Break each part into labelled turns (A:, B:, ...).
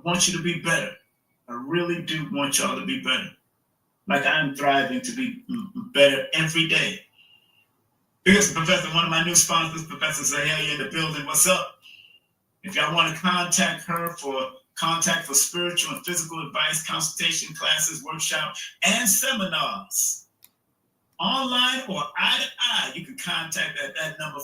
A: want you to be better. I really do want y'all to be better. Like I'm thriving to be better every day. Biggest Professor, one of my new sponsors, Professor Zahalia in the building. What's up? If y'all want to contact her for spiritual and physical advice, consultation, classes, workshops, and seminars, online or eye to eye, you can contact at that number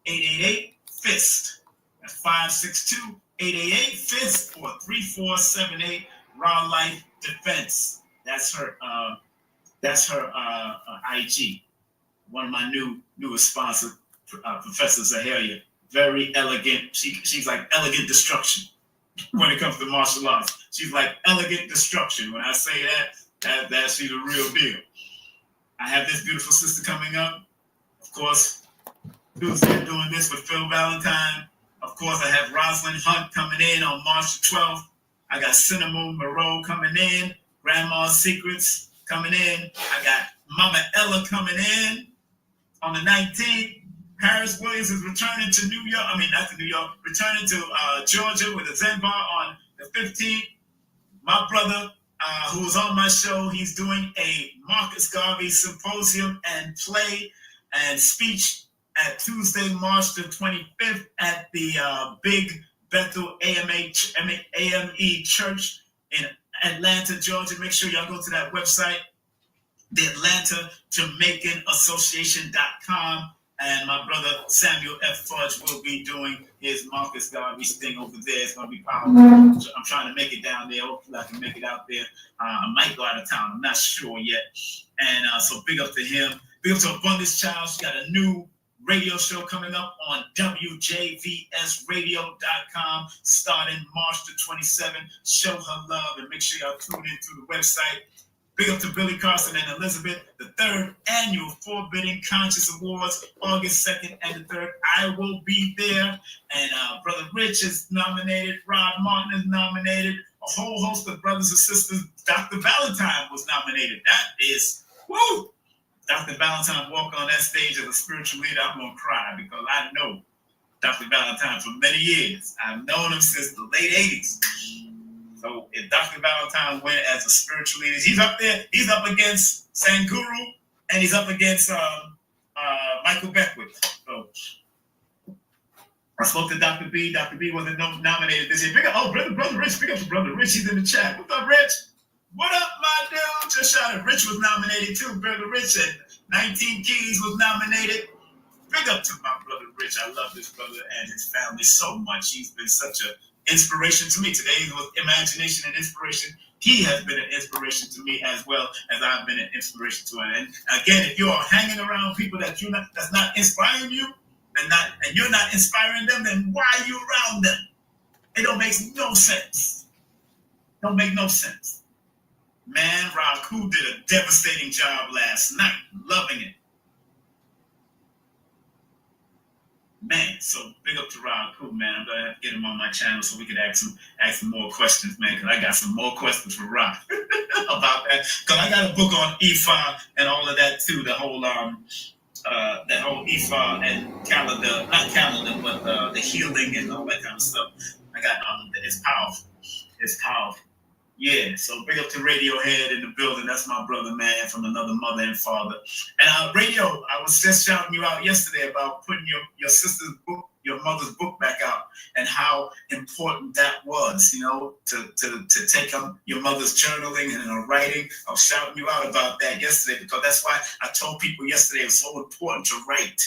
A: 562-888-FIST. That's 562-888-FIST or 3478 Raw Life Defense. That's her IG. One of my newest sponsors, Professor Zahalia. Very elegant. She's like elegant destruction when it comes to martial arts. She's like elegant destruction. When I say that she's a real deal. I have this beautiful sister coming up. Of course, Tuesday doing this with Phil Valentine. Of course, I have Rosalind Hunt coming in on March 12th. I got Cinnamon Moreau coming in. Grandma's Secrets coming in. I got Mama Ella coming in on the 19th. Harris Williams is returning to New York. I mean, not to New York. Returning to Georgia with a Zen Bar on the 15th. My brother, who was on my show, he's doing a Marcus Garvey symposium and play and speech at Tuesday, March the 25th at the Big Bethel AME Church in Atlanta, Georgia. Make sure y'all go to that website, the Atlanta Jamaican Association.com. And my brother Samuel F. Fudge will be doing his Marcus Garvey's thing over there. It's going to be powerful. I'm trying to make it down there. Hopefully I can make it out there. I might go out of town. I'm not sure yet. And so big up to him. Big up to Abundance Child. She got a new radio show coming up on WJVSradio.com starting March the 27th. Show her love and make sure y'all tune in through the website. Big up to Billy Carson and Elizabeth, the third annual Forbidden Conscious Awards, August 2nd and the 3rd. I will be there. And Brother Rich is nominated. Rod Martin is nominated. A whole host of brothers and sisters. Dr. Valentine was nominated. That is, woo! Dr. Valentine walked on that stage as a spiritual leader. I'm going to cry because I know Dr. Valentine for many years. I've known him since the late 80s. So if Dr. Valentine went as a spiritual leader, he's up there. He's up against Sanguru, and he's up against Michael Beckwith. So I spoke to Dr. B. Dr. B wasn't nominated this year. Brother Rich. Big up to Brother Rich. He's in the chat. What's up, Rich? What up, my dude? Just shouted. Rich was nominated too. Brother Rich and 19 Keys was nominated. Big up to my brother Rich. I love this brother and his family so much. He's been such an inspiration to me. Today was imagination and inspiration. He has been an inspiration to me as well as I've been an inspiration to him. And again, if you are hanging around people that's not inspiring you and you're not inspiring them, then why are you around them? It don't make no sense. Don't make no sense. Man, Raku did a devastating job last night. Loving it. Man, so big up to Raku, man. I'm gonna have to get him on my channel so we can ask some more questions, man. Cause I got some more questions for Rock about that. Cause I got a book on Ifa and all of that too. The whole that whole Ifa and calendar, not calendar, but the healing and all that kind of stuff. I got it's powerful. It's powerful. Yeah, so big up to Radiohead in the building. That's my brother, man, from another mother and father. And Radio, I was just shouting you out yesterday about putting your sister's book, your mother's book back out, and how important that was, you know, to take up your mother's journaling and her writing. I was shouting you out about that yesterday because that's why I told people yesterday it's so important to write.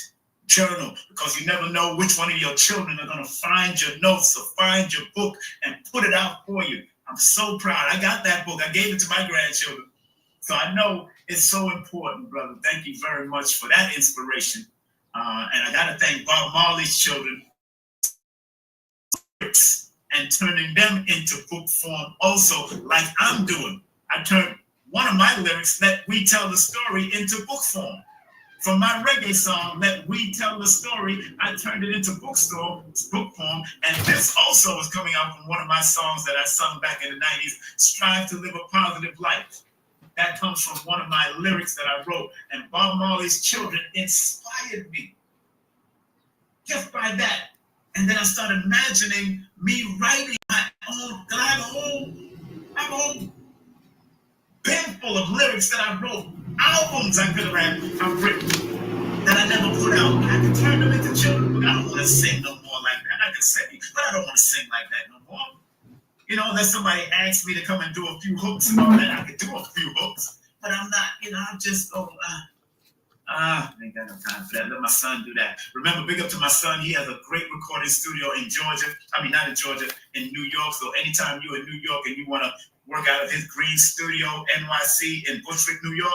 A: Journal, because you never know which one of your children are going to find your notes or find your book and put it out for you. I'm so proud. I got that book. I gave it to my grandchildren. So I know it's so important, brother. Thank you very much for that inspiration. And I got to thank Bob Marley's children and turning them into book form also, like I'm doing. I turned one of my lyrics, Let We Tell the Story, into book form. From my reggae song, Let We Tell the Story, I turned it into book form. And this also is coming out from one of my songs that I sung back in the 90s, Strive to Live a Positive Life. That comes from one of my lyrics that I wrote. And Bob Marley's children inspired me just by that. And then I started imagining me writing my full of lyrics that I wrote, albums I could have written that I never put out. I can turn them into children's books. I don't want to sing no more like that. I can sing, but I don't want to sing like that no more. You know, unless somebody asks me to come and do a few hooks and all that, I could do a few hooks. But I'm not, you know, I'm just, I ain't got no time for that. Let my son do that. Remember, big up to my son. He has a great recording studio in Georgia. I mean, not in Georgia, in New York. So anytime you're in New York and you want to work out of his green studio, NYC, in Bushwick, New York,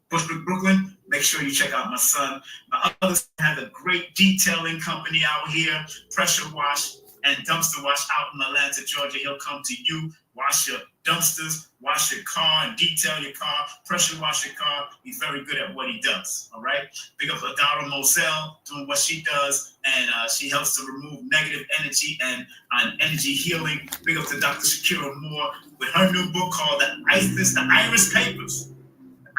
A: Bushwick, Brooklyn, make sure you check out my son. My other son has a great detailing company out here, pressure wash and dumpster wash out in Atlanta, Georgia. He'll come to you, wash your dumpsters, wash your car, and detail your car, pressure wash your car. He's very good at what he does, all right? Big up Adara Moselle doing what she does, and she helps to remove negative energy and energy healing. Big up to Dr. Shakira Moore with her new book called The Iris Papers.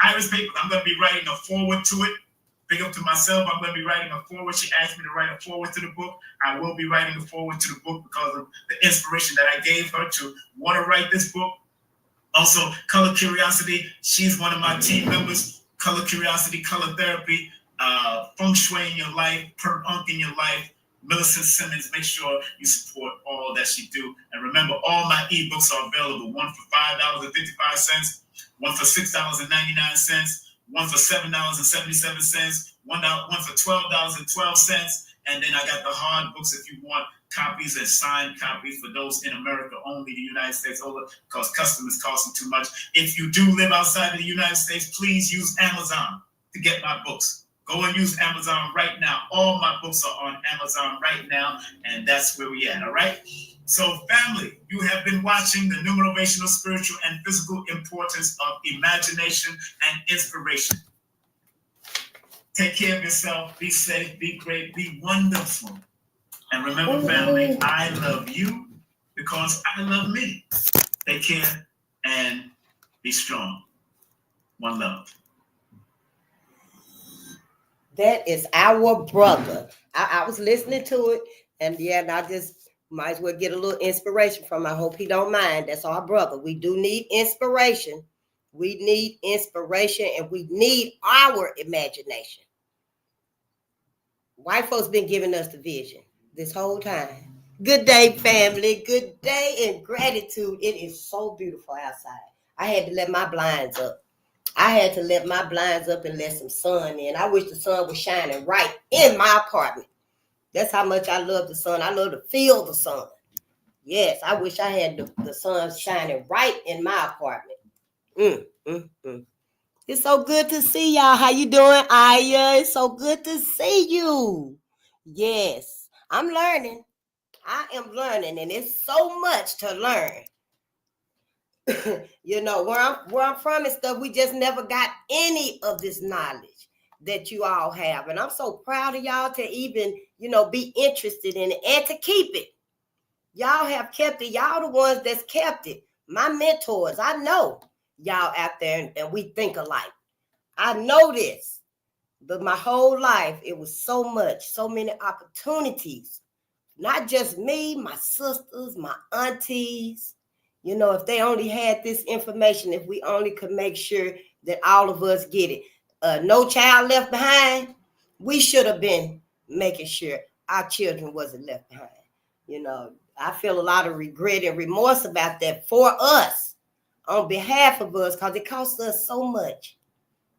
A: Iris Papers. I'm going to be writing a foreword to it. Big up to myself. I'm going to be writing a foreword. She asked me to write a foreword to the book. I will be writing a foreword to the book because of the inspiration that I gave her to want to write this book. Also, Color Curiosity. She's one of my team members. Color Curiosity, Color Therapy, Feng Shui in your life, Perk in your life. Millicent Simmons, make sure you support all that she do. And remember, all my ebooks are available. One for $5.55, one for $6.99, one for $7.77, one for $12.12, and then I got the hard books if you want copies and signed copies for those in America only, the United States only, because customs costing too much. If you do live outside of the United States, please use Amazon to get my books. Go and use Amazon right now. All my books are on Amazon right now, and that's where we at, all right? So, family, you have been watching the numerovational, spiritual, and physical importance of imagination and inspiration. Take care of yourself. Be safe, be great, be wonderful. And remember, family, I love you because I love me. Take care and be strong. One love.
B: That is our brother. I was listening to it, and and I just might as well get a little inspiration from him. I hope he don't mind. That's our brother. We do need inspiration. We need inspiration, and we need our imagination. White folks been giving us the vision this whole time. Good day, family. Good day and gratitude. It is so beautiful outside. I had to let my blinds up. and let some sun in. I wish the sun was shining right in my apartment. That's how much I love the sun. I love to feel the sun. Yes, I wish I had the sun shining right in my apartment. It's so good to see y'all. How you doing, Aya? It's so good to see you. Yes, I'm learning. I am learning, and it's so much to learn. You know, where I'm from and stuff, we just never got any of this knowledge that you all have. And I'm so proud of y'all to even, be interested in it and to keep it. Y'all have kept it. Y'all the ones that's kept it. My mentors, I know y'all out there and we think alike. I know this. But my whole life, it was so many opportunities. Not just me, my sisters, my aunties. If they only had this information, if we only could make sure that all of us get it. No child left behind. We should have been making sure our children wasn't left behind. I feel a lot of regret and remorse about that for us, on behalf of us, because it costs us so much.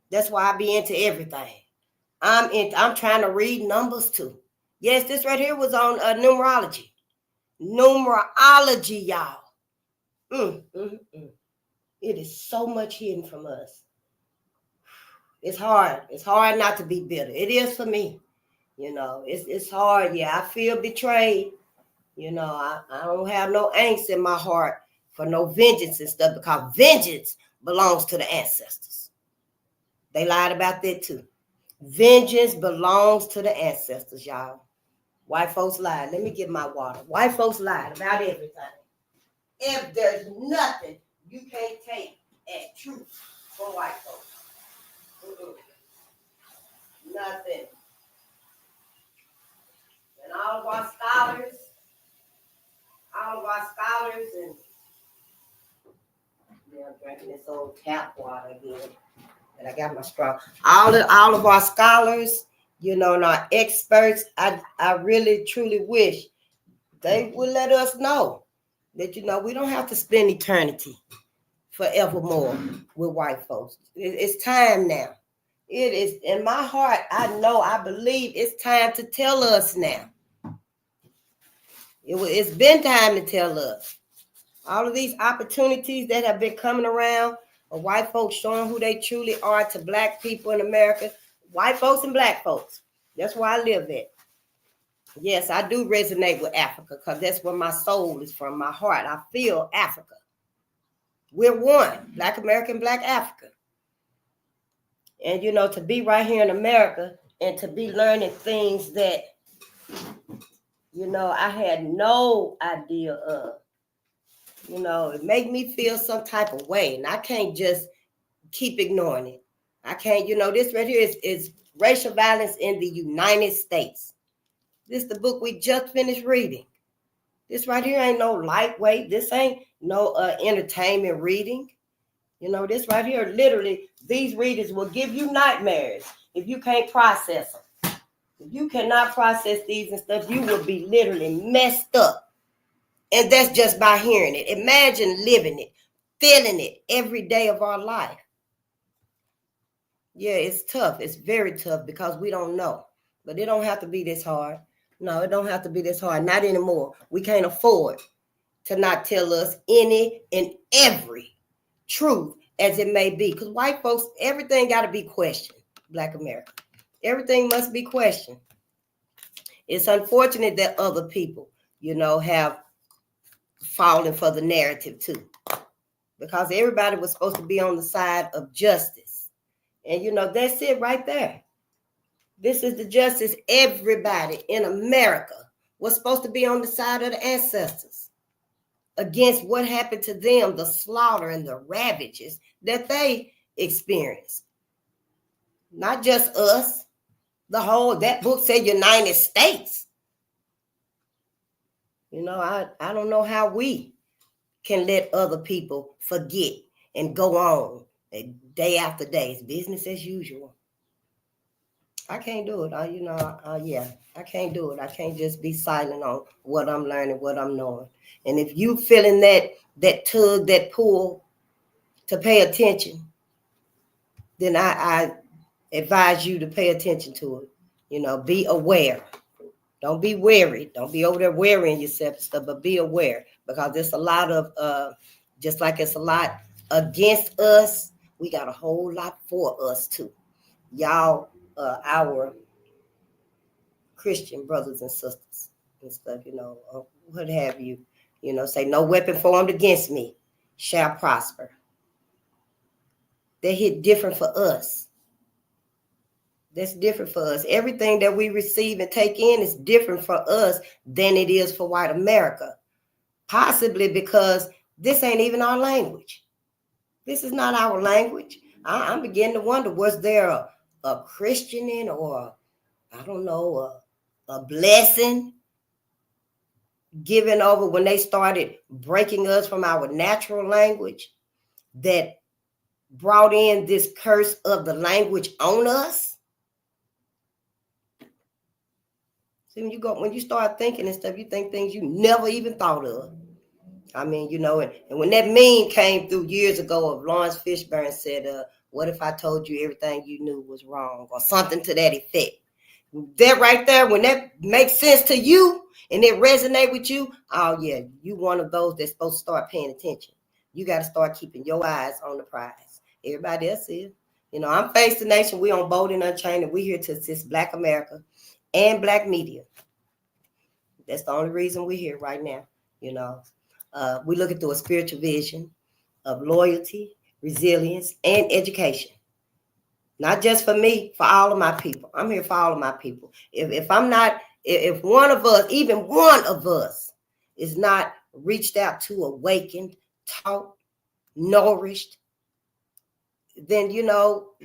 B: That's why I be into everything. I'm trying to read numbers too. Yes, this right here was on numerology. Numerology, y'all. It is so much hidden from us. It's hard. It's hard not to be bitter. It is for me. It's hard. Yeah, I feel betrayed. I don't have no angst in my heart for no vengeance and stuff, because vengeance belongs to the ancestors. They lied about that too. Vengeance belongs to the ancestors, y'all. White folks lied. Let me get my water. White folks lied about everything. If there's nothing you can't take as truth from white folks. Nothing. And all of our scholars and Yeah, I'm drinking this old tap water again. And I got my straw. All of our scholars, and our experts, I really truly wish they would let us know that we don't have to spend eternity forevermore with white folks. It's time now. It is in my heart. I believe it's time to tell us now. It's been time to tell us. All of these opportunities that have been coming around of white folks showing who they truly are to black people in America, white folks and black folks. That's where I live at. Yes, I do resonate with Africa because that's where my soul is from, my heart. I feel Africa. We're one, Black American, Black Africa. And, to be right here in America and to be learning things that, I had no idea of. It made me feel some type of way, and I can't just keep ignoring it. I can't, this right here is racial violence in the United States. This is the book we just finished reading. This right here ain't no lightweight. This ain't no entertainment reading. This right here, literally, these readers will give you nightmares if you can't process them. If you cannot process these and stuff, you will be literally messed up. And that's just by hearing it. Imagine living it, feeling it every day of our life. Yeah, it's tough. It's very tough because we don't know. But it don't have to be this hard. No, it don't have to be this hard. Not anymore. We can't afford to not tell us any and every truth as it may be. Because white folks, everything got to be questioned. Black America. Everything must be questioned. It's unfortunate that other people, have fallen for the narrative too, because everybody was supposed to be on the side of justice. And that's it right there. This is the justice. Everybody in America was supposed to be on the side of the ancestors against what happened to them, the slaughter and the ravages that they experienced. Not just us. That book said United States. I don't know how we can let other people forget and go on day after day. It's business as usual. I can't do it. I can't do it. I can't just be silent on what I'm learning, what I'm knowing. And if you feeling that tug, that pull to pay attention, then I advise you to pay attention to it. Be aware. Don't be wary. Don't be over there wearying yourself and stuff, but be aware, because there's a lot of, just like it's a lot against us, we got a whole lot for us too. Y'all, our Christian brothers and sisters and stuff, what have you, say no weapon formed against me shall prosper. They hit different for us. That's different for us. Everything that we receive and take in is different for us than it is for white America. Possibly because this ain't even our language. This is not our language. I'm beginning to wonder, was there a Christianing or, I don't know, a blessing given over when they started breaking us from our natural language that brought in this curse of the language on us? See, when you start thinking and stuff, you think things you never even thought of. I mean, and when that meme came through years ago of Lawrence Fishburne said, what if I told you everything you knew was wrong, or something to that effect? That right there, when that makes sense to you and it resonate with you, oh yeah, you one of those that's supposed to start paying attention. You got to start keeping your eyes on the prize. Everybody else is. I'm Face the Nation. We on Bolden Unchained, and we here to assist Black America and Black media. That's the only reason we're here right now. We looking through a spiritual vision of loyalty, resilience, and education. Not just for me, for all of my people. I'm here for all of my people. If one of us, even one of us, is not reached out to, awakened, taught, nourished, then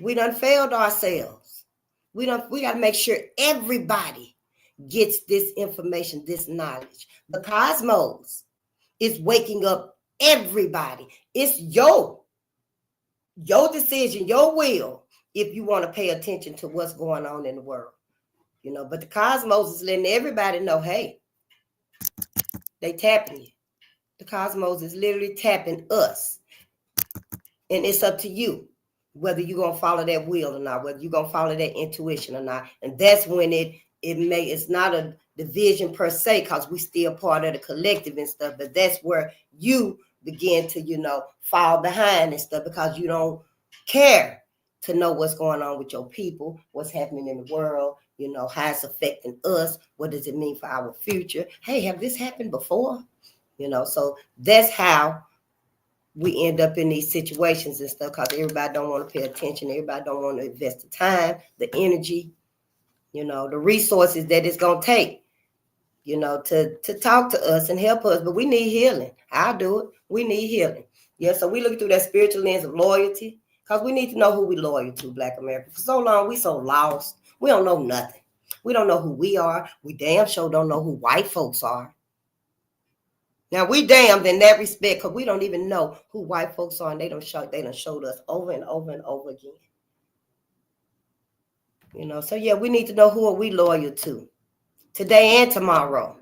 B: we done failed ourselves. We got to make sure everybody gets this information, this knowledge. The cosmos is waking up everybody. It's your your decision, your will, if you want to pay attention to what's going on in the world. But the cosmos is letting everybody know, hey, they tapping you. The cosmos is literally tapping us. And it's up to you whether you're going to follow that will or not, whether you're going to follow that intuition or not. And that's when it's not a division per se, because we still part of the collective and stuff, but that's where you begin to, fall behind and stuff, because you don't care to know what's going on with your people, what's happening in the world, how it's affecting us, what does it mean for our future? Hey, have this happened before? So that's how we end up in these situations and stuff, because everybody don't want to pay attention. Everybody don't want to invest the time, the energy, the resources that it's going to take, to talk to us and help us. But we need healing. I'll do it. We need healing. Yeah, so we look through that spiritual lens of loyalty, because we need to know who we loyal to, Black America. For so long, we so lost. We don't know nothing. We don't know who we are. We damn sure don't know who white folks are. Now, we damned in that respect, because we don't even know who white folks are, and they done showed us over and over and over again. So yeah, we need to know who are we loyal to today and tomorrow.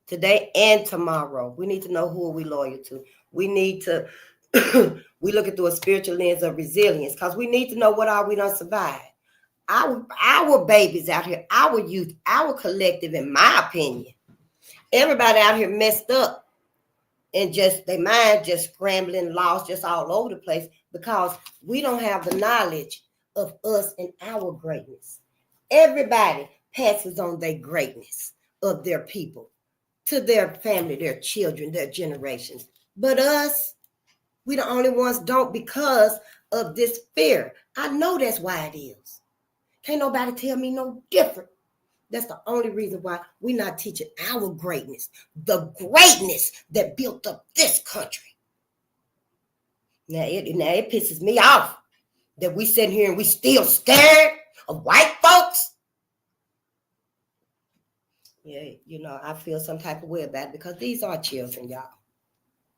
B: Today and tomorrow. We need to know who are we loyal to. We need to, we look at through a spiritual lens of resilience, because we need to know what are we done survive. Our babies out here, our youth, our collective, in my opinion. Everybody out here messed up and just their mind just scrambling, lost, just all over the place, because we don't have the knowledge of us and our greatness. Everybody passes on their greatness of their people to their family, their children, their generations. But us, we the only ones don't, because of this fear. I know that's why it is. Can't nobody tell me no different. That's the only reason why we're not teaching our greatness, the greatness that built up this country. Now it pisses me off that we sitting here and we still scared of white folks. Yeah, I feel some type of way about it, because these are children, y'all.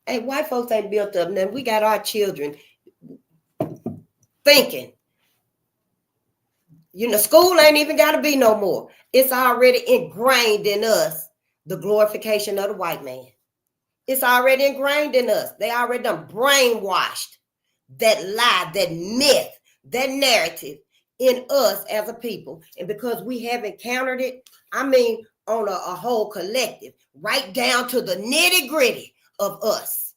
B: Hey, white folks ain't built up. Now we got our children thinking, school ain't even got to be no more. It's already ingrained in us, the glorification of the white man. It's already ingrained in us. They already done brainwashed that lie, that myth, that narrative in us as a people. And because we have encountered it, on a whole collective, right down to the nitty gritty of us.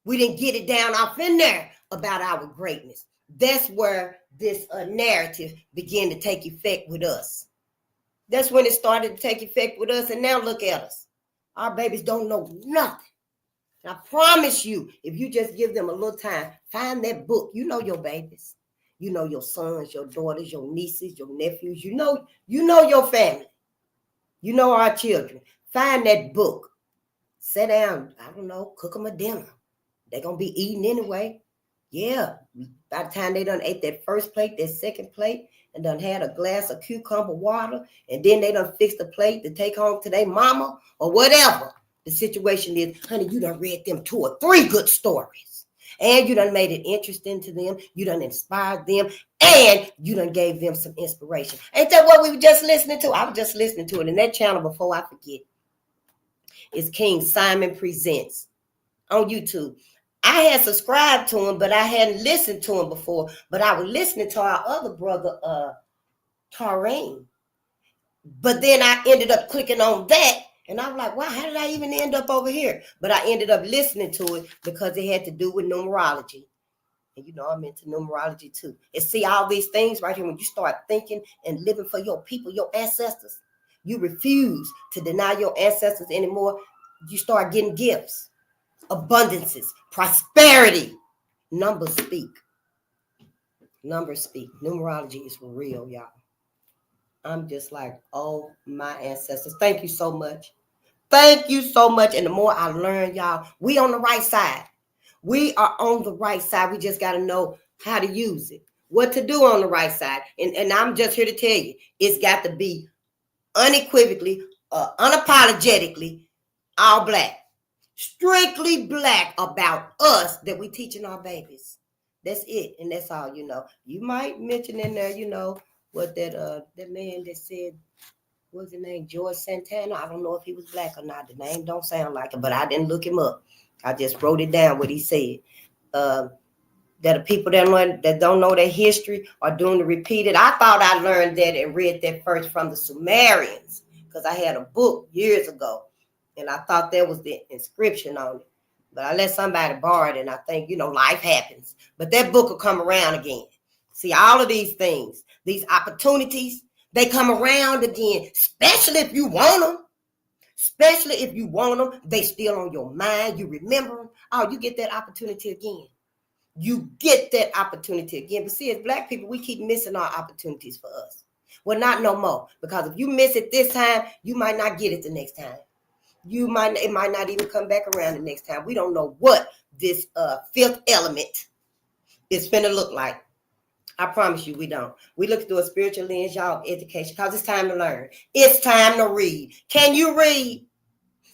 B: We didn't get it down off in there about our greatness. That's where this narrative began to take effect with us. That's when it started to take effect with us. And now look at us. Our babies don't know nothing. And I promise you, if you just give them a little time, find that book. You know your babies. You know your sons, your daughters, your nieces, your nephews. You know your family. You know our children. Find that book. Sit down. I don't know. Cook them a dinner. They're going to be eating anyway. Yeah. By the time they done ate that first plate, that second plate, and done had a glass of cucumber water, and then they done fixed the plate to take home to their mama or whatever the situation is, honey, you done read them 2 or 3 good stories. And you done made it interesting to them. You done inspired them. And you done gave them some inspiration. Ain't that what we were just listening to? I was just listening to it. And that channel, before I forget, is King Simon Presents on YouTube. I had subscribed to him, but I hadn't listened to him before. But I was listening to our other brother, Tareen. But then I ended up clicking on that. And I was like, wow, how did I even end up over here? But I ended up listening to it because it had to do with numerology. And I'm into numerology too. And see all these things right here, when you start thinking and living for your people, your ancestors, you refuse to deny your ancestors anymore. You start getting gifts, abundances, prosperity. Numbers speak. Numbers speak. Numerology is for real, y'all. I'm just like, oh, my ancestors. Thank you so much. Thank you so much. And the more I learn, y'all, we on the right side. We are on the right side. We just got to know how to use it, what to do on the right side. And I'm just here to tell you, it's got to be unequivocally, unapologetically, all black. strictly black about us that we teaching our babies. That's it, and that's all. You might mention in there, what that man that said, what's his name, George Santana. I don't know if he was black or not. The name don't sound like it, but I didn't look him up. I just wrote it down what he said. That the people that don't know their history are doing the repeated. I thought I learned that and read that first from the Sumerians, because I had a book years ago, and I thought that was the inscription on it. But I let somebody borrow it, and I think, life happens. But that book will come around again. See, all of these things, these opportunities, they come around again, especially if you want them. Especially if you want them, they still on your mind. You remember them. Oh, you get that opportunity again. You get that opportunity again. But see, as black people, we keep missing our opportunities for us. Well, not no more. Because if you miss it this time, you might not get it the next time. It might not even come back around the next time. We don't know what this fifth element is finna look like. I promise you we don't. We look through a spiritual lens, y'all, education, because it's time to learn. It's time to read. Can you read?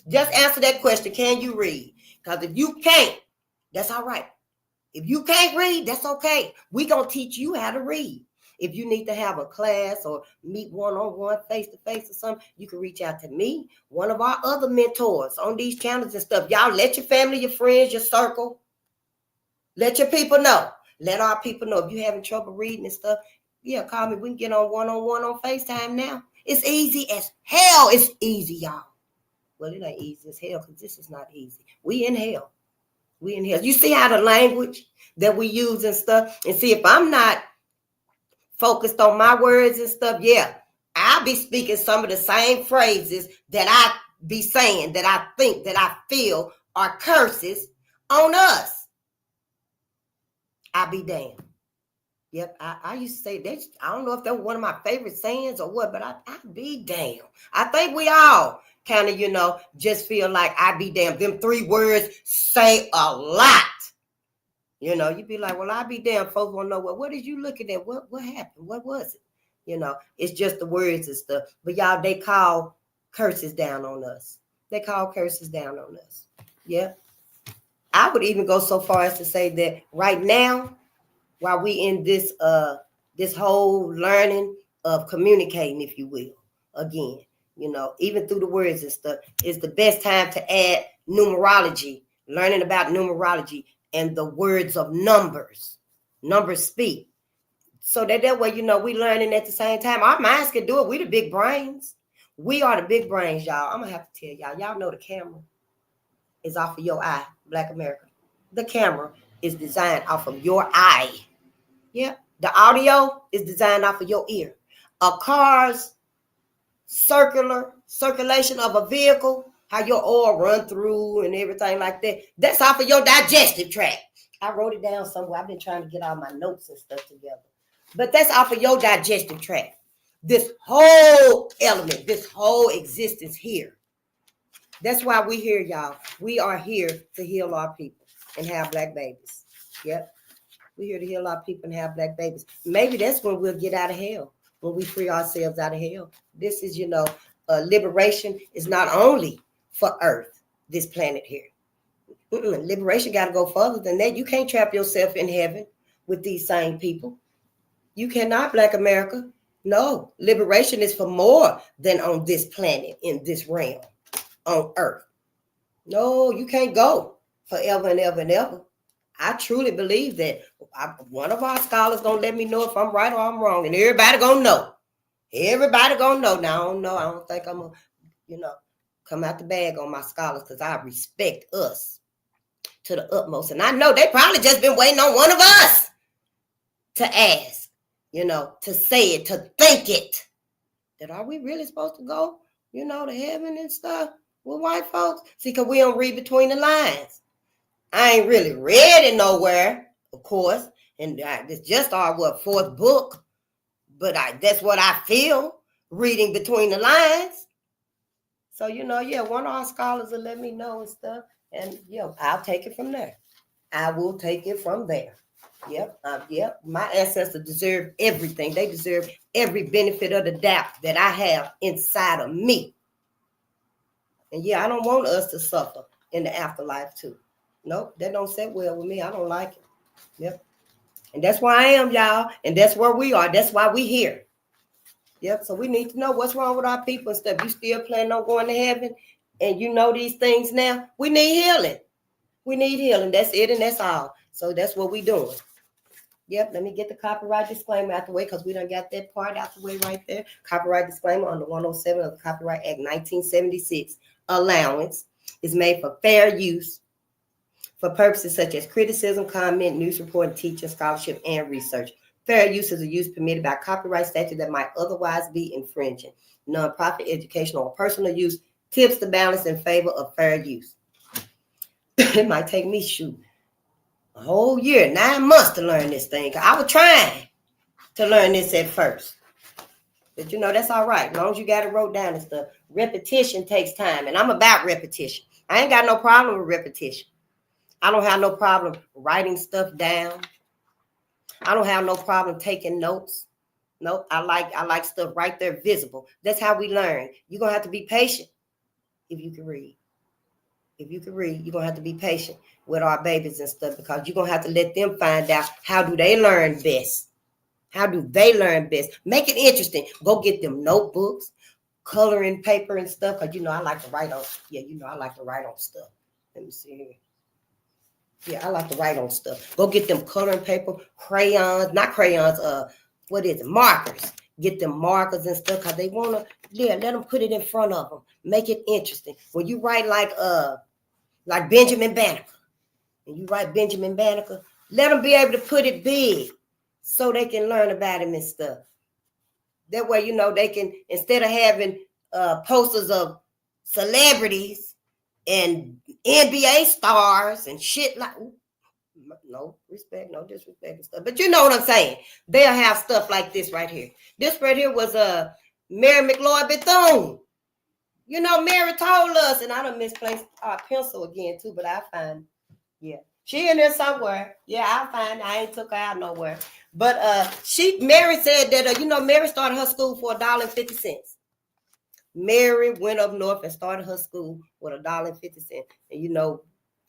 B: Just answer that question. Can you read? Because if you can't, that's all right. If you can't read, that's okay. We're going to teach you how to read. If you need to have a class or meet one-on-one, face-to-face or something, you can reach out to me, one of our other mentors on these channels and stuff. Y'all let your family, your friends, your circle, let your people know. Let our people know if you're having trouble reading and stuff. Yeah, call me. We can get on one-on-one on FaceTime now. It's easy as hell. It's easy, y'all. Well, it ain't easy as hell because this is not easy. We in hell. We in hell. You see how the language that we use and stuff? And see, if I'm not focused on my words and stuff, yeah, I'll be speaking some of the same phrases that I be saying, that I think, that I feel are curses on us. I be damned. Yep, I used to say that. I don't know if that was one of my favorite sayings or what, but I be damned. I think we all kind of, just feel like I be damned. Them 3 words say a lot. You'd be like, well, I be damned. Folks want to know, well, what did you looking at? What happened? What was it? It's just the words and stuff. But y'all, they call curses down on us. They call curses down on us. Yeah. I would even go so far as to say that right now, while we in this whole learning of communicating, if you will, again, even through the words and stuff, is the best time to add numerology, learning about numerology and the words of numbers. Numbers speak. So that way, we learning at the same time. Our minds can do it. We the big brains. We are the big brains, y'all. I'm going to have to tell y'all. Y'all know the camera is off of your eye, Black America. The camera is designed off of your eye. Yeah. The audio is designed off of your ear. A car's circulation of a vehicle, how your oil run through and everything like that, that's off of your digestive tract. I wrote it down somewhere. I've been trying to get all my notes and stuff together. But that's off of your digestive tract. This whole element, this whole existence here. That's why we here, y'all. We are here to heal our people and have Black babies. Yep. We're here to heal our people and have Black babies. Maybe that's when we'll get out of hell, when we free ourselves out of hell. This is, liberation is not only for Earth, this planet here. Liberation got to go further than that. You can't trap yourself in heaven with these same people. You cannot, Black America. No, liberation is for more than on this planet, in this realm, on Earth. No, you can't go forever and ever and ever. I truly believe that. One of our scholars gonna let me know if I'm right or I'm wrong, and everybody gonna know. Everybody gonna know. Now I don't know. I don't think I'm gonna, come out the bag on my scholars, because I respect us to the utmost, and I know they probably just been waiting on one of us to ask, to say it, to think it. That are we really supposed to go, to heaven and stuff with white folks? See, because we don't read between the lines. I ain't really read it nowhere, of course, and it's just our 4th book, but that's what I feel reading between the lines. So, one of our scholars will let me know and stuff, and I'll take it from there. I will take it from there. Yep. My ancestors deserve everything. They deserve every benefit of the doubt that I have inside of me. And I don't want us to suffer in the afterlife too. Nope, that don't sit well with me. I don't like it. Yep. And that's where I am, y'all. And that's where we are. That's why we here. Yep. So we need to know what's wrong with our people and stuff. You still planning on going to heaven and you know these things now? We need healing. We need healing. That's it and that's all. So that's what we doing. Yep, let me get the copyright disclaimer out the way because we done got that part out the way right there. Copyright disclaimer under 107 of the Copyright Act 1976. Allowance is made for fair use for purposes such as criticism, comment, news reporting, teaching, scholarship, and research. Fair use is a use permitted by copyright statute that might otherwise be infringing. Nonprofit, educational, or personal use tips the balance in favor of fair use. It might take me, a whole year, 9 months to learn this thing. I was trying to learn this at first. But that's all right. As long as you got it wrote down and stuff. Repetition takes time. And I'm about repetition. I ain't got no problem with repetition. I don't have no problem writing stuff down. I don't have no problem taking notes. Nope. I like stuff right there visible. That's how we learn. You're going to have to be patient if you can read. If you can read, you're going to have to be patient with our babies and stuff because you're going to have to let them find out how do they learn best. How do they learn best? Make it interesting. Go get them notebooks, coloring paper and stuff because, I like to write on. Yeah, I like to write on stuff. Let me see here. Yeah, I like to write on stuff. Go get them coloring paper, crayons, not crayons, markers. Get them markers and stuff because they want to, let them put it in front of them. Make it interesting. When you write like Benjamin Banneker, and you write Benjamin Banneker, let them be able to put it big so they can learn about him and stuff. That way, they can, instead of having posters of celebrities and NBA stars and shit like, no respect, no disrespect and stuff. But you know what I'm saying? They'll have stuff like this right here. This right here was Mary McLeod Bethune. Mary told us, and I done misplaced our pencil again too, but I find, yeah. She in there somewhere. Yeah, I'll find. I ain't took her out nowhere. But Mary said that, Mary started her school for $1.50. Mary went up north and started her school with $1.50. And,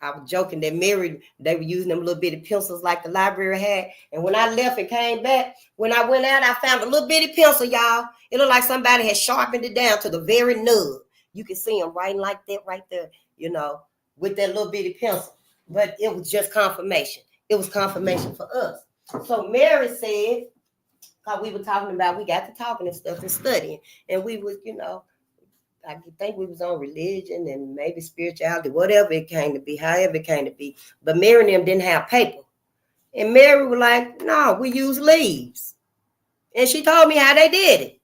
B: I was joking that Mary, they were using them little bitty pencils like the library had. And when I left and came back, when I went out, I found a little bitty pencil, y'all. It looked like somebody had sharpened it down to the very nub. You can see them writing like that right there, with that little bitty pencil. But it was just confirmation. It was confirmation for us. So Mary said, because we were talking about, we got to talking and stuff and studying. And we was, I think we was on religion and maybe spirituality, whatever it came to be, however it came to be. But Mary and them didn't have paper. And Mary was like, no, we use leaves. And she told me how they did it.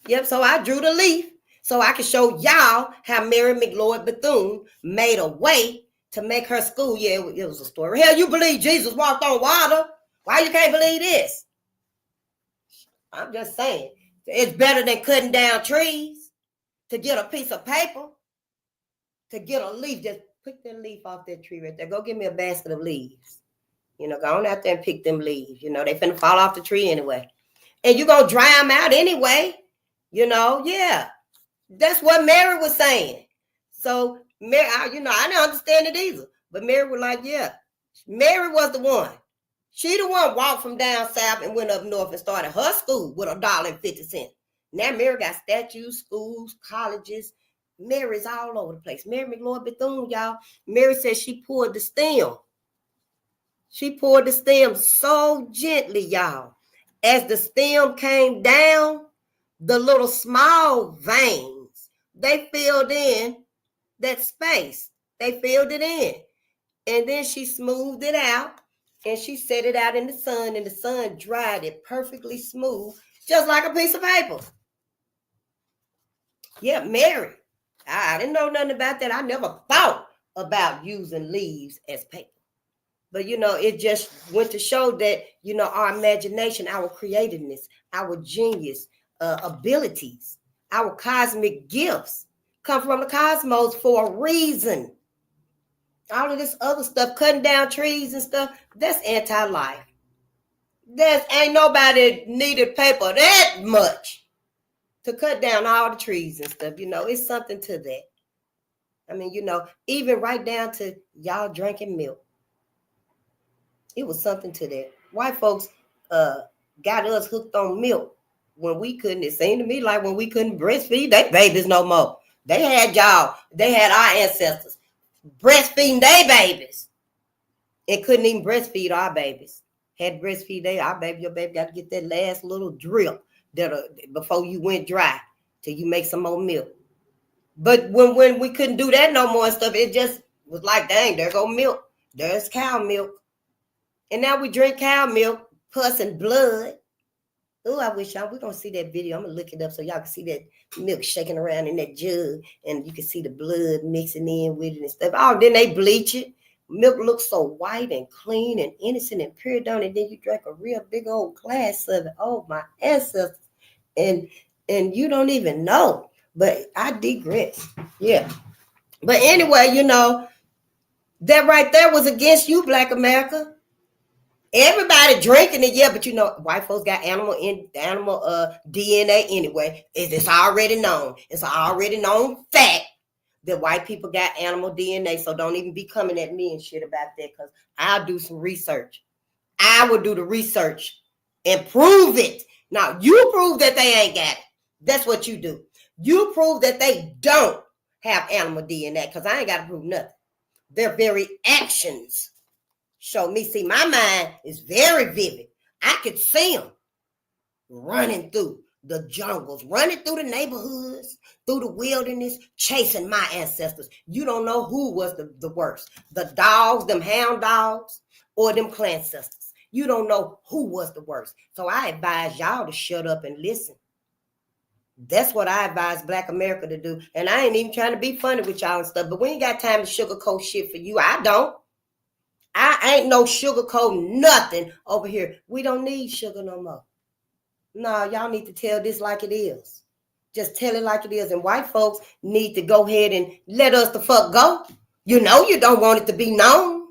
B: Yep, so I drew the leaf so I could show y'all how Mary McLeod Bethune made a way to make her school. Yeah, it was a story. Hell, you believe Jesus walked on water. Why you can't believe this? I'm just saying. It's better than cutting down trees to get a piece of paper, to get a leaf. Just pick that leaf off that tree right there. Go get me a basket of leaves. Go on out there and pick them leaves. They finna fall off the tree anyway. And you're going to dry them out anyway. Yeah. That's what Mary was saying. So Mary, I didn't understand it either. But Mary was like, yeah. Mary was the one. She the one walked from down south and went up north and started her school with $1.50. Now Mary got statues, schools, colleges. Mary's all over the place. Mary McLeod Bethune, y'all. Mary said she poured the stem. She poured the stem so gently, y'all. As the stem came down, the little small veins, they filled in that space. They filled it in. And then she smoothed it out and she set it out in the sun and the sun dried it perfectly smooth, just like a piece of paper. Yeah, Mary. I didn't know nothing about that. I never thought about using leaves as paper. But, it just went to show that, our imagination, our creativeness, our genius, abilities, our cosmic gifts come from the cosmos for a reason. All of this other stuff, cutting down trees and stuff, that's anti-life. Ain't nobody needed paper that much to cut down all the trees and stuff. It's something to that. I mean, even right down to y'all drinking milk. It was something to that. White folks got us hooked on milk when we couldn't. It seemed to me like when we couldn't breastfeed their babies no more. They had y'all. They had our ancestors breastfeeding their babies and couldn't even breastfeed our babies. Had breastfeed our baby. Your baby got to get that last little drip before you went dry till you make some more milk. But when we couldn't do that no more and stuff, it just was like, dang, there go milk. There's cow milk. And now we drink cow milk, pus and blood. Oh, I wish we're going to see that video. I'm going to look it up so y'all can see that milk shaking around in that jug. And you can see the blood mixing in with it and stuff. Oh, then they bleach it. Milk looks so white and clean and innocent and pure, don't it? And then you drink a real big old glass of it. Oh, my ancestors. And you don't even know. But I digress. Yeah. But anyway, that right there was against you, Black America. Everybody drinking it, yeah, but white folks got animal DNA anyway. It's already known. It's an already known fact that white people got animal DNA. So don't even be coming at me and shit about that, because I'll do some research. I will do the research and prove it. Now, you prove that they ain't got it. That's what you do. You prove that they don't have animal DNA, because I ain't got to prove nothing. Their very actions show me. See, my mind is very vivid. I could see them running through the jungles, running through the neighborhoods, through the wilderness, chasing my ancestors. You don't know who was the worst. The dogs, them hound dogs, or them clan sisters. You don't know who was the worst. So I advise y'all to shut up and listen. That's what I advise Black America to do. And I ain't even trying to be funny with y'all and stuff, but we ain't got time to sugarcoat shit for you. I don't. I ain't no sugarcoat nothing over here. We don't need sugar no more. No, y'all need to tell this like it is. Just tell it like it is. And white folks need to go ahead and let us the fuck go. You don't want it to be known.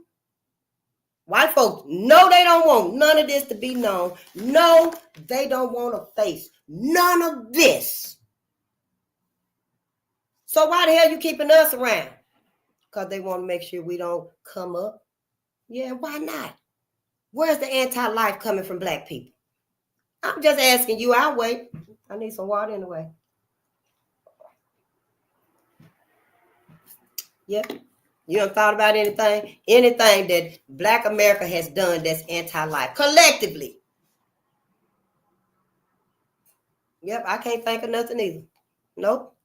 B: White folks, no, they don't want none of this to be known. No, they don't want to face none of this. So why the hell you keeping us around? Because they want to make sure we don't come up. Yeah, why not? Where's the anti-life coming from Black people? I'm just asking you. I'll wait. I need some water anyway. Yep. You done thought about anything? Anything that Black America has done that's anti-life collectively? Yep, I can't think of nothing either. Nope.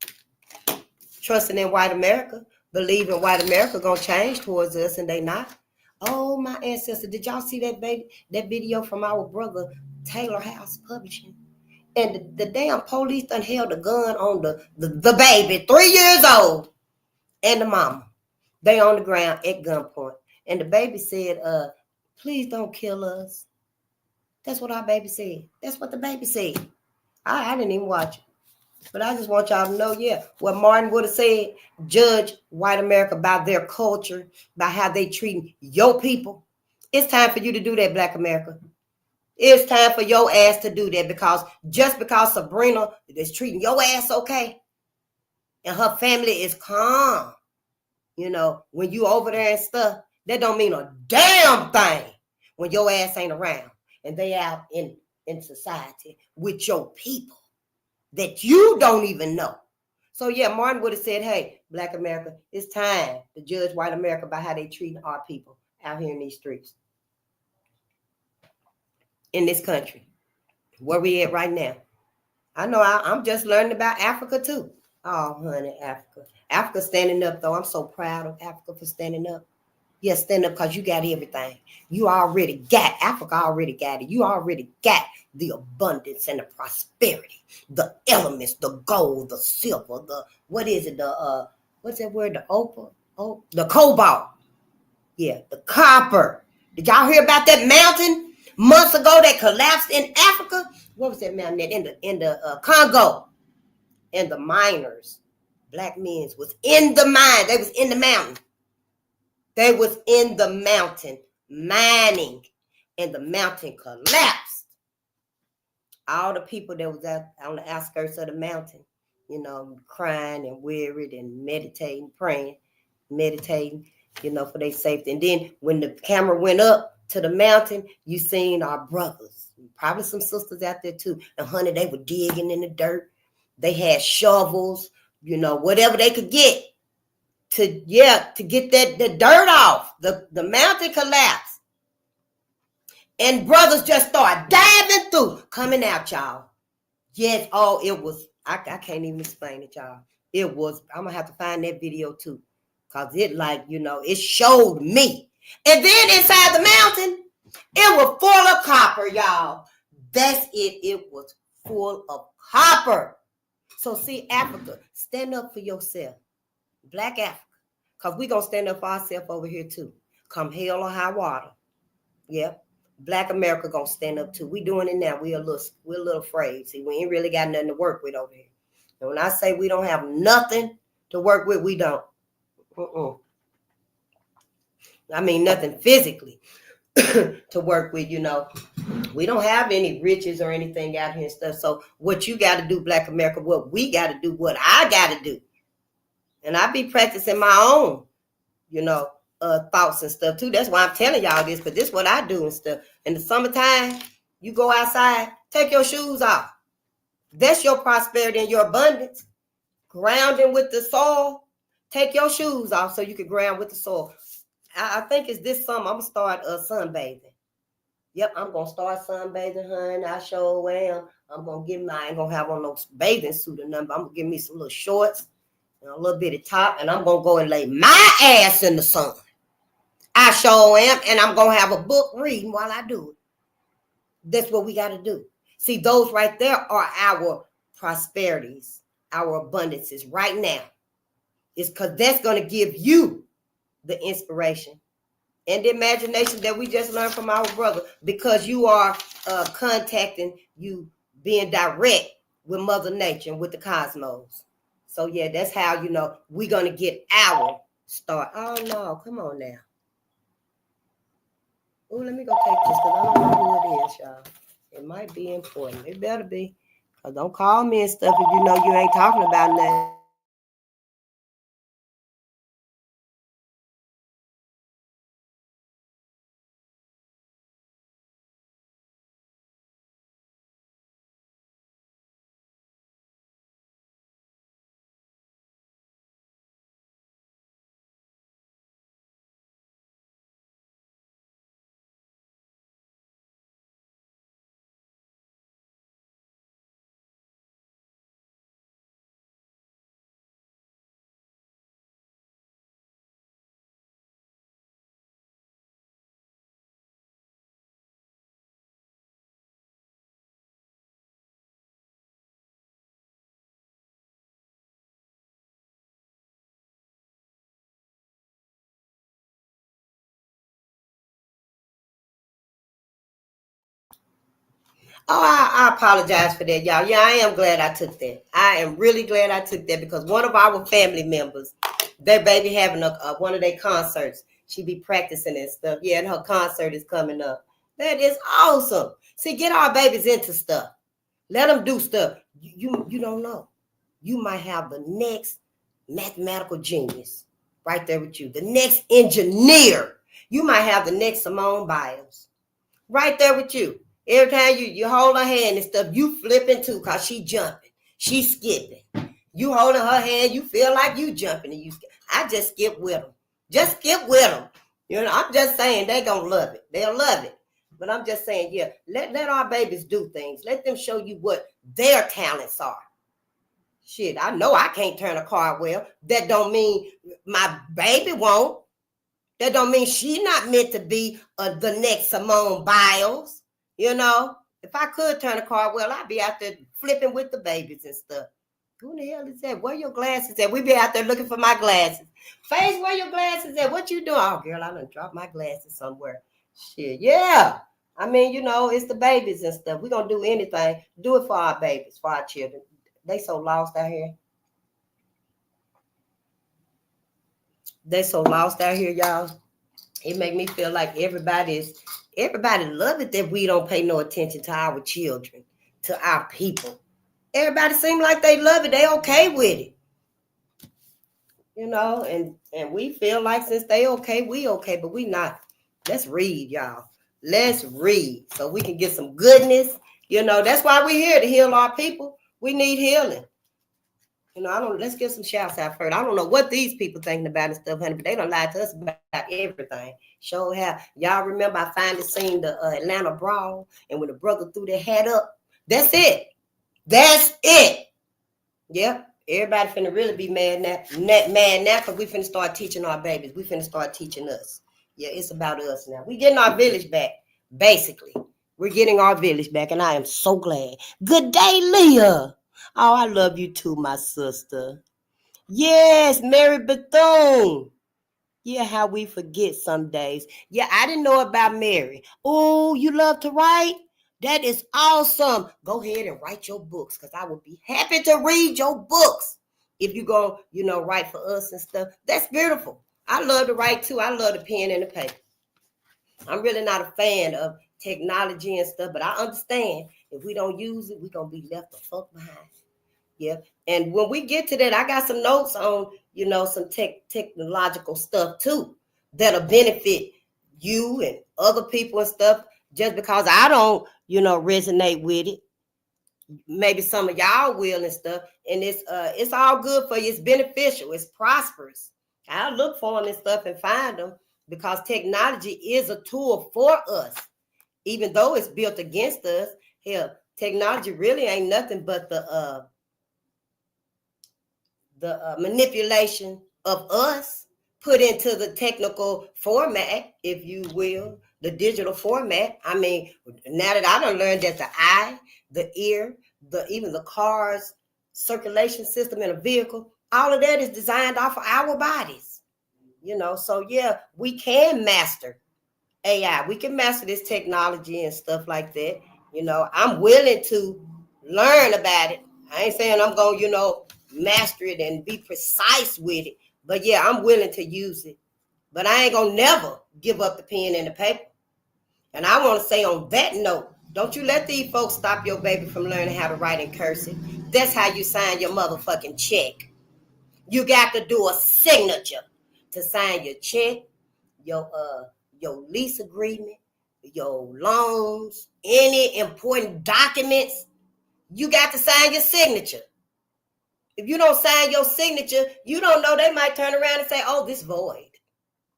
B: Trusting in white America, believing white America gonna change towards us, and they not. Oh, my ancestor! Did y'all see that video from our brother Taylor House Publishing? And the damn police done held a gun on the baby, 3 years old, and the mama. They on the ground at gunpoint. And the baby said, please don't kill us. That's what our baby said. That's what the baby said. I didn't even watch it. But I just want y'all to know, what Martin would have said, judge white America by their culture, by how they treat your people. It's time for you to do that, Black America. It's time for your ass to do that, because just because Sabrina is treating your ass okay and her family is calm, when you over there and stuff, that don't mean a damn thing when your ass ain't around and they out in society with your people that you don't even know. So Martin would have said, hey, Black America, it's time to judge white America by how they treat our people out here in these streets. In this country, where we at right now. I know I'm just learning about Africa too. Oh, honey, Africa. Africa standing up, though. I'm so proud of Africa for standing up. Yeah, stand up, because you got everything. You already got, Africa already got it. You already got the abundance and the prosperity, the elements, the gold, the silver, what's that word? The opal? Oh, the cobalt. Yeah, the copper. Did y'all hear about that mountain months ago that collapsed in Africa? What was that mountain in the Congo? And the miners, Black men, was in the mine. They was in the mountain. They was in the mountain mining, and the mountain collapsed. All the people that was out on the outskirts of the mountain, crying and wearied and meditating, praying, meditating, for their safety. And then when the camera went up to the mountain, you seen our brothers, probably some sisters out there too. And honey, they were digging in the dirt. They had shovels, whatever they could get to get the dirt off. The mountain collapsed. And brothers just started diving through, coming out, y'all. Yes, it was, I can't even explain it, y'all. It was, I'm going to have to find that video too. Because it showed me. And then inside the mountain, it was full of copper, y'all. That's it. It was full of copper. So see, Africa, stand up for yourself. Black Africa. Because we're going to stand up for ourselves over here too. Come hell or high water. Yep. Black America going to stand up too. We doing it now. We're a little afraid. See, we ain't really got nothing to work with over here. And when I say we don't have nothing to work with, we don't. I mean, nothing physically to work with, We don't have any riches or anything out here and stuff. So what you got to do, Black America, what we got to do, what I got to do. And I be practicing my own, thoughts and stuff too. That's why I'm telling y'all this, because this is what I do and stuff. In the summertime, you go outside, take your shoes off. That's your prosperity and your abundance. Grounding with the soil. Take your shoes off so you can ground with the soil. I think it's this summer. I'm going to start sunbathing. Yep, I'm going to start sunbathing, honey. I sure am. I'm going to get I ain't going to have on no bathing suit or nothing, but I'm going to give me some little shorts and a little bit of top, and I'm going to go and lay my ass in the sun. I sure am, and I'm going to have a book reading while I do it. That's what we got to do. See, those right there are our prosperities, our abundances right now. It's because that's going to give you the inspiration and the imagination that we just learned from our brother, because you are contacting, you being direct with Mother Nature and with the cosmos. So, yeah, that's how, we're going to get our start. Oh, no, come on now. Oh, let me go take this because I don't know who it is, y'all. It might be important. It better be. Because don't call me and stuff if you know you ain't talking about nothing. Oh, I apologize for that, y'all. Yeah, I am glad I took that. I am really glad I took that, because one of our family members, their baby having one of their concerts. She be practicing and stuff. Yeah, and her concert is coming up. That is awesome. See, get our babies into stuff. Let them do stuff. You don't know. You might have the next mathematical genius right there with you. The next engineer. You might have the next Simone Biles right there with you. Every time you hold her hand and stuff, you flipping too, because she jumping. She skipping. You holding her hand, you feel like you jumping. And I just skip with them. Just skip with them. I'm just saying they going to love it. They'll love it. But I'm just saying, yeah, let our babies do things. Let them show you what their talents are. Shit, I know I can't turn a car well. That don't mean my baby won't. That don't mean she not meant to be the next Simone Biles. If I could turn a car well, I'd be out there flipping with the babies and stuff. Who the hell is that? Where your glasses at? We be out there looking for my glasses. Face, where your glasses at? What you doing? Oh, girl, I done dropped my glasses somewhere. Shit, yeah. I mean, it's the babies and stuff. We're going to do anything. Do it for our babies, for our children. They so lost out here. They so lost out here, y'all. It make me feel like everybody love it that we don't pay no attention to our children, to our people. Everybody seem like they love it. They okay with it. you know, and we feel like since they okay, we okay, but we not. Let's read, y'all. Let's read so we can get some goodness. You know, that's why we're here to heal our people. We need healing. You know, I don't. Let's get some shouts out first. I don't know what these people thinking about and stuff, honey, but they don't lie to us about everything. Show how y'all remember. I finally seen the Atlanta brawl, and when the brother threw their hat up, that's it. That's it. Yep. Everybody finna really be mad now, because we finna start teaching our babies. We finna start teaching us. Yeah, it's about us now. We getting our village back, basically. We're getting our village back, and I am so glad. Good day, Leah. Oh, I love you too, my sister. Yes, Mary Bethune. Yeah, how we forget some days. Yeah, I didn't know about Mary. Oh, you love to write? That is awesome. Go ahead and write your books, because I would be happy to read your books. If you go, write for us and stuff. That's beautiful. I love to write too. I love the pen and the paper. I'm really not a fan of technology and stuff, but I understand if we don't use it, we're going to be left the fuck behind. Yeah. And when we get to that, I got some notes on, some technological stuff too that'll benefit you and other people and stuff. Just because I don't, resonate with it, maybe some of y'all will and stuff. And it's all good for you. It's beneficial. It's prosperous. I look for them and stuff and find them, because technology is a tool for us, even though it's built against us. Hell, technology really ain't nothing but the manipulation of us put into the technical format, if you will, the digital format. I mean, now that I done learned that the eye, the ear, even the car's circulation system in a vehicle, all of that is designed off of our bodies. So yeah, we can master AI. We can master this technology and stuff like that. I'm willing to learn about it. I ain't saying I'm going to, master it and be precise with it. But yeah, I'm willing to use it. But I ain't going to never give up the pen and the paper. And I want to say on that note, don't you let these folks stop your baby from learning how to write in cursive. That's how you sign your motherfucking check. You got to do a signature to sign your check, your lease agreement, your loans, any important documents. You got to sign your signature. If you don't sign your signature, you don't know, they might turn around and say, oh, this void.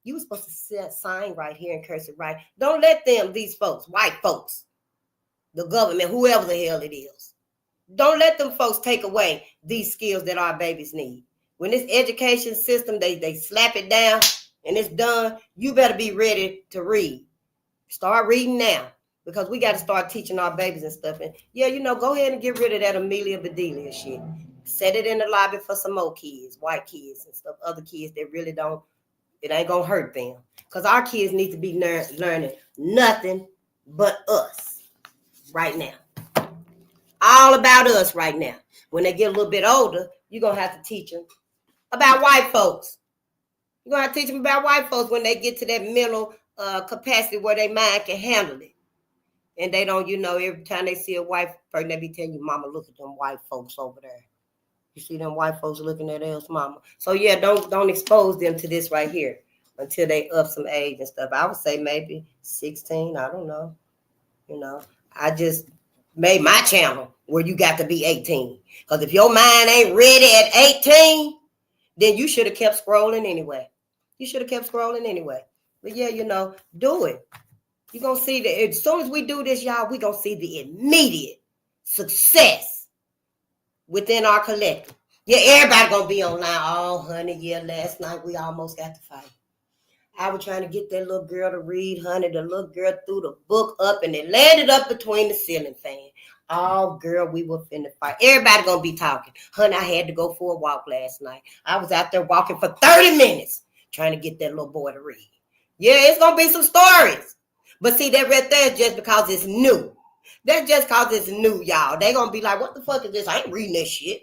B: You were supposed to sign right here in cursive, right? Don't let them, these folks, white folks, the government, whoever the hell it is, don't let them folks take away these skills that our babies need. When this education system, they slap it down and it's done, you better be ready to read. Start reading now, because we got to start teaching our babies and stuff. And yeah, go ahead and get rid of that Amelia Bedelia shit. Set it in the lobby for some more kids, white kids and stuff, other kids that really don't, it ain't gonna hurt them. Because our kids need to be learning nothing but us right now. All about us right now. When they get a little bit older, you're gonna have to teach them about white folks. You're gonna have to teach them about white folks when they get to that mental capacity where their mind can handle it. And they don't, every time they see a white person, they be telling you, mama, look at them white folks over there. You see them white folks looking at us, mama. So yeah, don't expose them to this right here until they up some age and stuff. I would say maybe 16. I don't know. I just made my channel where you got to be 18. Because if your mind ain't ready at 18, then you should have kept scrolling anyway. But yeah, do it. You're going to see that as soon as we do this, y'all, we're going to see the immediate success within our collective. Yeah, everybody going to be online. Oh, honey, yeah, last night we almost got to fight. I was trying to get that little girl to read, honey. The little girl threw the book up and it landed up between the ceiling fan. Oh, girl, we were finna fight. Everybody going to be talking. Honey, I had to go for a walk last night. I was out there walking for 30 minutes trying to get that little boy to read. Yeah, it's going to be some stories. But see, that right there is just because it's new. That's just because it's new, y'all. They're going to be like, what the fuck is this? I ain't reading that shit.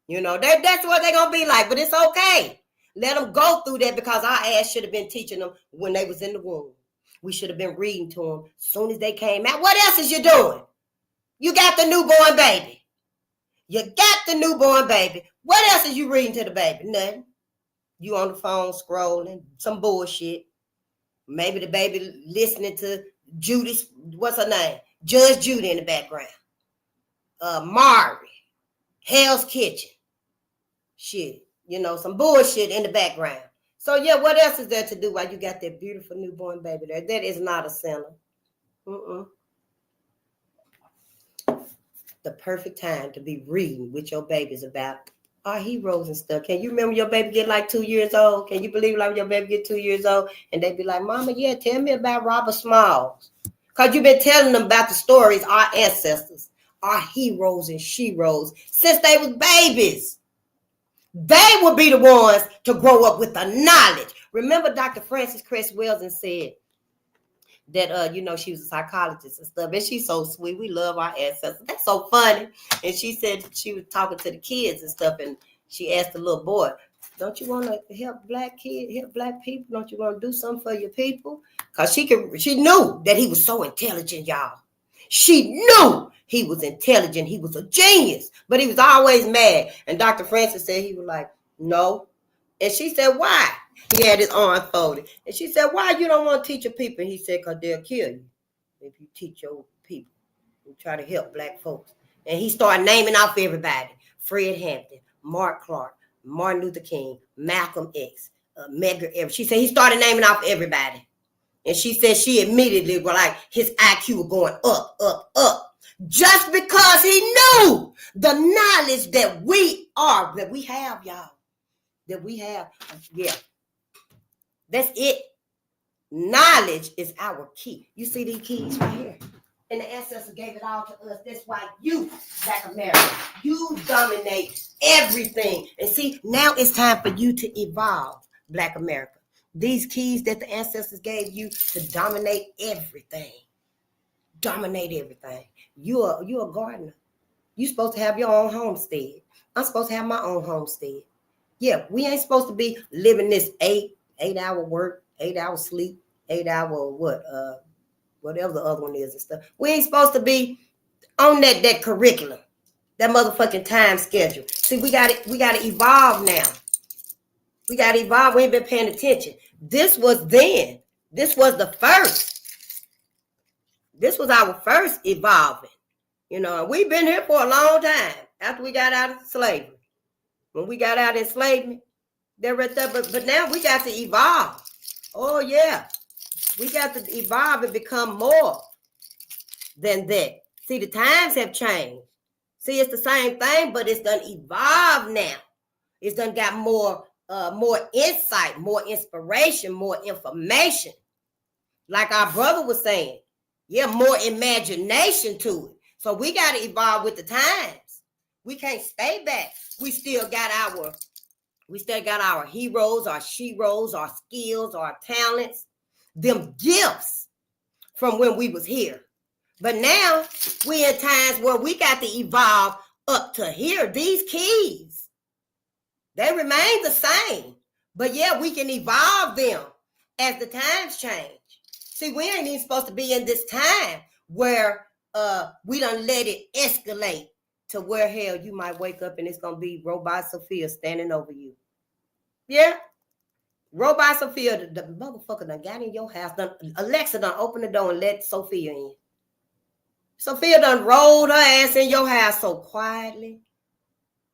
B: That's what they're going to be like. But it's okay. Let them go through that, because our ass should have been teaching them when they was in the womb. We should have been reading to them as soon as they came out. What else is you doing? You got the newborn baby. What else is you reading to the baby? Nothing. You on the phone scrolling, some bullshit. Maybe the baby listening to Judy's, what's her name? Judge Judy in the background. Mari, Hell's Kitchen. Shit, some bullshit in the background. So yeah, what else is there to do while you got that beautiful newborn baby there? That is not a sinner. The perfect time to be reading with your babies about our heroes and stuff. Can you remember your baby get like 2 years old? Can you believe like your baby get 2 years old and they be like, Mama, yeah, tell me about Robert Smalls. Because you've been telling them about the stories, our ancestors, our heroes and sheroes, since they was babies. They would be the ones to grow up with the knowledge. Remember Dr. Frances Cress Welsing said that, she was a psychologist and stuff. And she's so sweet. We love our ancestors. That's so funny. And she said she was talking to the kids and stuff. And she asked the little boy, don't you want to help black kids, help black people? Don't you want to do something for your people? Because she knew that he was so intelligent, y'all. She knew he was intelligent. He was a genius. But he was always mad. And Dr. Francis said he was like, no. And she said, why? He had his arms folded. And she said, why you don't want to teach your people? And he said, because they'll kill you if you teach your people. You try to help black folks. And he started naming off everybody. Fred Hampton, Mark Clark, Martin Luther King, Malcolm X, Medgar Evers. She said he started naming off everybody. And she said she immediately was like, his IQ was going up, up, up. Just because he knew the knowledge that we have, y'all. That we have. Yeah. That's it. Knowledge is our key. You see these keys right here? And the ancestors gave it all to us. That's why you, Black America, you dominate everything. And see, now it's time for you to evolve, Black America. These keys that the ancestors gave you to dominate everything. Dominate everything. You're a gardener. You're supposed to have your own homestead. I'm supposed to have my own homestead. Yeah, we ain't supposed to be living this 8-hour work, 8-hour sleep, 8-hour whatever the other one is and stuff. We ain't supposed to be on that curriculum, that motherfucking time schedule. See, we gotta evolve now. We gotta evolve. We ain't been paying attention. This was then. This was the first. This was our first evolving. And we've been here for a long time after we got out of slavery. When we got out of enslavement, they're right there. But now we got to evolve. Oh, yeah. We got to evolve and become more than that. See, the times have changed. See, it's the same thing, but it's done evolved now. It's done got more insight, more inspiration, more information. Like our brother was saying. Yeah, more imagination to it. So we got to evolve with the times. We can't stay back. We still got our heroes, our sheroes, our skills, our talents, them gifts from when we was here. But now we in times where we got to evolve up to here. These keys, they remain the same. But yeah, we can evolve them as the times change. See, we ain't even supposed to be in this time where we done let it escalate to where, hell, you might wake up and it's going to be Robot Sophia standing over you. Yeah. Robot Sophia, the motherfucker done got in your house. Alexa done opened the door and let Sophia in. Sophia done rolled her ass in your house so quietly.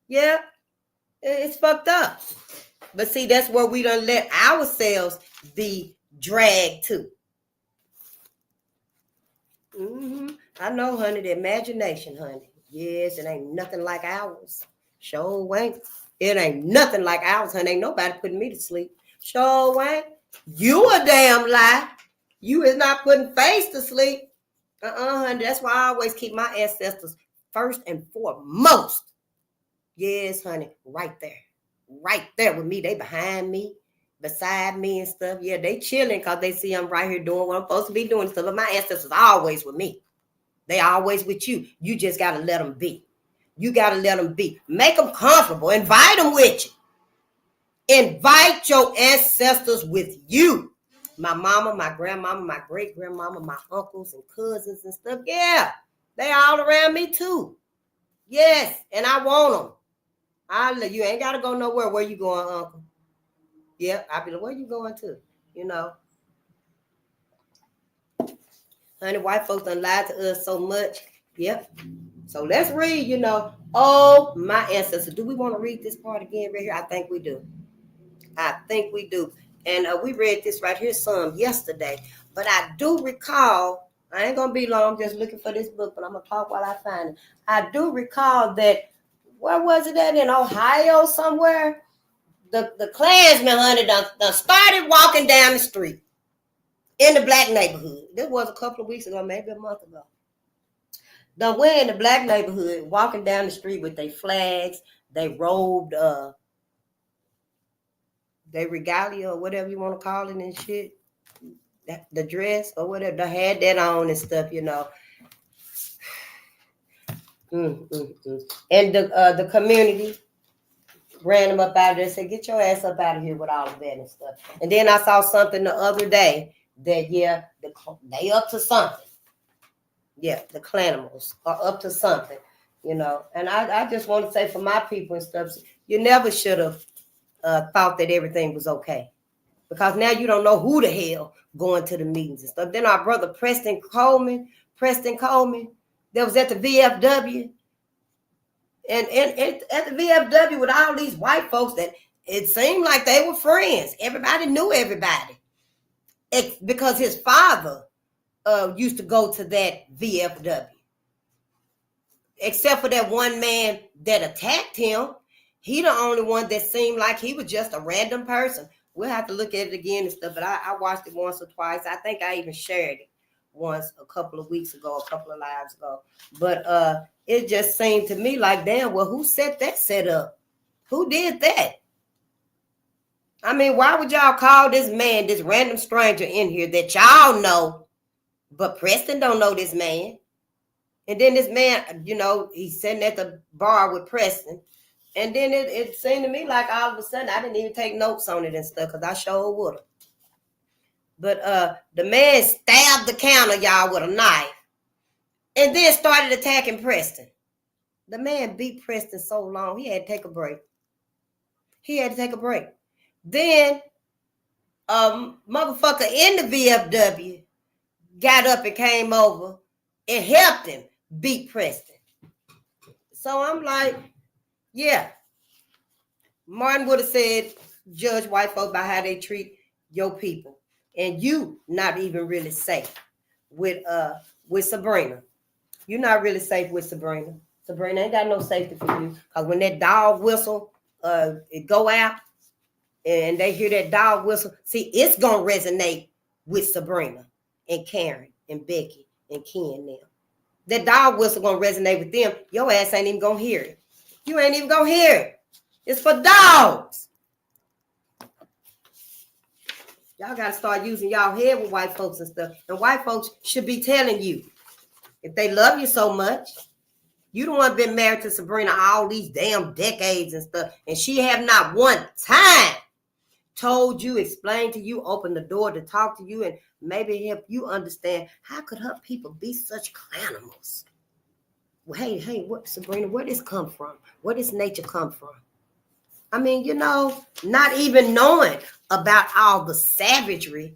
B: Yeah. It's fucked up. But see, that's where we done let ourselves be dragged to. I know, honey, the imagination, honey. Yes, it ain't nothing like ours. Sure ain't. It ain't nothing like ours, honey. Ain't nobody putting me to sleep. Sure ain't. You a damn lie. You is not putting face to sleep. Honey. That's why I always keep my ancestors first and foremost. Yes, honey. Right there. Right there with me. They behind me, beside me and stuff. Yeah, they chilling because they see I'm right here doing what I'm supposed to be doing. So my ancestors are always with me. They always with you. You just got to let them be. You got to let them be. Make them comfortable. Invite them with you. Invite your ancestors with you. My mama, my grandmama, my great-grandmama, my uncles and cousins and stuff. Yeah, they all around me too. Yes, and I want them. You ain't got to go nowhere. Where you going, uncle? Yep. I'll be like, where you going to? You know. Honey, white folks done lied to us so much. Yep. So let's read, Oh, my ancestors. Do we want to read this part again right here? I think we do. And we read this right here some yesterday. But I do recall, I ain't going to be long, I'm just looking for this book, but I'm going to talk while I find it. I do recall that, where was it at? In Ohio somewhere? The Klansmen, honey, done started walking down the street in the black neighborhood. This was a couple of weeks ago, maybe a month ago. Done went in the black neighborhood, walking down the street with their flags, they robed, they regalia or whatever you want to call it and shit. The dress or whatever, they had that on and stuff, And the community ran them up out of there and said, get your ass up out of here with all of that and stuff. And then I saw something the other day that, they up to something. Yeah, the Clanimals are up to something, And I just want to say for my people and stuff, you never should have thought that everything was okay. Because now you don't know who the hell going to the meetings and stuff. Then our brother Preston Coleman, that was at the VFW. And at the VFW with all these white folks that it seemed like they were friends. Everybody knew everybody. Because his father used to go to that VFW. Except for that one man that attacked him. He the only one that seemed like he was just a random person. We'll have to look at it again and stuff, but I watched it once or twice. I think I even shared it once a couple of weeks ago, a couple of lives ago. But it just seemed to me like, damn, well, who set that set up? Who did that? I mean, why would y'all call this man, this random stranger in here that y'all know, but Preston don't know this man? And then this man, he's sitting at the bar with Preston. And then it seemed to me like all of a sudden I didn't even take notes on it and stuff because I sure would have. But the man stabbed the counter, y'all, with a knife and then started attacking Preston. The man beat Preston so long, he had to take a break. Then motherfucker in the VFW got up and came over and helped him beat Preston. So I'm like, yeah. Martin would have said, judge white folk by how they treat your people. And you not even really safe with Sabrina. You're not really safe with Sabrina. Sabrina ain't got no safety for you. Because when that dog whistle, it go out and they hear that dog whistle, see, it's going to resonate with Sabrina and Karen and Becky and Ken and them. That dog whistle going to resonate with them. Your ass ain't even going to hear it. You ain't even going to hear it. It's for dogs. Y'all got to start using y'all head with white folks and stuff. And white folks should be telling you, if they love you so much, you don't want to be married to Sabrina all these damn decades and stuff. And she have not one time told you, explained to you, opened the door to talk to you, and maybe help you understand how could her people be such clanimals? Well, hey, what, Sabrina, where this come from? Where does nature come from? I mean, not even knowing about all the savagery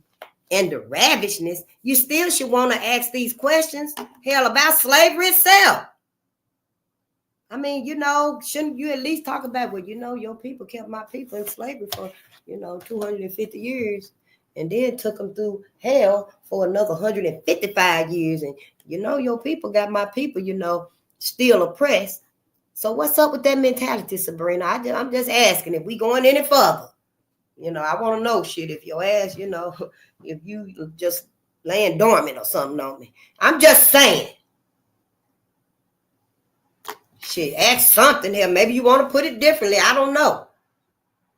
B: and the ravishness, you still should want to ask these questions. Hell, about slavery itself. I mean, shouldn't you at least talk about, well, your people kept my people in slavery for, 250 years and then took them through hell for another 155 years. And, your people got my people, still oppressed. So what's up with that mentality, Sabrina? I'm just asking if we going any further. I want to know shit if your ass, if you just laying dormant or something on me. I'm just saying. Shit, ask something here. Maybe you want to put it differently. I don't know.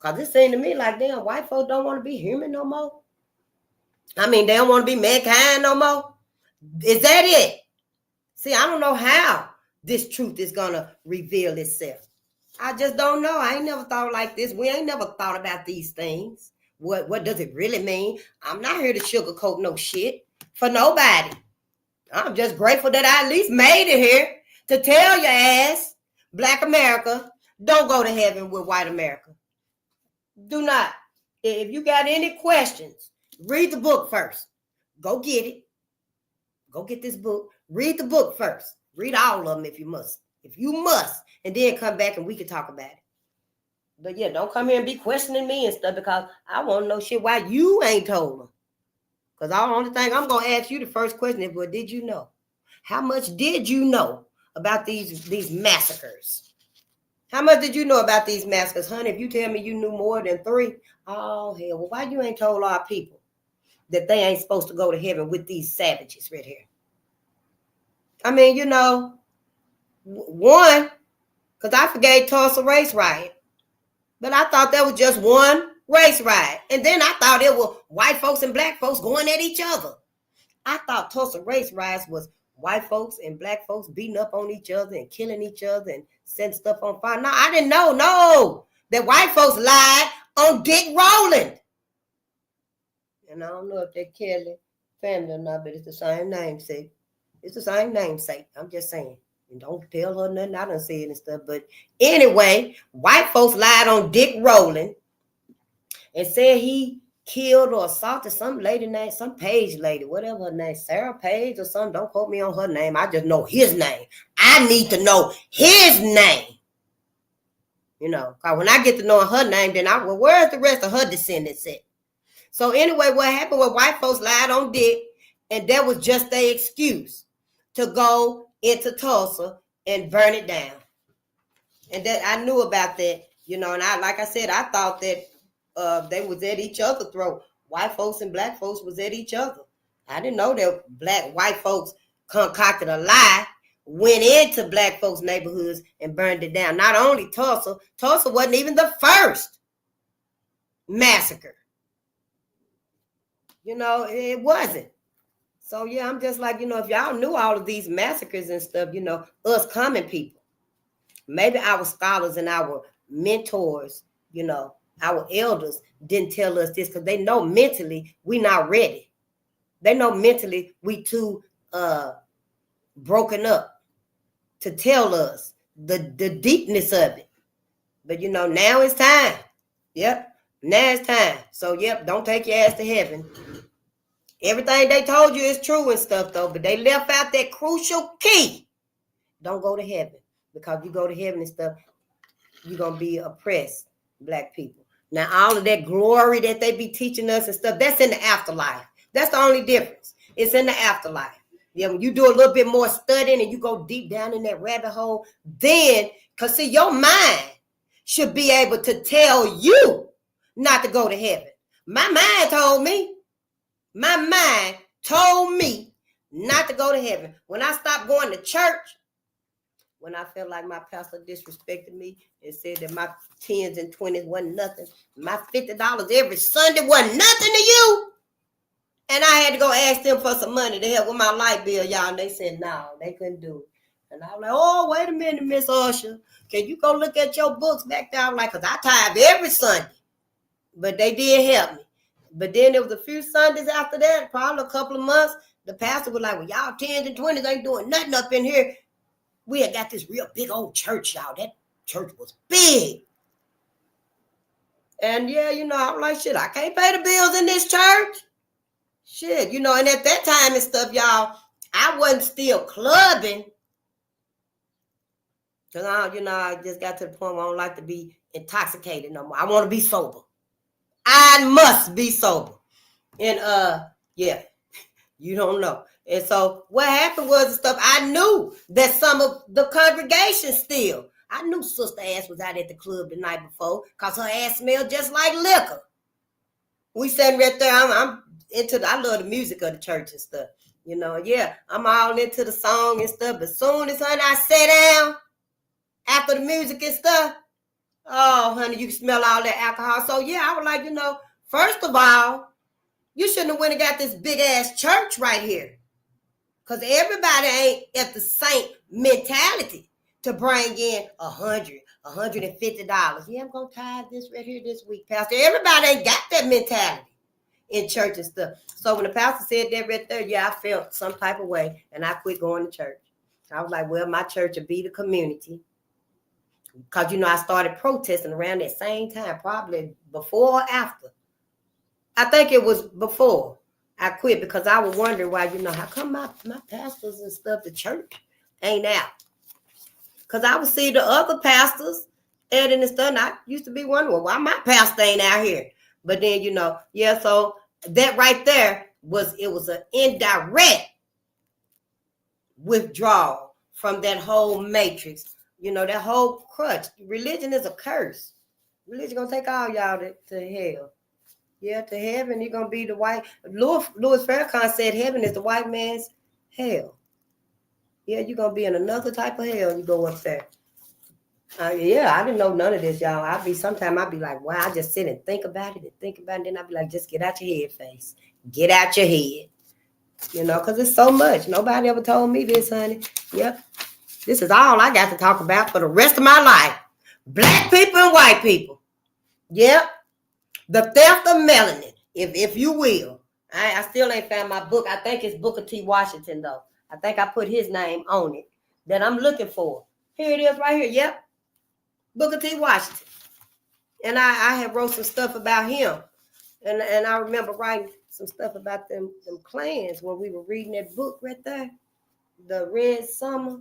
B: Because it seemed to me like, damn, white folks don't want to be human no more. I mean, they don't want to be mankind no more. Is that it? See, I don't know how this truth is going to reveal itself. I just don't know. I ain't never thought like this. We ain't never thought about these things. What does it really mean? I'm not here to sugarcoat no shit for nobody. I'm just grateful that I at least made it here to tell your ass, Black America, don't go to heaven with white America. Do not. If you got any questions, read the book first. Go get it. Go get this book. Read the book first. Read all of them if you must. If you must. And then come back and we can talk about it. But yeah, don't come here and be questioning me and stuff because I want to know shit why you ain't told them. Because the only thing I'm going to ask you the first question is, what did you know? How much did you know about these massacres? How much did you know about these massacres? Honey, if you tell me you knew more than 3, oh, hell, well, why you ain't told our people that they ain't supposed to go to heaven with these savages right here? I mean, you know, one, because I forgave Tulsa race riot, but I thought that was just one race riot. And then I thought it was white folks and black folks going at each other. I thought Tulsa race riots was white folks and black folks beating up on each other and killing each other and setting stuff on fire. No, I didn't know, no, that white folks lied on Dick Rowland. And I don't know if they're Kelly family or not, but it's the same namesake. It's the same namesake. I'm just saying. And don't tell her nothing. I done said it and stuff. But anyway, white folks lied on Dick Rowland and said he killed or assaulted some lady named, some Page lady, whatever her name, Sarah Page or something. Don't quote me on her name. I just know his name. I need to know his name. You know, because when I get to know her name, then well, where's the rest of her descendants at? So anyway, what happened was white folks lied on Dick, and that was just their excuse to go into Tulsa and burn it down. And that I knew about that, you know, and like I said, I thought that they was at each other's throat. White folks and black folks was at each other. I didn't know that white folks concocted a lie, went into black folks' neighborhoods and burned it down. Not only Tulsa wasn't even the first massacre. You know, it wasn't. So, yeah, I'm just like, you know, if y'all knew all of these massacres and stuff, you know, us common people, maybe our scholars and our mentors, you know, our elders didn't tell us this because they know mentally we not ready. They know mentally we too broken up to tell us the deepness of it. But, you know, now it's time. Yep. Now it's time. So, yep, don't take your ass to heaven. Everything they told you is true and stuff, though, but they left out that crucial key. Don't go to heaven, because you go to heaven and stuff, you're going to be oppressed, black people. Now, all of that glory that they be teaching us and stuff, that's in the afterlife. That's the only difference. It's in the afterlife. Yeah, when you do a little bit more studying and you go deep down in that rabbit hole, then, because see, your mind should be able to tell you not to go to heaven. My mind told me not to go to heaven. When I stopped going to church, when I felt like my pastor disrespected me and said that my 10s and 20s wasn't nothing, my $50 every Sunday wasn't nothing to you, and I had to go ask them for some money to help with my light bill, y'all, and they said no, they couldn't do it. And I was like, oh, wait a minute, Miss Usher. Can you go look at your books back there? I was like, because I tithe every Sunday. But they did help me. But then there was a few Sundays after that, probably a couple of months, the pastor was like, well, y'all 10s and 20s ain't doing nothing up in here. We had got this real big old church, y'all. That church was big. And yeah, you know, I'm like, shit, I can't pay the bills in this church. Shit, you know, and at that time and stuff, y'all, I wasn't still clubbing. Because I just got to the point where I don't like to be intoxicated no more. I want to be sober. I must be sober. And yeah, you don't know. And so what happened was stuff, I knew that some of the congregation still, I knew Sister Ash was out at the club the night before because her ass smelled just like liquor. We sitting right there, I'm into I love the music of the church and stuff. You know, yeah, I'm all into the song and stuff. But soon as I sat down after the music and stuff, oh, honey, you can smell all that alcohol. So, yeah, I was like, you know, first of all, you shouldn't have went and got this big-ass church right here. Because everybody ain't at the same mentality to bring in $100, $150. Yeah, I'm going to tithe this right here this week, Pastor. Everybody ain't got that mentality in church and stuff. So when the pastor said that right there, yeah, I felt some type of way, and I quit going to church. I was like, well, my church will be the community. Because, you know, I started protesting around that same time, probably before or after I think it was before I quit because I was wondering why, how come my pastors and stuff, the church ain't out? Because I would see the other pastors adding and stuff, and I used to be wondering why my pastor ain't out here. But then, so that right there was an indirect withdrawal from that whole matrix, that whole crutch. Religion is a curse. Religion gonna take all y'all to hell. Yeah, to heaven, you're gonna be the white. Louis Farrakhan said heaven is the white man's hell. Yeah, you're gonna be in another type of hell. You go up there. Yeah, I didn't know none of this, y'all. Sometimes I'd be like, wow, I just sit and think about it, and then I'd be like, just get out your head, face. Get out your head. Because it's so much. Nobody ever told me this, honey. Yep. This is all I got to talk about for the rest of my life. Black people and white people. Yep. The theft of melanin, if you will. I still ain't found my book. I think it's Booker T. Washington, though. I think I put his name on it that I'm looking for. Here it is right here. Yep. Booker T. Washington. And I have wrote some stuff about him. And I remember writing some stuff about them clans when we were reading that book right there. The Red Summer.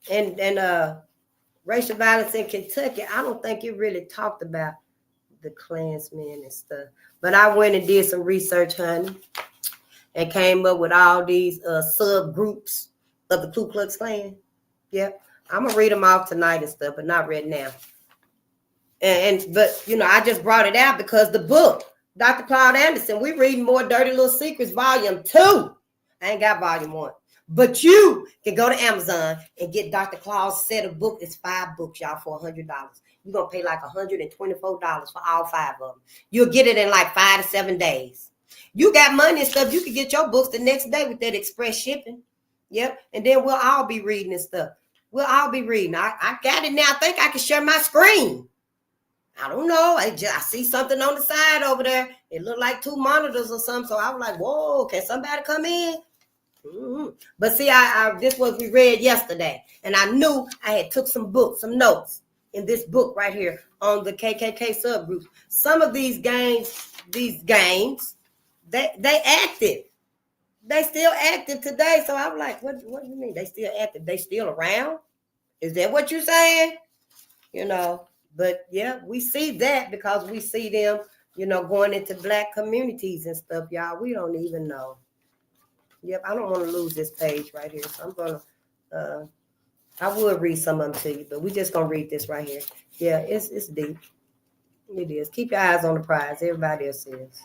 B: And racial violence in Kentucky. I don't think it really talked about the Klansmen and stuff. But I went and did some research, honey, and came up with all these subgroups of the Ku Klux Klan. Yep. I'm going to read them off tonight and stuff, but not right now. But I just brought it out because the book, Dr. Claude Anderson, we reading More Dirty Little Secrets, Volume 2. I ain't got Volume 1. But you can go to Amazon and get Dr. Claude's set of books. It's 5 books, y'all, for $100. You're going to pay like $124 for all 5 of them. You'll get it in like 5 to 7 days. You got money and stuff. You can get your books the next day with that express shipping. Yep. And then we'll all be reading and stuff. We'll all be reading. I got it now. I think I can share my screen. I don't know. I see something on the side over there. It looked like 2 monitors or something. So I was like, whoa, can somebody come in? Mm-hmm. But see, this was we read yesterday. And I knew I had took some notes in this book right here on the KKK subgroups. Some of these gangs, they active. They still active today. So I'm like, what do you mean? They still active? They still around? Is that what you're saying? But yeah, we see that because we see them, going into black communities and stuff, y'all. We don't even know. Yep, I don't want to lose this page right here. So I'm going to, I would read some of them to you, but we're just going to read this right here. Yeah, it's deep. It is. Keep your eyes on the prize. Everybody else says.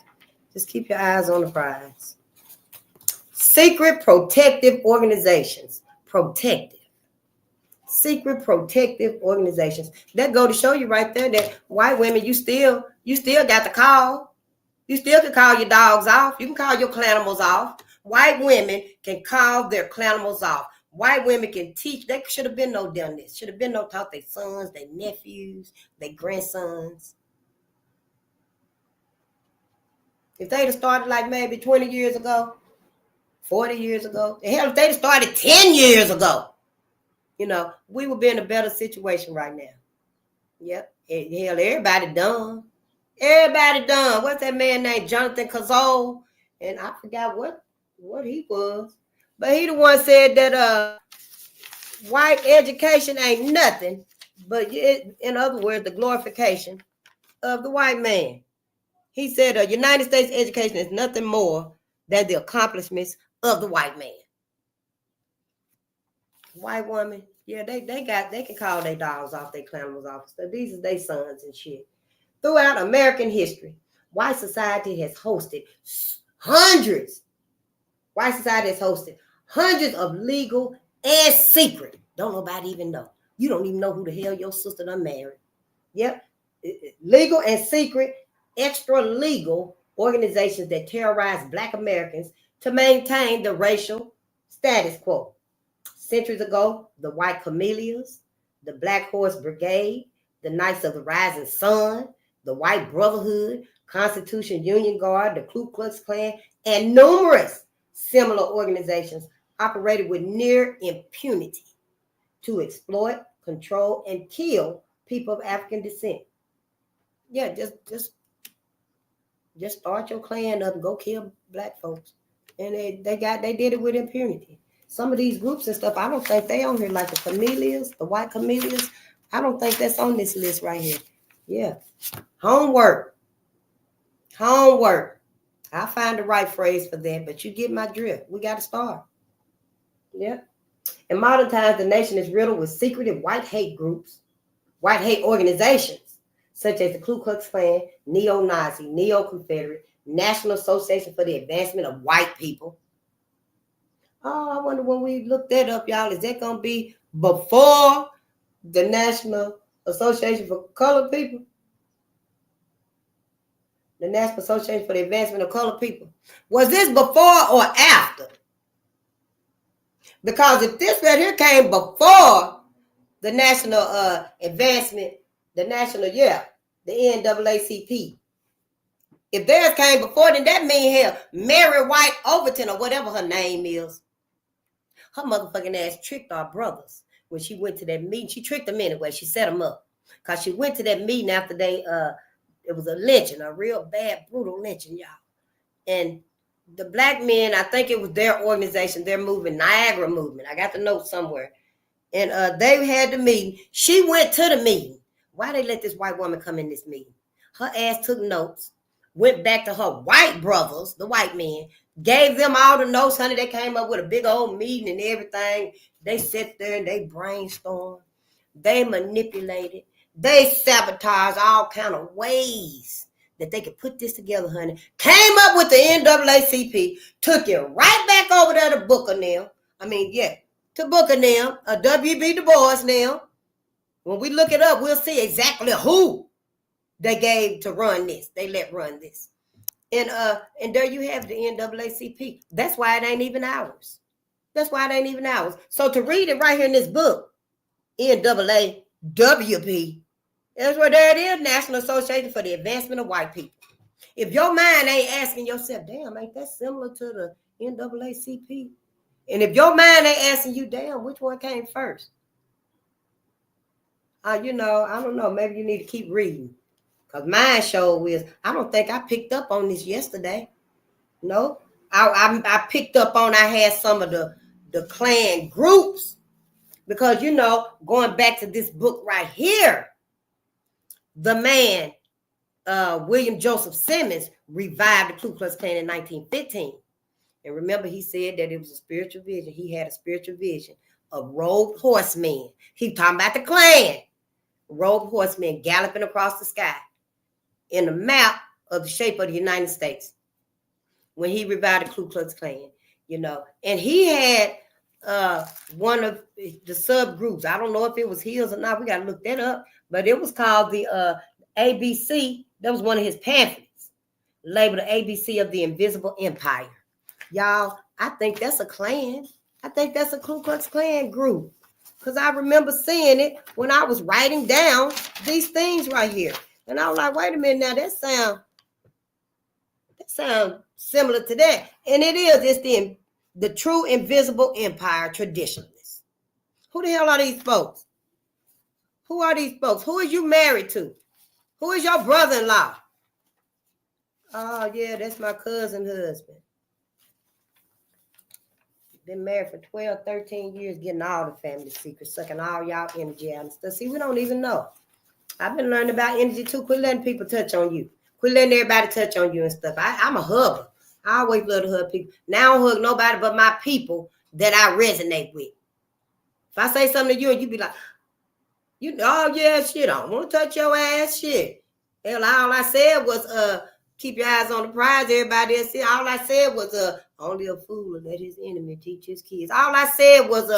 B: Just keep your eyes on the prize. Secret protective organizations. Secret protective organizations. That go to show you right there that white women, you still got to call. You still can call your dogs off. You can call your clanimals off. White women can call their clanimals off. White women can teach. They should have been no done this. Should have been no taught their sons, their nephews, their grandsons. If they'd have started like maybe 20 years ago, 40 years ago, hell, if they'd have started 10 years ago, we would be in a better situation right now. Yep. Hell, everybody done. What's that man named Jonathan Cazole? And I forgot what he was. But he the one said that white education ain't nothing but, in other words, the glorification of the white man. He said United States education is nothing more than the accomplishments of the white man. White woman, yeah, they can call their dogs off, their clanimals off. So these are their sons and shit. Throughout American history, white society has hosted hundreds of legal and secret. Don't nobody even know. You don't even know who the hell your sister done married. Yep. Legal and secret, extra legal organizations that terrorize Black Americans to maintain the racial status quo. Centuries ago, the White Camellias, the Black Horse Brigade, the Knights of the Rising Sun, the White Brotherhood, Constitution Union Guard, the Ku Klux Klan, and numerous similar organizations operated with near impunity to exploit, control, and kill people of African descent. Yeah, just Just start your clan up and go kill black folks. And they did it with impunity. Some of these groups and stuff, I don't think they on here, like the camellias, the white camellias. I don't think that's on this list right here. Yeah. Homework. I'll find the right phrase for that, but you get my drift. We got to start. Yeah. In modern times, the nation is riddled with secretive white hate groups, white hate organizations, such as the Ku Klux Klan, Neo-Nazi, Neo-Confederate, National Association for the Advancement of White People. Oh, I wonder when we look that up, y'all, is that going to be before the National Association for Colored People? The National Association for the Advancement of Colored People. Was this before or after? Because if this right here came before the National Advancement, the NAACP. If theirs came before, then that means hell, Mary White Overton or whatever her name is. Her motherfucking ass tricked our brothers when she went to that meeting. She tricked them anyway. She set them up. Because she went to that meeting after it was a lynching, a real bad, brutal lynching, y'all. And the black men, I think it was their organization, their movement, Niagara Movement. I got the note somewhere. And they had the meeting. She went to the meeting. Why they let this white woman come in this meeting? Her ass took notes, went back to her white brothers, the white men, gave them all the notes, honey. They came up with a big old meeting and everything. They sat there and they brainstormed. They manipulated. They sabotaged all kind of ways that they could put this together, honey. Came up with the NAACP, took it right back over there to Booker now. To Booker now, W.B. Du Bois now. When we look it up, we'll see exactly who they gave to run this. They let run this. And there you have the NAACP. That's why it ain't even ours. So to read it right here in this book, NAACP, that's where there it is, National Association for the Advancement of White People. If your mind ain't asking yourself, damn, ain't that similar to the NAACP? And if your mind ain't asking you, damn, which one came first? I don't know. Maybe you need to keep reading. Because mine show is, I don't think I picked up on this yesterday. No. I picked up on, I had some of the Klan groups. Because, going back to this book right here, the man, William Joseph Simmons, revived the Ku Klux Klan in 1915. And remember, he said that it was a spiritual vision. He had a spiritual vision of robed horsemen. He talking about the Klan. Robed horsemen galloping across the sky in the map of the shape of the United States. When he revived the Ku Klux Klan, And he had one of the subgroups. I don't know if it was his or not. We got to look that up. But it was called the ABC. That was one of his pamphlets, labeled the ABC of the Invisible Empire. Y'all, I think that's a Klan. I think that's a Ku Klux Klan group. Because I remember seeing it when I was writing down these things right here. And I was like, wait a minute now, that sound similar to that. And it is. It's the true invisible empire traditionalists. Who the hell are these folks? Who are these folks? Who is you married to? Who is your brother-in-law? Oh, yeah, that's my cousin's husband. Been married for 12, 13 years, getting all the family secrets, sucking all y'all energy out and stuff. See, we don't even know. I've been learning about energy too. Quit letting people touch on you. Quit letting everybody touch on you and stuff. I'm a hugger. I always love to hug people. Now I don't hug nobody but my people that I resonate with. If I say something to you and you be like, oh yeah, shit, I don't want to touch your ass, shit. Hell, all I said was, keep your eyes on the prize. Everybody else, all I said was, only a fool will let his enemy teach his kids. All I said was,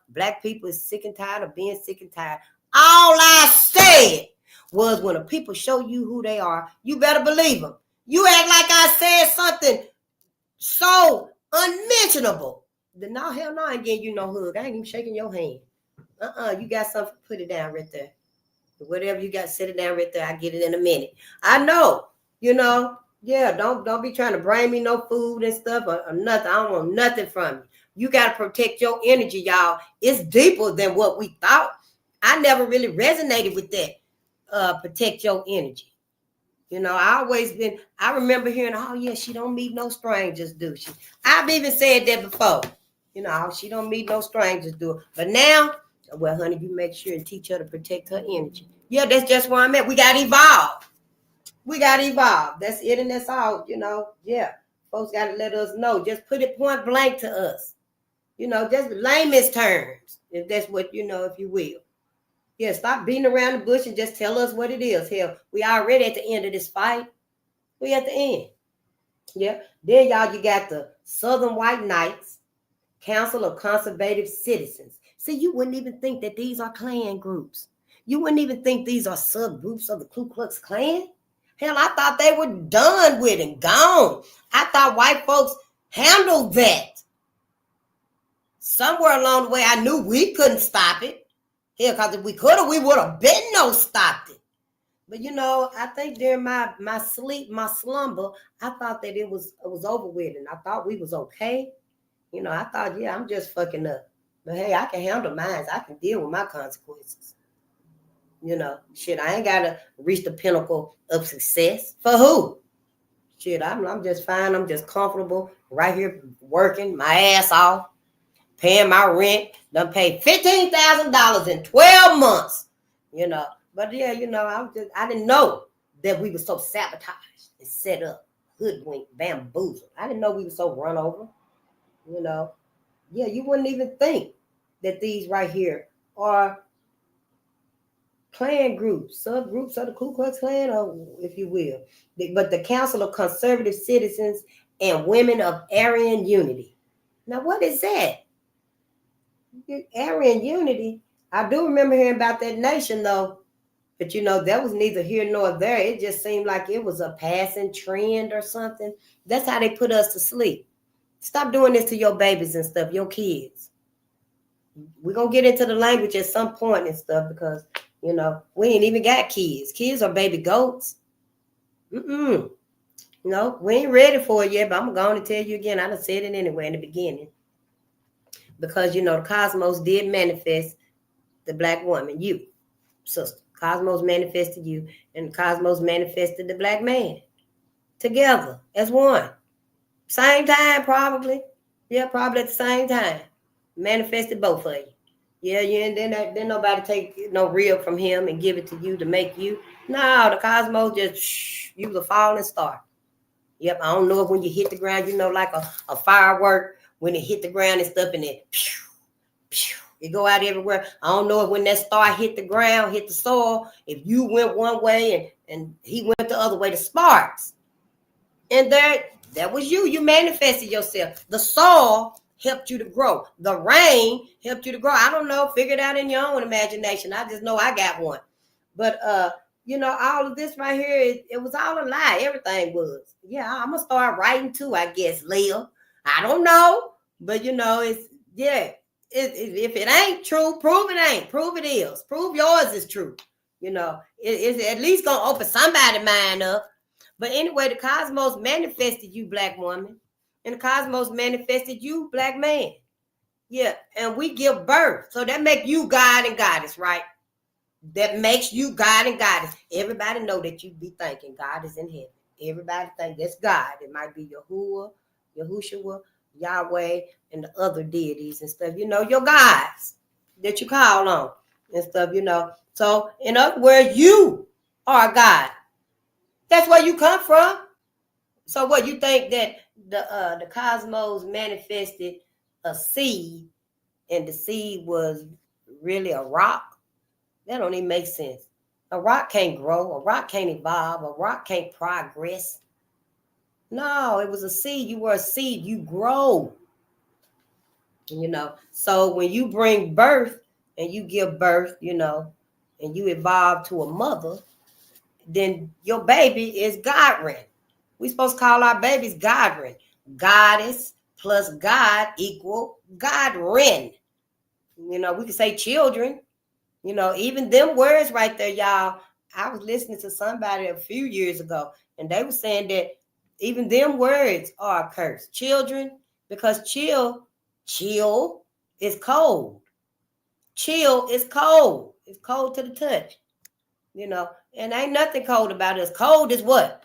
B: black people is sick and tired of being sick and tired. All I said was when the people show you who they are, you better believe them. You act like I said something so unmentionable. No, hell no, I ain't getting you no hug. I ain't even shaking your hand. You got something, put it down right there. Whatever you got, sit it down right there. I get it in a minute. I know, yeah, don't be trying to bring me no food and stuff or nothing. I don't want nothing from you. You got to protect your energy, y'all. It's deeper than what we thought. I never really resonated with that. Protect your energy. You know, I remember hearing, oh yeah, she don't meet no strangers, do she? I've even said that before. You know, she don't meet no strangers, do it. But now, well, honey, you make sure and teach her to protect her energy. Yeah, that's just where I'm at. We got to evolve. We got to evolve. That's it and that's all, you know. Yeah, folks got to let us know. Just put it point blank to us. You know, just layman's terms, if that's what, you know, if you will. Yeah, stop beating around the bush and just tell us what it is. Hell, we already at the end of this fight. We at the end. Yeah. Then y'all, you got the Southern White Knights, Council of Conservative Citizens. See, you wouldn't even think that these are Klan groups. You wouldn't even think these are subgroups of the Ku Klux Klan. Hell, I thought they were done with and gone. I thought white folks handled that. Somewhere along the way, I knew we couldn't stop it. Hell, because if we could have, we would have been stopped it. But you know, I think during my sleep, my slumber, I thought that it was over with, and I thought we was okay. You know, I thought, yeah, I'm just fucking up. But hey, I can handle mine. I can deal with my consequences. You know, shit, I ain't gotta reach the pinnacle of success. For who? Shit, I'm just fine. I'm just comfortable right here working my ass off, paying my rent. Done paid $15,000 in 12 months. You know. But yeah, you know, I didn't know that we were so sabotaged and set up, hoodwinked, bamboozled. I didn't know we were so run over. You know, yeah, you wouldn't even think that these right here are Klan groups, subgroups of the Ku Klux Klan, or if you will. But the Council of Conservative Citizens and Women of Aryan Unity. Now, what is that? Aryan Unity? I do remember hearing about that nation, though. But, you know, that was neither here nor there. It just seemed like it was a passing trend or something. That's how they put us to sleep. Stop doing this to your babies and stuff, your kids. We're going to get into the language at some point and stuff because, you know, we ain't even got kids. Kids are baby goats. No, we ain't ready for it yet, but I'm going to tell you again. I done said it anyway in the beginning. Because, you know, the cosmos did manifest the black woman, you, sister. Cosmos manifested you, and the cosmos manifested the black man. Together, as one. Same time, probably. Yeah, probably at the same time. Manifested both of you. Yeah, and then nobody take no real from him and give it to you to make you. No, the cosmos just, you was a falling star. Yep, I don't know if when you hit the ground, you know, like a firework, when it hit the ground and stuff, and it, pew, pew, it go out everywhere. I don't know if when that star hit the ground, hit the soil, if you went one way and he went the other way, the sparks. And that was you. You manifested yourself. The soil helped you to grow. The rain helped you to grow. I don't know. Figure it out in your own imagination. I just know I got one. But, you know, all of this right here, it was all a lie. Everything was. Yeah, I'm going to start writing too, I guess, Leo. I don't know. But, you know, it's, yeah. If it ain't true, prove it ain't. Prove it is. Prove yours is true. You know, it's at least going to open somebody's mind up. But anyway, the cosmos manifested you, black woman. And the cosmos manifested you, black man. Yeah, and we give birth. So that makes you God and goddess, right? That makes you God and goddess. Everybody know that you be thinking God is in heaven. Everybody think that's God. It might be Yahuwah, Yahushua, Yahweh, and the other deities and stuff. You know, your gods that you call on and stuff, you know. So, in other words, you are God. That's where you come from. So what, you think that the cosmos manifested a seed and the seed was really a rock? That don't even make sense. A rock can't grow. A rock can't evolve. A rock can't progress. No, it was a seed. You were a seed. You grow. You know, so when you bring birth and you give birth, you know, and you evolve to a mother, then your baby is God-ren. We supposed to call our babies God-ren. Goddess plus God equal God-ren. You know, we could say children. You know, even them words right there, y'all. I was listening to somebody a few years ago, and they were saying that even them words are a curse. Children, because chill is cold. Chill is cold. It's cold to the touch. You know, And ain't nothing cold about us. Cold is what?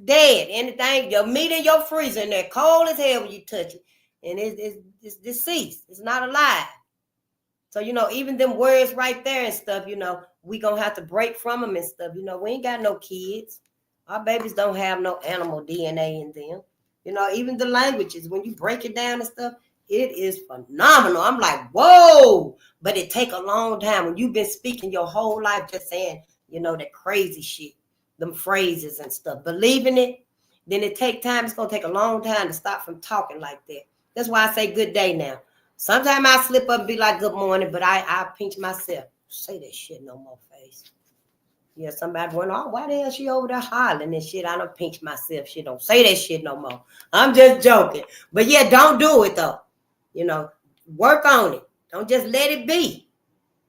B: Dead. Anything, your meat in your freezer in there, cold as hell when you touch it. And it's deceased. It's not alive. So, even them words right there and stuff, we gonna have to break from them and stuff. We ain't got no kids. Our babies don't have no animal DNA in them. Even the languages, when you break it down and stuff, it is phenomenal. I'm like, whoa, but it take a long time. When you've been speaking your whole life just saying, that crazy shit, them phrases and stuff, believing it, then it take time. It's going to take a long time to stop from talking like that. That's why I say good day now. Sometimes I slip up and be like, good morning, but I pinch myself. Say that shit no more, face. Yeah, somebody went, oh, why the hell she over there hollering and shit? I don't pinch myself. She don't say that shit no more. I'm just joking. But yeah, don't do it though. Work on it. Don't just let it be.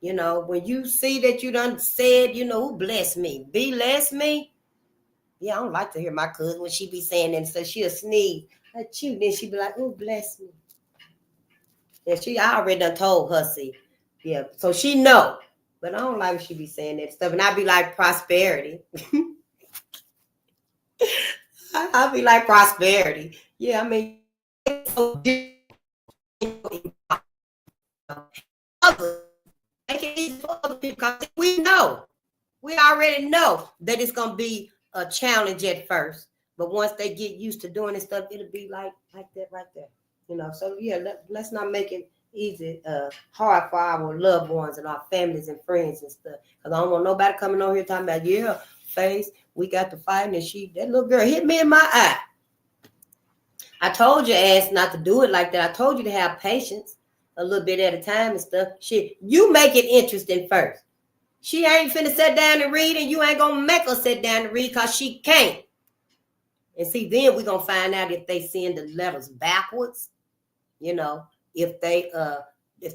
B: When you see that you done said, who bless me? Bless me. Yeah, I don't like to hear my cousin when she be saying that. So she'll sneeze at you. Then she be like, oh, bless me. And I already done told her, see. Yeah, so she know. But I don't like when she be saying that stuff. And I be like, prosperity. I be like, prosperity. Yeah, I mean, make it easy for other people because we already know that it's gonna be a challenge at first, but once they get used to doing this stuff, it'll be like that right there. So yeah, let's not make it easy, hard for our loved ones and our families and friends and stuff. Because I don't want nobody coming on here talking about, yeah, face, we got to fight, and that little girl hit me in my eye. I told your ass not to do it like that. I told you to have patience a little bit at a time and stuff. Shit, you make it interesting first. She ain't finna sit down and read, and you ain't gonna make her sit down and read because she can't. And see, then we're gonna find out if they send the letters backwards. If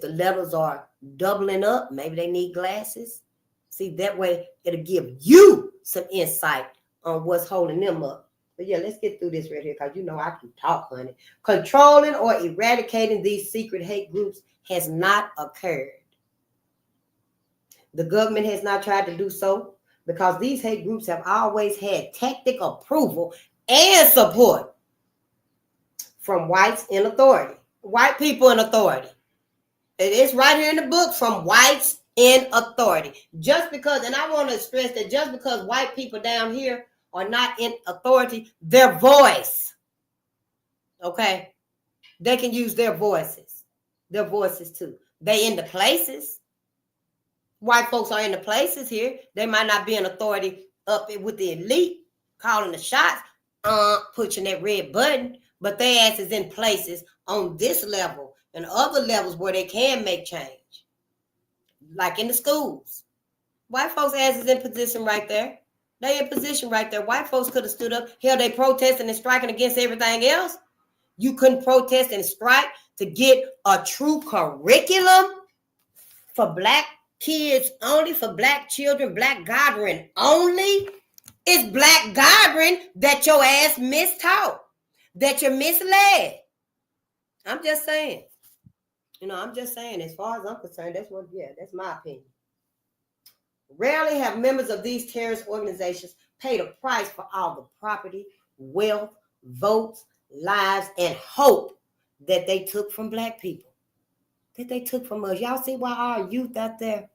B: the letters are doubling up, maybe they need glasses. See, that way it'll give you some insight on what's holding them up. But yeah, let's get through this right here because I can talk, honey. Controlling or eradicating these secret hate groups has not occurred. The government has not tried to do so because these hate groups have always had tacit approval and support from whites in authority, white people in authority. It's right here in the book, from whites in authority. Just because, and I want to stress that just because white people down here are not in authority, their voice, okay, they can use their voices too. They in the places. White folks are in the places here. They might not be in authority up with the elite, calling the shots, pushing that red button, but their ass is in places on this level and other levels where they can make change. Like in the schools. White folks' ass is in position right there. They in position right there. White folks could have stood up. Hell, they protesting and striking against everything else. You couldn't protest and strike to get a true curriculum for black kids only, for black children, black gathering only. It's black gathering that your ass mistaught, that you're misled. I'm just saying. As far as I'm concerned, that's my opinion. Rarely have members of these terrorist organizations paid a price for all the property, wealth, votes, lives, and hope that they took from black people, that they took from us. Y'all see why our youth out there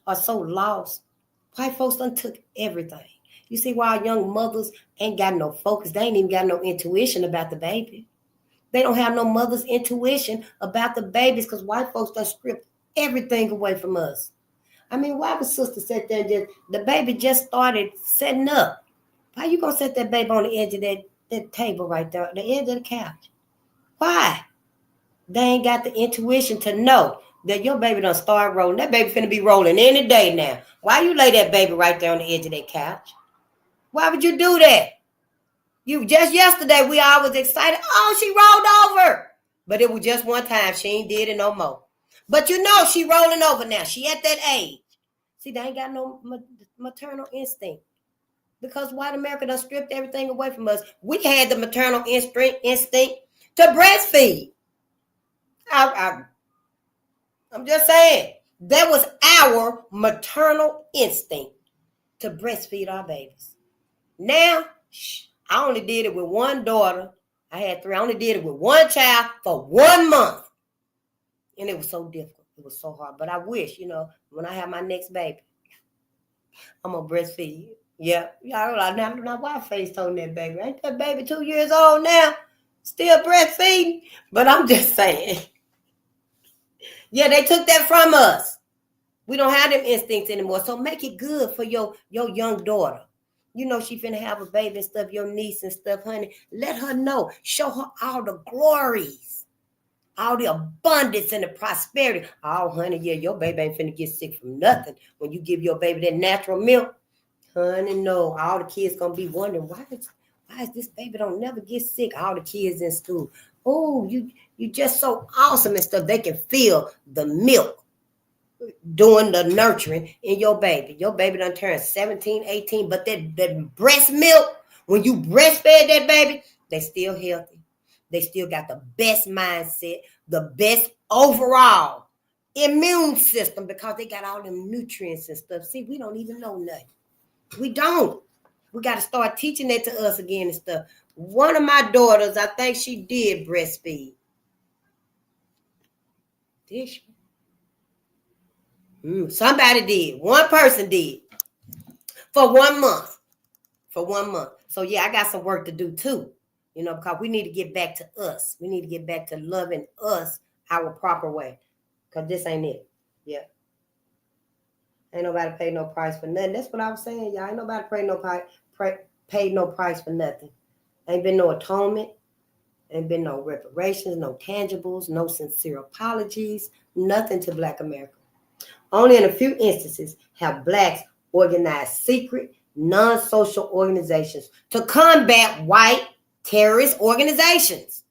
B: are so lost? White folks done took everything. You see why our young mothers ain't got no focus. They ain't even got no intuition about the baby. They don't have no mother's intuition about the babies because white folks done stripped everything away from us. I mean, why would sister sit there and the baby just started setting up? Why you gonna set that baby on the edge of that table right there, the edge of the couch? Why? They ain't got the intuition to know that your baby done start rolling. That baby finna be rolling any day now. Why you lay that baby right there on the edge of that couch? Why would you do that? You just yesterday, we all was excited. Oh, she rolled over. But it was just one time. She ain't did it no more. But she rolling over now. She at that age. See, they ain't got no maternal instinct. Because white America done stripped everything away from us. We had the maternal instinct to breastfeed. I'm just saying. That was our maternal instinct, to breastfeed our babies. Now, I only did it with one daughter. I had 3. I only did it with one child for 1 month. And it was so difficult. It was so hard. But I wish, when I have my next baby, I'm going to breastfeed. Yeah. Y'all like, now why FaceTime that baby? Ain't that baby 2 years old now? Still breastfeeding? But I'm just saying. Yeah, they took that from us. We don't have them instincts anymore. So make it good for your young daughter. She finna have a baby and stuff, your niece and stuff, honey. Let her know. Show her all the glories, all the abundance and the prosperity. Oh, honey, yeah, your baby ain't finna get sick from nothing. When you give your baby that natural milk, honey, no. All the kids gonna be wondering, why is this baby don't never get sick? All the kids in school. Oh, you just so awesome and stuff. They can feel the milk doing the nurturing in your baby. Your baby done turned 17, 18, but that breast milk, when you breastfed that baby, they still healthy. They still got the best mindset, the best overall immune system because they got all them nutrients and stuff. See, we don't even know nothing. We don't. We got to start teaching that to us again and stuff. One of my daughters, I think she did breastfeed. Did she? Somebody did. One person did. For 1 month. For 1 month. So, yeah, I got some work to do, too. Because we need to get back to us. We need to get back to loving us our proper way. Because this ain't it. Yeah. Ain't nobody pay no price for nothing. That's what I was saying, y'all. Ain't nobody paid no price for nothing. Ain't been no atonement. Ain't been no reparations, no tangibles, no sincere apologies, nothing to Black America. Only in a few instances have Blacks organized secret, non-social organizations to combat white terrorist organizations.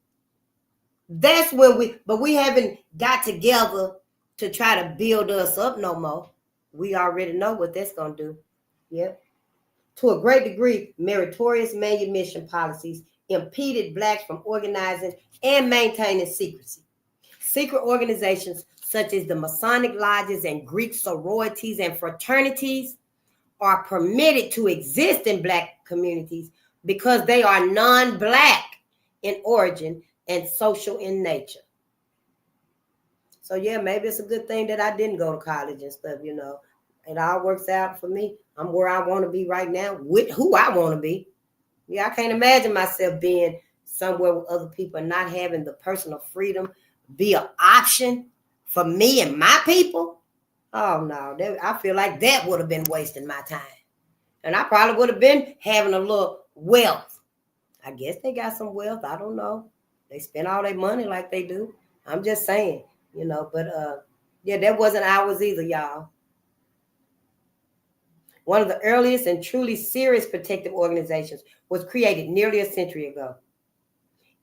B: That's where we haven't got together to try to build us up no more. We already know what that's going to do. Yep. To a great degree, meritorious manumission policies impeded Blacks from organizing and maintaining secrecy. Secret organizations such as the Masonic lodges and Greek sororities and fraternities are permitted to exist in Black communities because they are non-Black in origin and social in nature. So yeah, maybe it's a good thing that I didn't go to college and stuff, It all works out for me. I'm where I want to be right now with who I want to be. Yeah, I can't imagine myself being somewhere with other people and not having the personal freedom be an option for me and my people. Oh, no. I feel like that would have been wasting my time. And I probably would have been having a little wealth. I guess they got some wealth. I don't know. They spend all their money like they do. I'm just saying, but yeah, that wasn't ours either, y'all. One of the earliest and truly serious protective organizations was created nearly a century ago.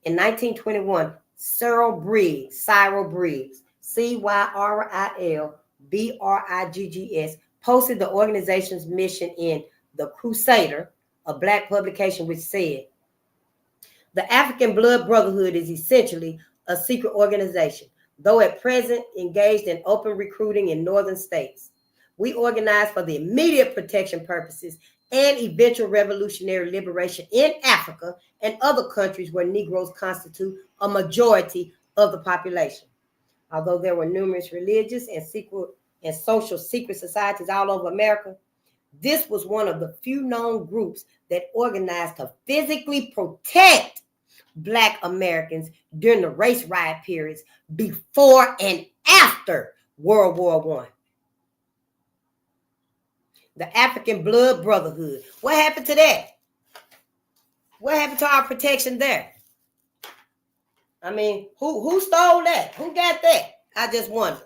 B: In 1921, Cyril Briggs, CYRILBRIGGS, posted the organization's mission in The Crusader, a Black publication, which said, "The African Blood Brotherhood is essentially a secret organization, though at present engaged in open recruiting in northern states. We organize for the immediate protection purposes and eventual revolutionary liberation in Africa and other countries where Negroes constitute a majority of the population. Although there were numerous religious and social secret societies all over America, this was one of the few known groups that organized to physically protect Black Americans during the race riot periods before and after World War I. The African Blood Brotherhood. What happened to that? What happened to our protection there? I mean, who stole that? Who got that? I just wonder.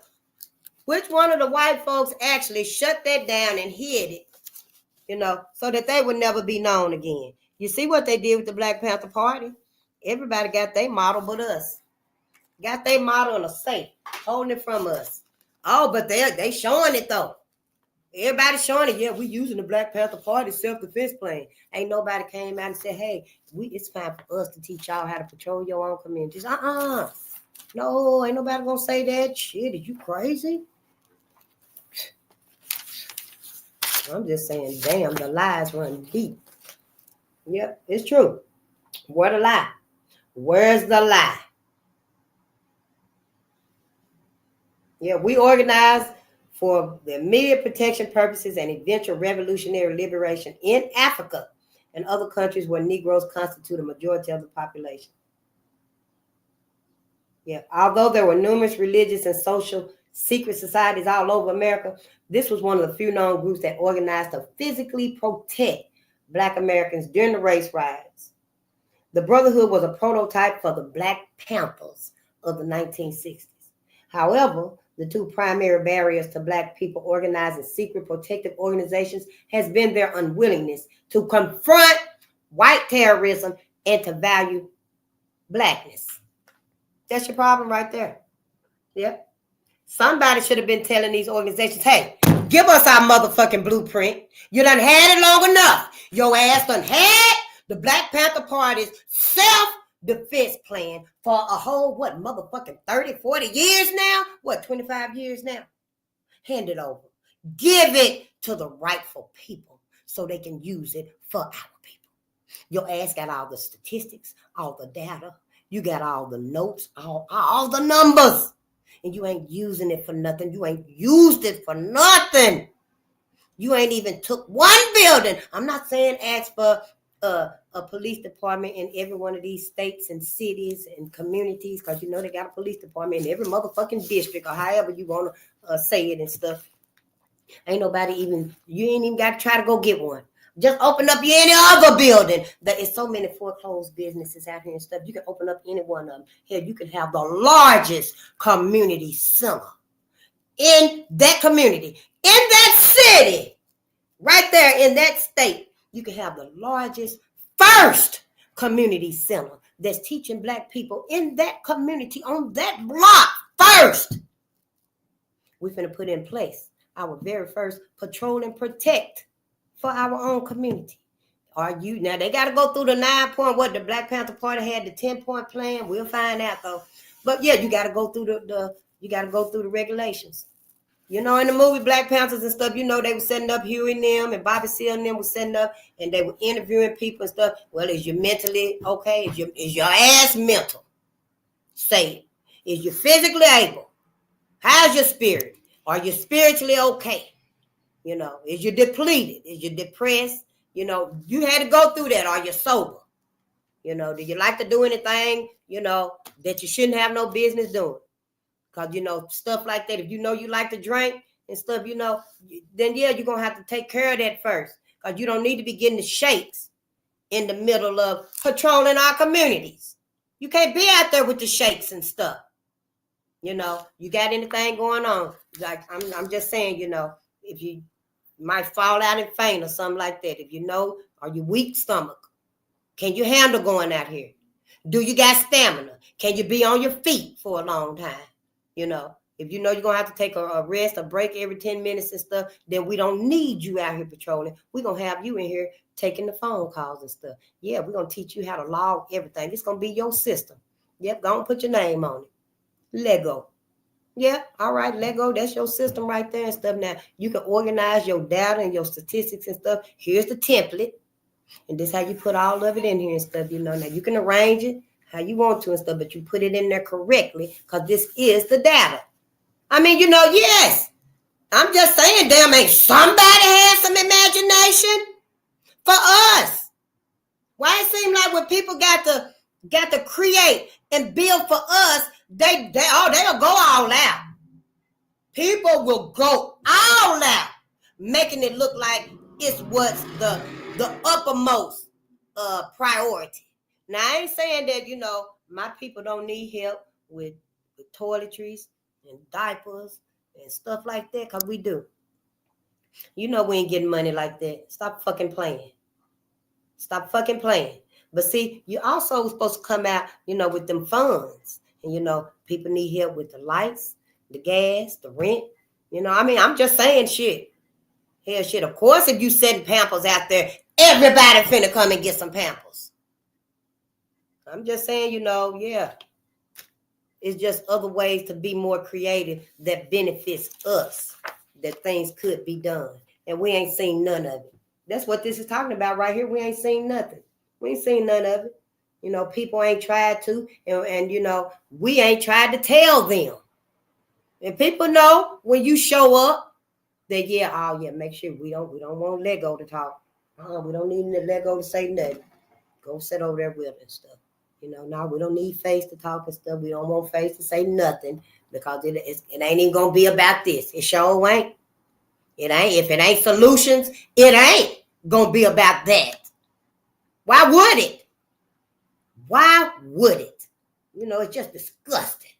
B: Which one of the white folks actually shut that down and hid it, so that they would never be known again? You see what they did with the Black Panther Party? Everybody got their model but us. Got their model in a safe, holding it from us. Oh, but they showing it though. Everybody showing it. Yeah, we using the Black Panther Party self-defense plan. Ain't nobody came out and said, hey, it's time for us to teach y'all how to patrol your own communities. No, ain't nobody gonna say that. Shit, are you crazy? I'm just saying, damn, the lies run deep. Yep, it's true. Where the lie? Where's the lie? Yeah, we organized for the immediate protection purposes and eventual revolutionary liberation in Africa and other countries where Negroes constitute a majority of the population. Yeah, although there were numerous religious and social secret societies all over America, this was one of the few known groups that organized to physically protect Black Americans during the race riots. The Brotherhood was a prototype for the Black Panthers of the 1960s. However, the two primary barriers to Black people organizing secret protective organizations has been their unwillingness to confront white terrorism and to value Blackness. That's your problem right there. Yep. Somebody should have been telling these organizations, hey, give us our motherfucking blueprint. You done had it long enough. Your ass done had the Black Panther Party's self-defense plan for a whole, motherfucking 30, 40 years now? 25 years now? Hand it over. Give it to the rightful people so they can use it for our people. Your ass got all the statistics, all the data. You got all the notes, all the numbers. And you ain't using it for nothing. You ain't used it for nothing. You ain't even took one building. I'm not saying ask for a police department in every one of these states and cities and communities, because you know they got a police department in every motherfucking district or however you want to say it and stuff. Ain't nobody you ain't even got to try to go get one. Just open up any other building. There is so many foreclosed businesses out here and stuff. You can open up any one of them. Here, you can have the largest community center in that community, in that city, right there in that state. You can have the largest first community center that's teaching Black people in that community on that block first. We're finna put in place our very first patrol and protect for our own community. Now they got to go through the 9-point, the Black Panther Party had the 10-point plan. We'll find out though. But yeah, you got to go through the regulations. You know, in the movie Black Panthers and stuff, you know, they were setting up Huey and them and Bobby Seale and them was setting up and they were interviewing people and stuff. Well, is you mentally okay? Is your ass mental? Say it. Is you physically able? How's your spirit? Are you spiritually okay? You know, is you depleted? Is you depressed? You know, you had to go through that. Are you sober? You know, do you like to do anything, you know, that you shouldn't have no business doing? Because, you know, stuff like that, if you know you like to drink and stuff, you know, then, yeah, you're going to have to take care of that first. Because you don't need to be getting the shakes in the middle of patrolling our communities. You can't be out there with the shakes and stuff. You know, you got anything going on. Like, I'm just saying, you know, if you might fall out and faint or something like that. If you know, are you weak stomach? Can you handle going out here? Do you got stamina? Can you be on your feet for a long time? You know, if you know you're going to have to take a rest, a break every 10 minutes and stuff, then we don't need you out here patrolling. We're going to have you in here taking the phone calls and stuff. Yeah, we're going to teach you how to log everything. It's going to be your system. Yep, go and put your name on it. Lego. Yeah, all right, Lego, that's your system right there and stuff. Now, you can organize your data and your statistics and stuff. Here's the template. And this is how you put all of it in here and stuff, you know. Now, you can arrange it how you want to and stuff, but you put it in there correctly because this is the data. I mean, you know, yes. I'm just saying, damn, ain't somebody had some imagination for us? Why it seem like when people got to create and build for us, they'll go all out. People will go all out, making it look like it's what's the uppermost priority. Now, I ain't saying that, you know, my people don't need help with toiletries and diapers and stuff like that, because we do. You know we ain't getting money like that. Stop fucking playing. Stop fucking playing. But see, you also supposed to come out, you know, with them funds. And, you know, people need help with the lights, the gas, the rent. You know, I mean, I'm just saying shit. Hell, shit. Of course, if you setting Pampers out there, everybody finna come and get some Pampers. I'm just saying, you know, yeah. It's just other ways to be more creative that benefits us, that things could be done. and we ain't seen none of it. That's what this is talking about right here. We ain't seen nothing. We ain't seen none of it. You know, people ain't tried to, and you know, we ain't tried to tell them. And people know when you show up that, yeah, oh yeah, make sure we don't want Lego to talk. We don't need Lego to say nothing. Go sit over there with and stuff. You know, now we don't need Face to talk and stuff. We don't want Face to say nothing because it ain't even gonna be about this. It sure ain't. It ain't. If it ain't solutions, it ain't gonna be about that. Why would it? Why would it? You know, it's just disgusting.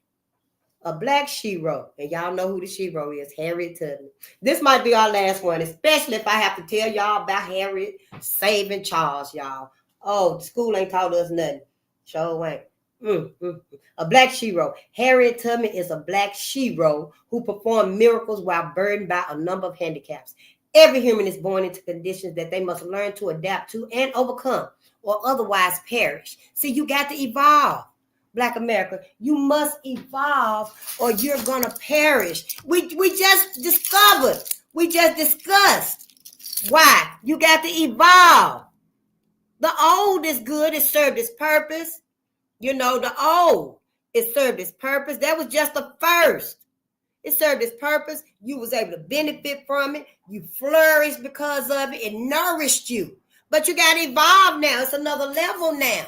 B: A black shero, and y'all know who the shero is, Harriet Tubman. This might be our last one, especially if I have to tell y'all about Harriet saving Charles, y'all. Oh, school ain't taught us nothing. Sure ain't. A black shero. Harriet Tubman is a black shero who performed miracles while burdened by a number of handicaps. Every human is born into conditions that they must learn to adapt to and overcome, or otherwise perish. See, you got to evolve. Black America, you must evolve or you're gonna perish. We just discovered, we just discussed why you got to evolve. The old is good, it served its purpose. You know, the old, it served its purpose. That was just the first. It served its purpose. You was able to benefit from it. You flourished because of it. It nourished you. But you got to evolve now. It's another level now.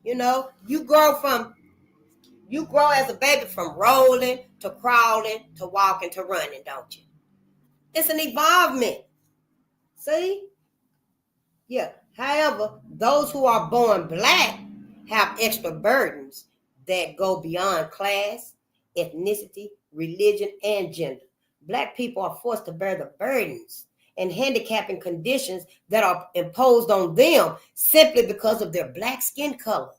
B: You know, you grow as a baby from rolling to crawling to walking to running, don't you? It's an evolvement. See? Yeah. However, those who are born black have extra burdens that go beyond class, ethnicity, religion, and gender. Black people are forced to bear the burdens and handicapping conditions that are imposed on them simply because of their black skin color.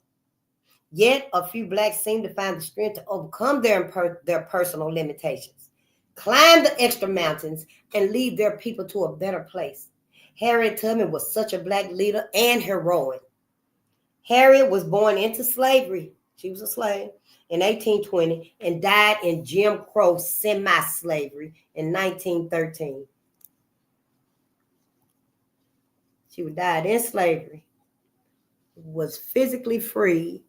B: Yet, a few blacks seem to find the strength to overcome their personal limitations, climb the extra mountains, and lead their people to a better place. Harriet Tubman was such a black leader and heroine. Harriet was born into slavery. She was a slave in 1820 and died in Jim Crow semi-slavery in 1913. She died in slavery, was physically free,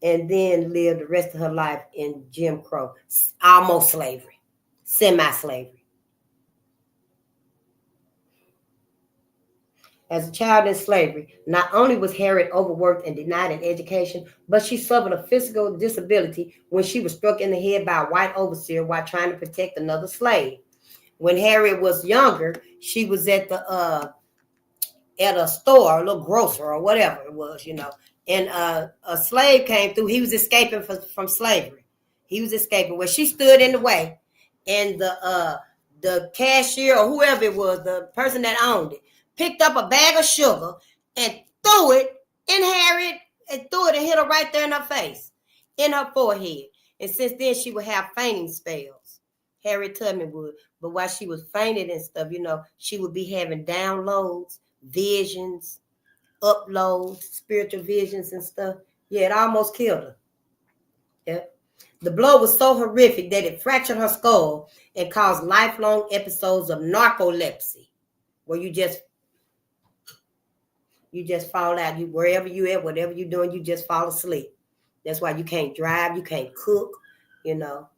B: and then lived the rest of her life in Jim Crow, almost slavery, semi-slavery. As a child in slavery, not only was Harriet overworked and denied an education, but she suffered a physical disability when she was struck in the head by a white overseer while trying to protect another slave. When Harriet was younger, she was at a store, a little grocer or whatever it was, you know, and a slave came through. He was escaping from slavery. He was escaping. Well, she stood in the way, and the cashier or whoever it was, the person that owned it, picked up a bag of sugar and threw it in Harriet and threw it and hit her right there in her face, in her forehead. And since then, she would have fainting spells. Harriet Tubman would. But while she was fainting and stuff, you know, she would be having downloads, visions, uploads, spiritual visions and stuff. Yeah, it almost killed her. Yeah. The blow was so horrific that it fractured her skull and caused lifelong episodes of narcolepsy, where you just fall out. You wherever you at, whatever you're doing, you just fall asleep. That's why you can't drive, you can't cook, you know.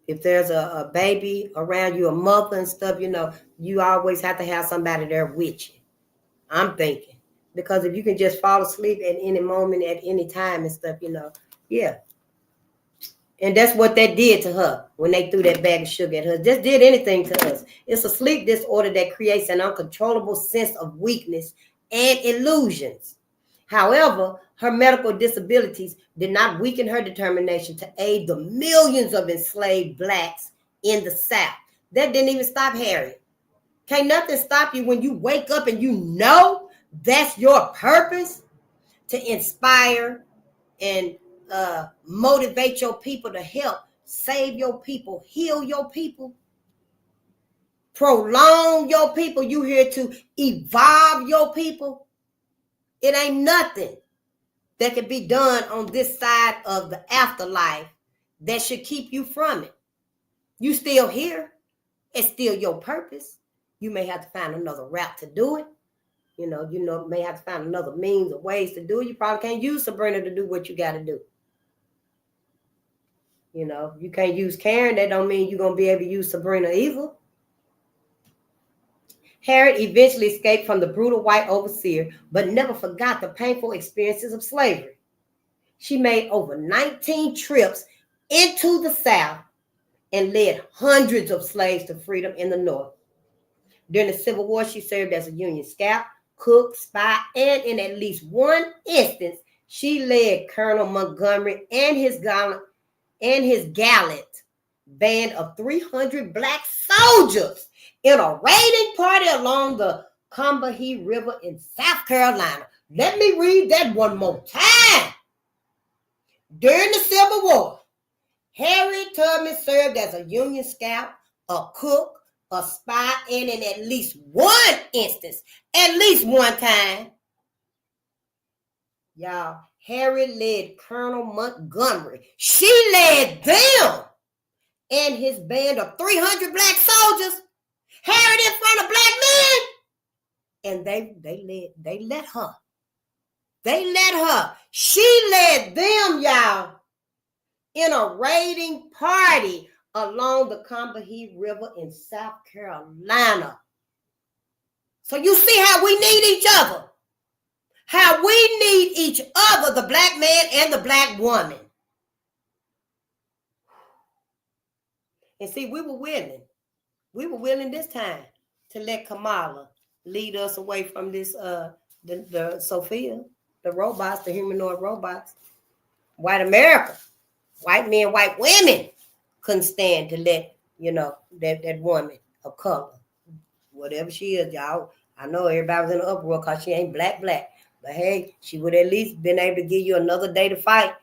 B: If there's a baby around you, a mother and stuff, you know, you always have to have somebody there with you. I'm thinking. Because if you can just fall asleep at any moment, at any time and stuff, you know, yeah. And that's what that did to her when they threw that bag of sugar at her. Just did anything to us. It's a sleep disorder that creates an uncontrollable sense of weakness and illusions. However, her medical disabilities did not weaken her determination to aid the millions of enslaved blacks in the South. That didn't even stop Harriet. Can't nothing stop you when you wake up and you know that's your purpose, to inspire and motivate your people to help save your people, heal your people, prolong your people. You here to evolve your people. It ain't nothing that can be done on this side of the afterlife that should keep you from it. You still here. It's still your purpose. You may have to find another route to do it. You may have to find another means or ways to do it. You probably can't use Sabrina to do what you got to do. You can't use Karen. That don't mean you're going to be able to use Sabrina either. Harriet eventually escaped from the brutal white overseer, but never forgot the painful experiences of slavery. She made over 19 trips into the South and led hundreds of slaves to freedom in the North. During the Civil War, she served as a Union scout, cook, spy, and in at least one instance, she led Colonel Montgomery and his gallant band of 300 black soldiers in a raiding party along the Combahee River in South Carolina. Let me read that one more time. During the Civil War, Harriet Tubman served as a Union scout, a cook, a spy, and in at least one instance, at least one time, y'all, Harriet led Colonel Montgomery. She led them and his band of 300 black soldiers. Harriet in front of black men. And they let her. They let her. She led them, y'all, in a raiding party along the Combahee River in South Carolina. So you see how we need each other. How we need each other, the black man and the black woman. And see, we were willing. We were willing this time to let Kamala lead us away from this, the Sophia, the robots, the humanoid robots. White America, white men, white women couldn't stand to let, that woman of color, whatever she is, y'all. I know everybody was in an uproar because she ain't black. But hey, she would at least been able to give you another day to fight.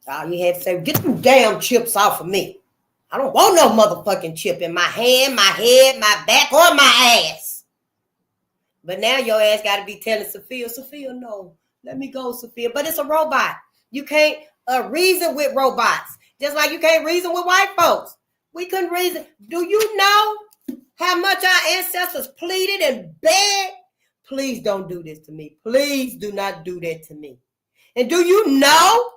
B: All you had to say, get them damn chips off of me. I don't want no motherfucking chip in my hand, my head, my back, or my ass. But now your ass got to be telling Sophia, no, let me go, Sophia. But it's a robot. You can't reason with robots, just like you can't reason with white folks. We couldn't reason. Do you know how much our ancestors pleaded and begged? Please don't do this to me. Please do not do that to me. And do you know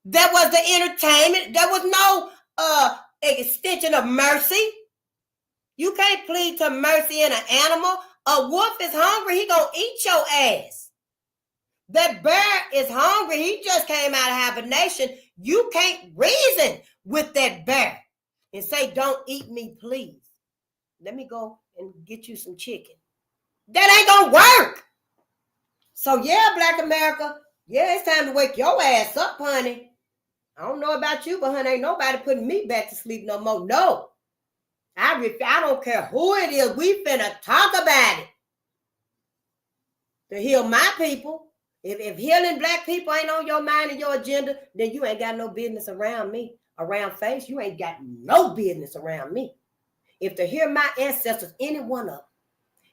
B: that was the entertainment? There was no extension of mercy. You can't plead to mercy in an animal. A wolf is hungry. He gonna eat your ass. That bear is hungry. He just came out of hibernation. You can't reason with that bear and say, don't eat me, please. Let me go and get you some chicken. That ain't gonna work. So yeah, Black America, yeah, it's time to wake your ass up, honey. I don't know about you, but honey, ain't nobody putting me back to sleep no more. No. I don't care who it is. We finna talk about it. To heal my people. If healing black people ain't on your mind and your agenda, then you ain't got no business around me. Around face, you ain't got no business around me. If to hear my ancestors, any one of them,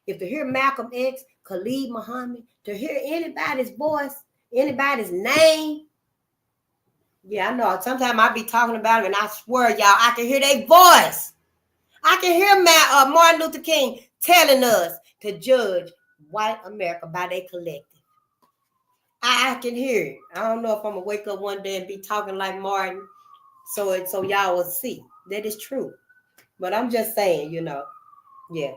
B: if to hear Malcolm X, Khalid Muhammad, to hear anybody's voice, anybody's name, yeah, I know. Sometimes I be talking about them, and I swear, y'all, I can hear their voice. I can hear Martin Luther King telling us to judge white America by their collective. I can hear it. I don't know if I'm gonna wake up one day and be talking like Martin, so y'all will see that is true. But I'm just saying, yeah.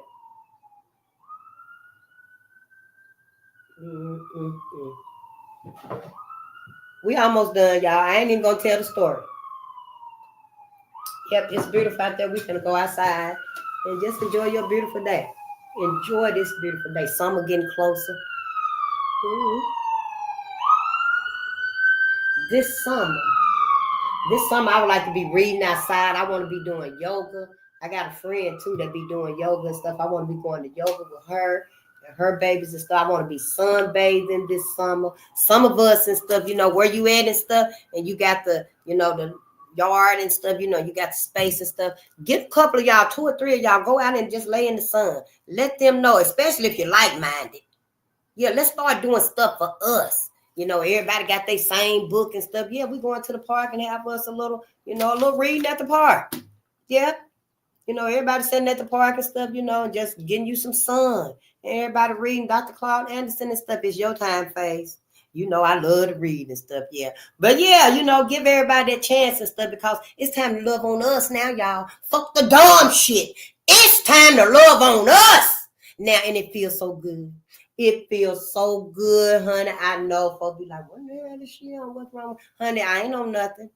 B: We almost done, y'all. I ain't even gonna tell the story. Yep, it's beautiful out there. We finna go outside and just enjoy your beautiful day. Enjoy this beautiful day. Summer getting closer. This summer, I would like to be reading outside. I want to be doing yoga. I got a friend too that be doing yoga and stuff. I want to be going to yoga with her and her babies and stuff. I want to be sunbathing this summer. Some of us and stuff, where you at and stuff, and you got the, the yard and stuff, you got the space and stuff. Get a couple of y'all, 2 or 3 of y'all, go out and just lay in the sun. Let them know, especially if you're like-minded. Yeah, let's start doing stuff for us. Everybody got their same book and stuff. Yeah, we going to the park and have us a little, a little reading at the park. Yeah. Everybody sitting at the park and stuff, and just getting you some sun. And everybody reading Dr. Claude Anderson and stuff. It's your time, Face. I love to read and stuff, yeah. But yeah, give everybody that chance and stuff because it's time to love on us now, y'all. Fuck the dumb shit. It's time to love on us now, and it feels so good. It feels so good, honey. I know folks be like, what the hell is she on? What's wrong? Honey, I ain't on nothing.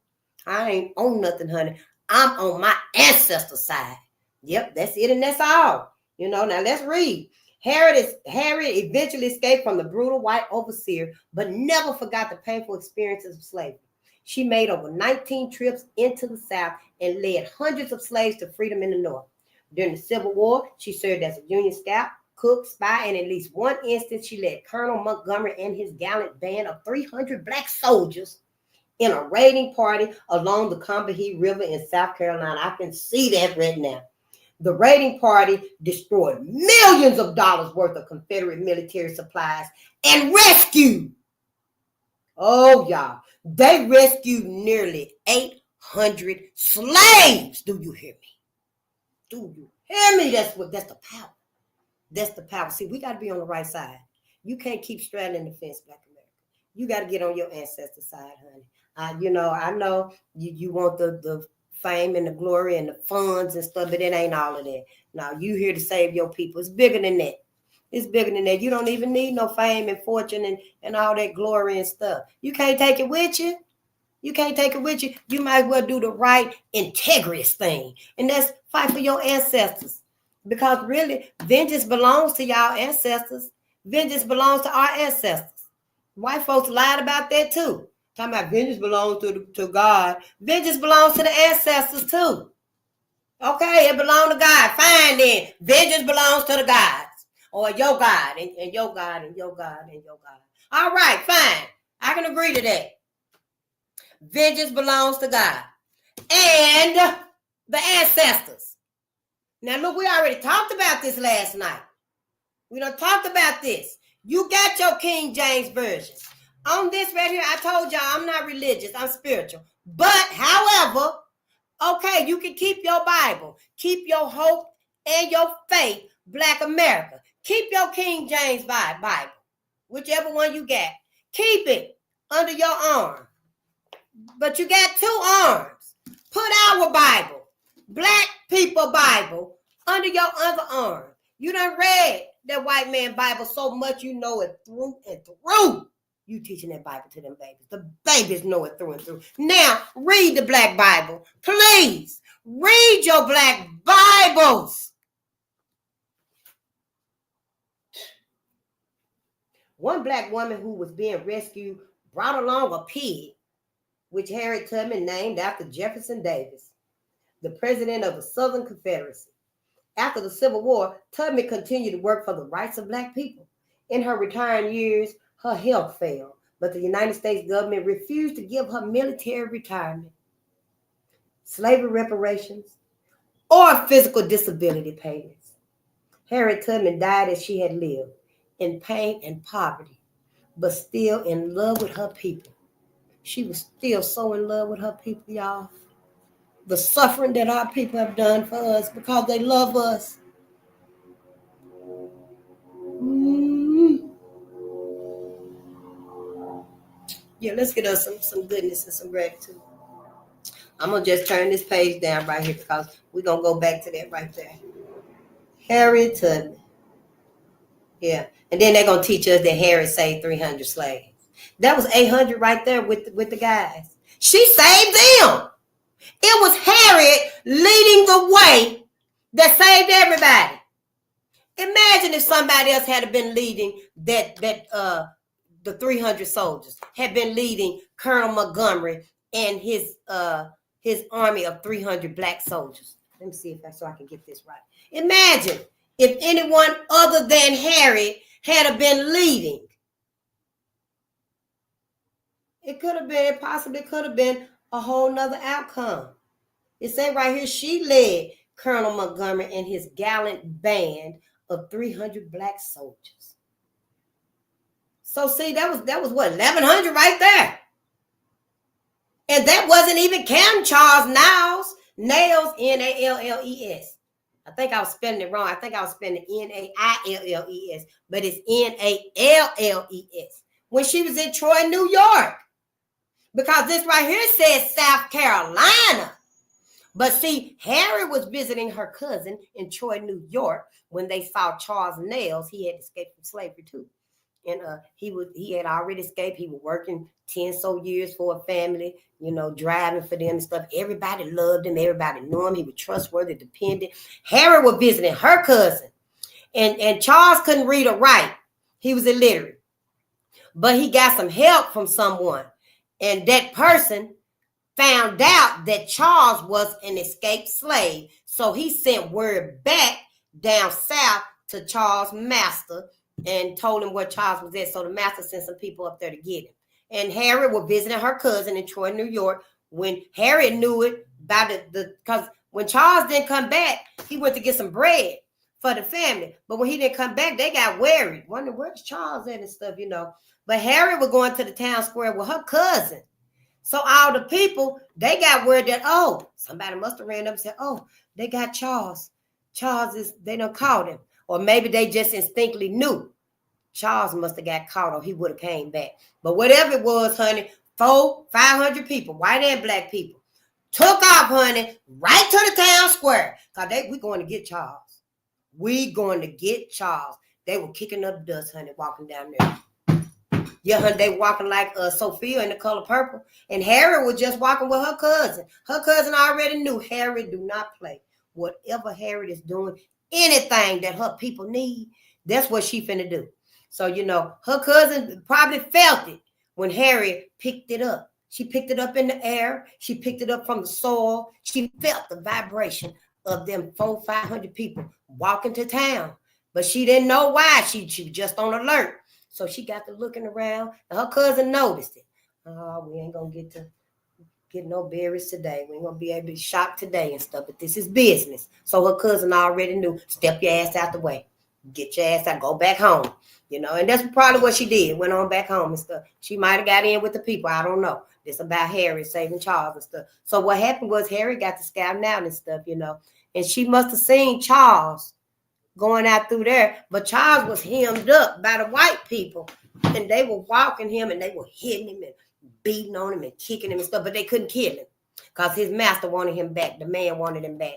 B: I ain't on nothing, honey. I'm on my ancestor side. Yep, that's it and that's all. Now let's read. Harriet eventually escaped from the brutal white overseer, but never forgot the painful experiences of slavery. She made over 19 trips into the South and led hundreds of slaves to freedom in the North. During the Civil War, she served as a Union scout, cook, spy, and in at least one instance, she led Colonel Montgomery and his gallant band of 300 black soldiers in a raiding party along the Combahee River in South Carolina. I can see that right now. The raiding party destroyed millions of dollars worth of Confederate military supplies and rescued, y'all, they rescued nearly 800 slaves. Do you hear me? Do you hear me? That's the power. That's the power. See, we got to be on the right side. You can't keep straddling the fence, Black America. You got to get on your ancestor side, honey. I know you want the fame and the glory and the funds and stuff, but it ain't all of that. Now, you here to save your people. It's bigger than that. It's bigger than that. You don't even need no fame and fortune and all that glory and stuff. You can't take it with you. You can't take it with you. You might as well do the right, integrous thing. And that's fight for your ancestors. Because really, vengeance belongs to y'all ancestors. Vengeance belongs to our ancestors. White folks lied about that too. Talking about vengeance belongs to God. Vengeance belongs to the ancestors too. Okay, it belongs to God. Fine then. Vengeance belongs to the gods. Or your God and your God and your God and your God. All right, fine. I can agree to that. Vengeance belongs to God. And the ancestors. Now look, we already talked about this last night. We done talked about this. You got your King James Version. On this right here, I told y'all I'm not religious, I'm spiritual. But, however, okay, you can keep your Bible, keep your hope and your faith, Black America. Keep your King James Bible, whichever one you got. Keep it under your arm. But you got two arms. Put our Bible, Black people Bible, under your other arm. You done read that white man Bible so much you know it through and through. You teaching that Bible to them babies. The babies know it through and through. Now, read the Black Bible. Please, read your Black Bibles. One Black woman who was being rescued brought along a pig, which Harriet Tubman named after Jefferson Davis, the president of the Southern Confederacy. After the Civil War, Tubman continued to work for the rights of Black people. In her retiring years, her health failed, but the United States government refused to give her military retirement, slavery reparations, or physical disability payments. Harriet Tubman died as she had lived, in pain and poverty, but still in love with her people. She was still so in love with her people, y'all. The suffering that our people have done for us because they love us. Yeah, let's get us some goodness and some gratitude. I'm going to just turn this page down right here because we're going to go back to that right there. Harriet Tubman. Yeah. And then they're going to teach us that Harriet saved 300 slaves. That was 800 right there with the guys. She saved them. It was Harriet leading the way that saved everybody. Imagine if somebody else had been leading the 300 soldiers, had been leading Colonel Montgomery and his army of 300 Black soldiers. Let me see so I can get this right. Imagine if anyone other than Harriet had been leading. It possibly could have been a whole nother outcome. It said right here, she led Colonel Montgomery and his gallant band of 300 Black soldiers. So see, that was what, 1,100 right there. And that wasn't even counting Charles Nails, Nales, Nalles. I think I was spelling it wrong. I think I was spelling Nailles, but it's Nalles. When she was in Troy, New York. Because this right here says South Carolina. But see, Harry was visiting her cousin in Troy, New York, when they saw Charles Nails. He had escaped from slavery too. And he had already escaped. He was working 10 so years for a family, driving for them and stuff. Everybody loved him. Everybody knew him. He was trustworthy, dependent. Harry was visiting her cousin. And Charles couldn't read or write. He was illiterate. But he got some help from someone. And that person found out that Charles was an escaped slave. So he sent word back down south to Charles' master and told him where Charles was at. So the master sent some people up there to get him. And Harry was visiting her cousin in Troy, New York. When Harry knew it, because when Charles didn't come back, he went to get some bread for the family. But when he didn't come back, they got worried, wondering where's Charles at and stuff, But Harry was going to the town square with her cousin. So all the people, they got word that, somebody must have ran up and said, they got Charles. They done caught him. Or maybe they just instinctively knew Charles must have got caught or he would have came back. But whatever it was, honey, 500 people, white and black people, took off, honey, right to the town square. Because we going to get Charles. We going to get Charles. They were kicking up dust, honey, walking down there. Yeah, honey, they walking like Sophia in The Color Purple. And Harry was just walking with her cousin. Her cousin already knew Harry do not play. Whatever Harry is doing, anything that her people need, that's what she finna do. So, her cousin probably felt it when Harry picked it up. She picked it up in the air. She picked it up from the soil. She felt the vibration of them 400-500 people walking to town. But she didn't know why. She was just on alert. So she got to looking around, and her cousin noticed it. We ain't going to get no berries today. We ain't going to be able to shop today and stuff, but this is business. So her cousin already knew, step your ass out the way. Get your ass out, go back home. And that's probably what she did, went on back home and stuff. She might have got in with the people, I don't know. It's about Harry saving Charles and stuff. So what happened was Harry got to scouting out and stuff, and she must have seen Charles going out through there, but Charles was hemmed up by the white people, and they were walking him, and they were hitting him and beating on him and kicking him and stuff, but they couldn't kill him because his master wanted him back. The man wanted him back.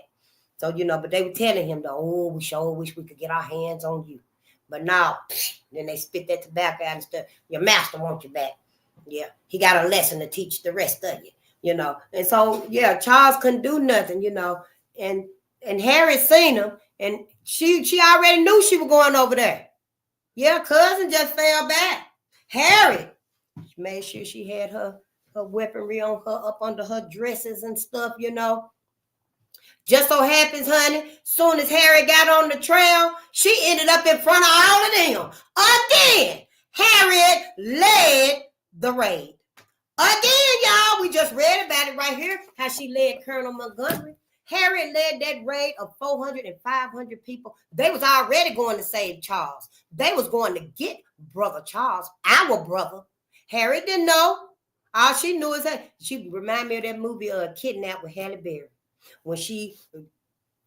B: So, but they were telling him, we sure wish we could get our hands on you. But now, then they spit that tobacco out and stuff. Your master wants you back. Yeah, he got a lesson to teach the rest of you, And so, yeah, Charles couldn't do nothing, and Harry seen him, and she already knew she was going over there. Yeah, cousin just fell back. Harry made sure she had her weaponry on her up under her dresses and stuff, Just so happens, honey, soon as Harry got on the trail, she ended up in front of all of them. Again, Harriet led the raid. Again, y'all, we just read about it right here, how she led Colonel Montgomery. Harriet led that raid of 400 and 500 people. They was already going to save Charles. They was going to get brother Charles, our brother. Harriet didn't know. All she knew is that she reminded me of that movie Kidnapped with Halle Berry. When she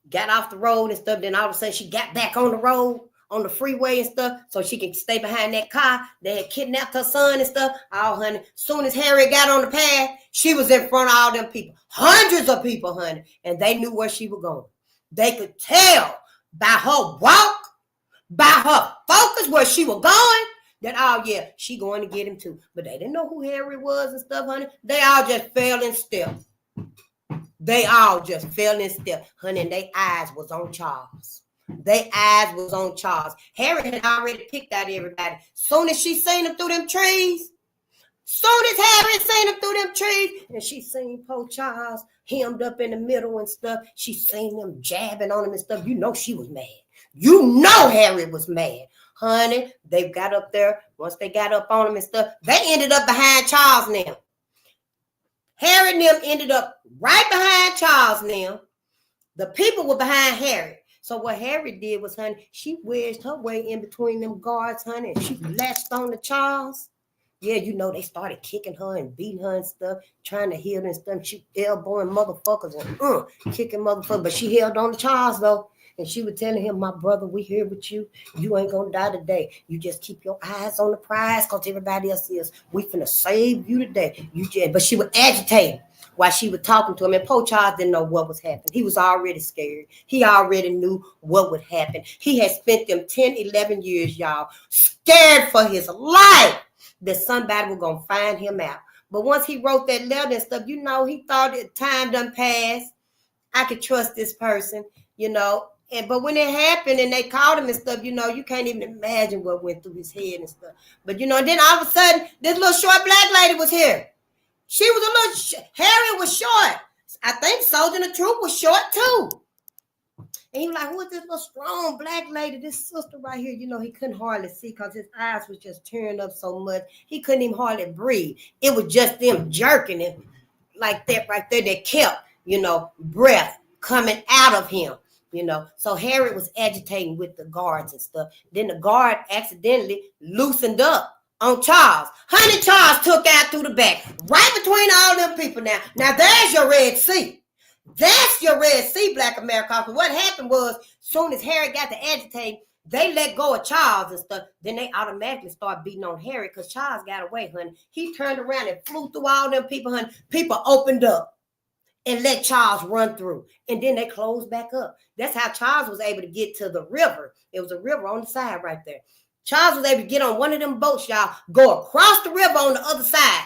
B: got off the road and stuff, then all of a sudden she got back on the road, on the freeway and stuff, so she could stay behind that car. They had kidnapped her son and stuff. Oh, honey, soon as Harriet got on the path, she was in front of all them people. Hundreds of people, honey, and they knew where she was going. They could tell by her walk, by her focus where she was going, that, she going to get him too. But they didn't know who Harriet was and stuff, honey. They all just fell in step. They all just fell in step, honey, and their eyes was on Charles. Harriet had already picked out everybody. Soon as she seen them through them trees, and she seen poor Charles hemmed up in the middle and stuff, she seen them jabbing on him and stuff, she was mad. Harriet was mad. Honey, they got up there. Once they got up on him and stuff, they ended up behind Charles now. Harriet and them ended up right behind Charles now. The people were behind Harriet. So what Harriet did was, honey, she wedged her way in between them guards, honey, and she latched on to Charles. Yeah, they started kicking her and beating her and stuff, trying to heal and stuff. She elbowing motherfuckers and kicking motherfuckers. But she held on to Charles, though. And she was telling him, my brother, we here with you. You ain't gonna die today. You just keep your eyes on the prize because everybody else is. We finna save you today. But she was agitated while she was talking to him. And poor Charles didn't know what was happening. He was already scared. He already knew what would happen. He had spent them 10, 11 years, y'all, scared for his life that somebody was gonna find him out. But once he wrote that letter and stuff, he thought that time done passed. I could trust this person, but when it happened and they called him and stuff, you can't even imagine what went through his head and stuff. But, then all of a sudden, this little short black lady was here. She was a little, Harry was short. I think Soldier the Truth was short too. And he was like, who is this little strong black lady, this sister right here? He couldn't hardly see because his eyes was just tearing up so much. He couldn't even hardly breathe. It was just them jerking him like that right there that kept, breath coming out of him, So Harry was agitating with the guards and stuff. Then the guard accidentally loosened up on Charles. Honey, Charles took out through the back, right between all them people now. Now there's your Red Sea. That's your Red Sea, Black America. What happened was, soon as Harry got to agitating, they let go of Charles and stuff. Then they automatically start beating on Harry because Charles got away, honey. He turned around and flew through all them people, honey. People opened up and let Charles run through. And then they closed back up. That's how Charles was able to get to the river. It was a river on the side right there. Charles was able to get on one of them boats, y'all, go across the river on the other side.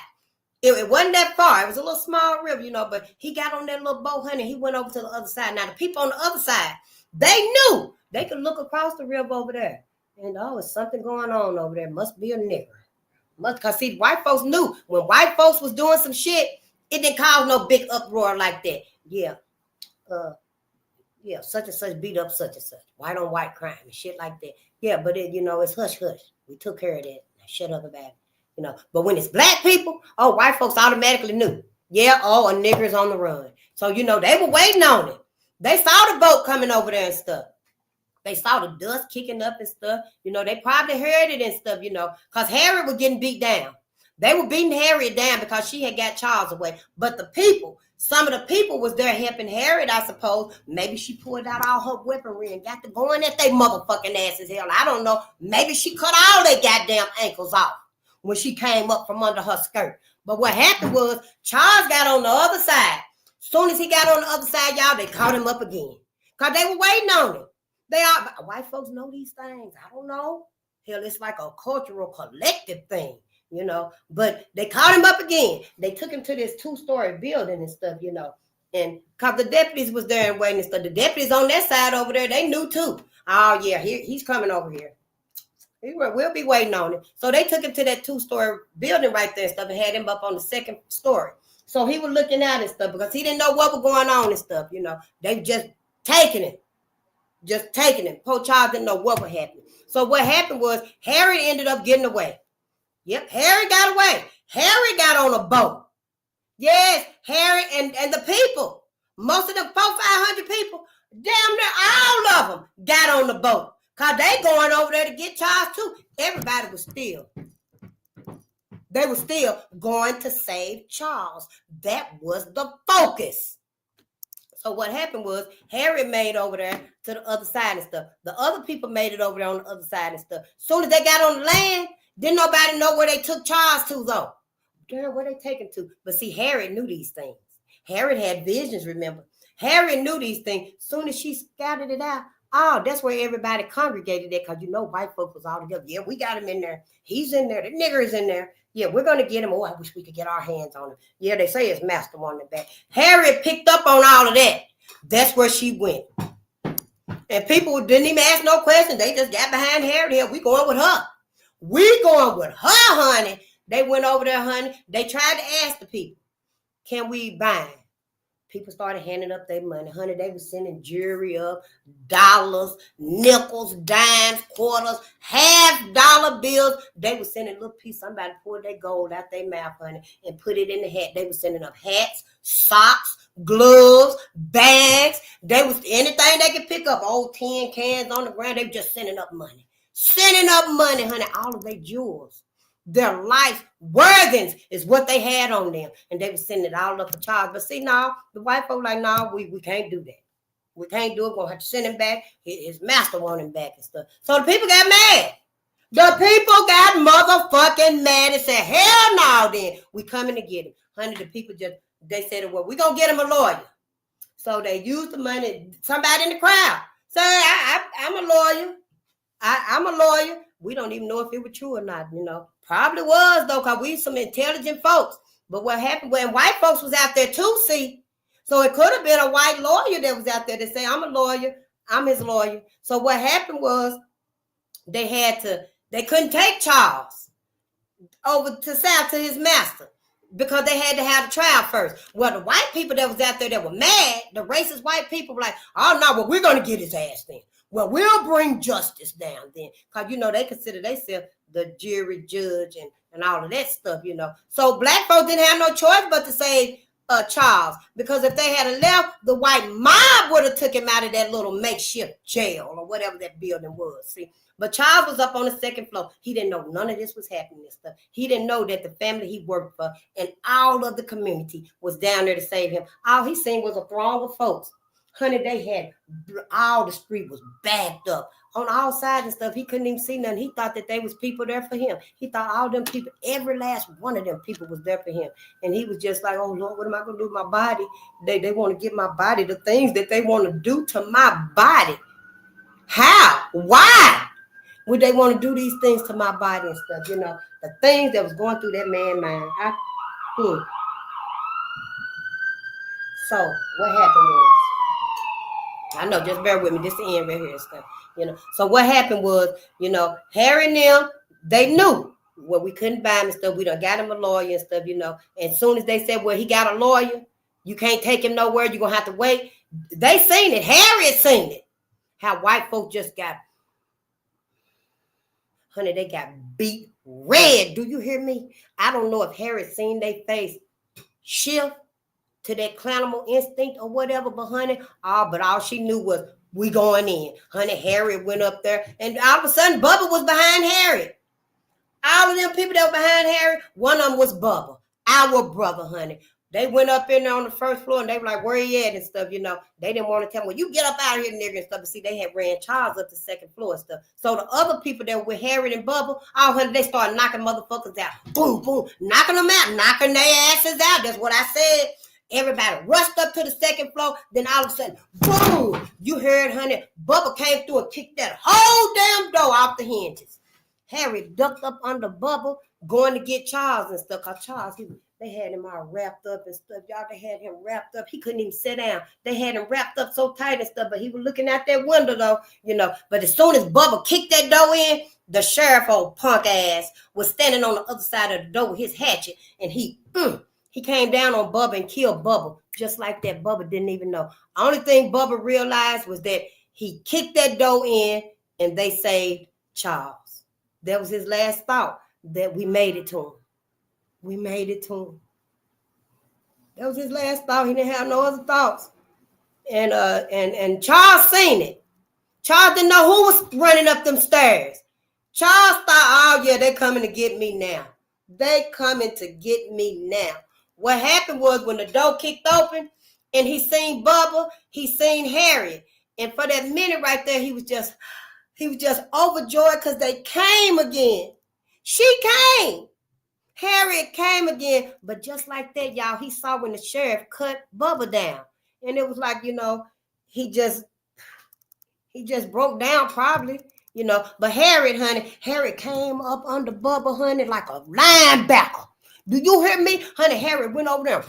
B: It wasn't that far. It was a little small river, but he got on that little boat, honey. He went over to the other side. Now, the people on the other side, they knew they could look across the river over there. And, it's something going on over there. Must be a nigger. Because, see, white folks knew when white folks was doing some shit, it didn't cause no big uproar like that. Yeah, such and such beat up such and such. White on white crime and shit like that. Yeah, but it's hush hush. We took care of that. Now shut up about it. But when it's black people, white folks automatically knew. Yeah, a nigger's on the run. So, they were waiting on it. They saw the boat coming over there and stuff. They saw the dust kicking up and stuff. They probably heard it and stuff, because Harry was getting beat down. They were beating Harriet down because she had got Charles away. But some of the people was there helping Harriet, I suppose. Maybe she pulled out all her weaponry and got to going at their motherfucking asses. Hell, I don't know. Maybe she cut all their goddamn ankles off when she came up from under her skirt. But what happened was Charles got on the other side. Soon as he got on the other side, y'all, they caught him up again. Because they were waiting on him. White folks know these things. I don't know. Hell, it's like a cultural collective thing. But they caught him up again. They took him to this 2-story building and stuff, and because the deputies was there and waiting and stuff. The deputies on that side over there, they knew too. Oh, yeah, he's coming over here. We'll be waiting on him. So they took him to that 2-story building right there and stuff and had him up on the 2nd story. So he was looking out and stuff because he didn't know what was going on and stuff, They just taking him. Poor Charles didn't know what was happening. So what happened was Harry ended up getting away. Yep, Harry got away. Harry got on a boat. Yes, Harry and the people, most of them 400-500 people, damn near all of them got on the boat. Because they going over there to get Charles too. Everybody was still going to save Charles. That was the focus. So what happened was Harry made over there to the other side and stuff. The other people made it over there on the other side and stuff. Soon as they got on the land, didn't nobody know where they took Charles to, though. Girl, where they taking to? But see, Harry knew these things. Harry had visions, remember. Harry knew these things. Soon as she scouted it out, that's where everybody congregated there because, white folks was all together. Yeah, we got him in there. He's in there. The nigger is in there. Yeah, we're going to get him. I wish we could get our hands on him. Yeah, they say his master on the back. Harry picked up on all of that. That's where she went. And people didn't even ask no questions. They just got behind Harry. Yeah, we going with her. We going with her, honey. They went over there, honey. They tried to ask the people, can we bind? People started handing up their money. Honey, they were sending jewelry up, dollars, nickels, dimes, quarters, $half bills. They were sending a little piece. Somebody poured their gold out their mouth, honey, and put it in the hat. They were sending up hats, socks, gloves, bags. They was anything they could pick up. Old tin cans on the ground. They were just sending up money. Sending up money, honey, all of their jewels. Their life worthings is what they had on them. And they were sending it all up for Charles. But see, now, the white folk like, no, we can't do that. We can't do it. We're going to have to send him back. His master want him back and stuff. So the people got mad. The people got motherfucking mad and said, hell no, then. We coming to get him. Honey, the people they said, well, we're going to get him a lawyer. So they used the money. Somebody in the crowd said, I'm a lawyer. I'm a lawyer. We don't even know if it was true or not, Probably was, though, because we some intelligent folks. But what happened when white folks was out there too, see? So it could have been a white lawyer that was out there that say, I'm a lawyer. I'm his lawyer. So what happened was they couldn't take Charles over to South to his master because they had to have the trial first. Well, the white people that was out there that were mad, the racist white people were like, oh, no, well, we're going to get his ass then. Well, we'll bring justice down then. Because, they consider themselves the jury, judge, and all of that stuff, So black folks didn't have no choice but to say Charles. Because if they had left, the white mob would have took him out of that little makeshift jail or whatever that building was, see. But Charles was up on the second floor. He didn't know none of this was happening and stuff. He didn't know that the family he worked for and all of the community was down there to save him. All he seen was a throng of folks. Honey, they had all the street was backed up on all sides and stuff. He couldn't even see nothing. He thought that they was people there for him. He thought all them people, every last one of them people was there for him. And he was just like, oh, Lord, what am I going to do with my body? They want to give my body the things that they want to do to my body. How? Why would they want to do these things to my body and stuff? The things that was going through that man's mind. So what happened was, I know, just bear with me. This is the end right here and stuff. So what happened was, Harry and them, they knew, well, we couldn't buy him and stuff. We done got him a lawyer and stuff, And as soon as they said, well, he got a lawyer, you can't take him nowhere. You're going to have to wait. They seen it. Harry had seen it. How white folk just got, honey, they got beat red. Do you hear me? I don't know if Harry seen their face shift to that clownimal instinct or whatever, but honey, but all she knew was we going in. Honey, Harry went up there, and all of a sudden, Bubba was behind Harry. All of them people that were behind Harry, one of them was Bubba, our brother, honey. They went up in there on the first floor, and they were like, where he at and stuff, They didn't want to tell him, well, you get up out of here, nigga, and stuff. But see, they had ran Charles up the second floor and stuff. So the other people that were with Harry and Bubba, honey, they started knocking motherfuckers out. Boom, boom, knocking them out, knocking their asses out. That's what I said. Everybody rushed up to the second floor. Then all of a sudden, boom, you heard, honey, Bubba came through and kicked that whole damn door off the hinges. Harry ducked up under Bubba, going to get Charles and stuff. Because Charles, they had him all wrapped up and stuff. Y'all, they had him wrapped up. He couldn't even sit down. They had him wrapped up so tight and stuff. But he was looking out that window, though, But as soon as Bubba kicked that door in, the sheriff, old punk ass, was standing on the other side of the door with his hatchet. And he came down on Bubba and killed Bubba. Just like that, Bubba didn't even know. Only thing Bubba realized was that he kicked that door in and they saved Charles. That was his last thought, that we made it to him. We made it to him. That was his last thought. He didn't have no other thoughts. And Charles seen it. Charles didn't know who was running up them stairs. Charles thought, oh yeah, they coming to get me now. They coming to get me now. What happened was when the door kicked open and he seen Bubba, he seen Harry. And for that minute right there, he was just overjoyed because they came again. She came. Harriet came again. But just like that, y'all, he saw when the sheriff cut Bubba down. And it was like, he just broke down probably, But Harriet came up under Bubba, honey, like a linebacker. Do you hear me? Honey, Harriet went over there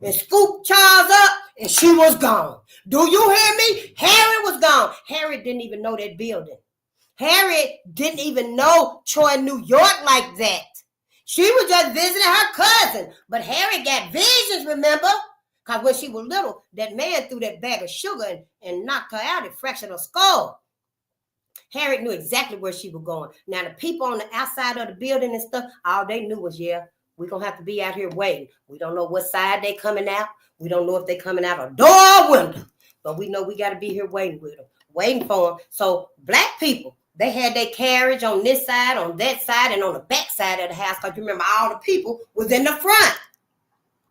B: and scooped Charles up, and she was gone. Do you hear me? Harriet was gone. Harriet didn't even know that building. Harriet didn't even know Troy, New York like that. She was just visiting her cousin. But Harriet got visions, remember? Because when she was little, that man threw that bag of sugar and knocked her out and fractured her skull. Harriet knew exactly where she was going. Now, the people on the outside of the building and stuff, all they knew was, we're going to have to be out here waiting. We don't know what side they coming out. We don't know if they coming out a door or window. But we know we got to be here waiting with them, waiting for them. So black people, they had their carriage on this side, on that side, and on the back side of the house. Because you remember, all the people was in the front.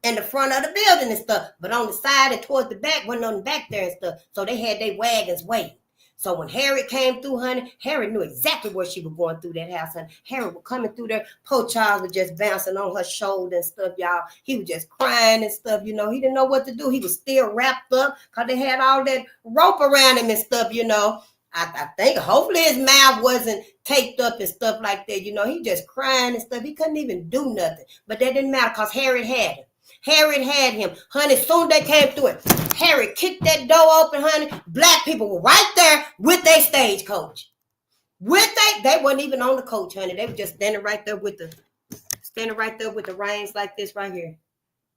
B: in the front of the building and stuff. But on the side and towards the back, wasn't on the back there and stuff. So they had their wagons waiting. So when Harriet came through, honey, Harriet knew exactly where she was going through that house, honey. Harriet was coming through there. Poor Charles was just bouncing on her shoulder and stuff, y'all. He was just crying and stuff, you know. He didn't know what to do. He was still wrapped up because they had all that rope around him and stuff, you know. I think hopefully his mouth wasn't taped up and stuff like that, you know. He just crying and stuff. He couldn't even do nothing. But that didn't matter because Harriet had him. Harriet had him. Honey, as soon as they came through it, Harriet kicked that door open, honey. Black people were right there with their stagecoach. They wasn't even on the coach, honey. They were just standing right there with the reins like this right here.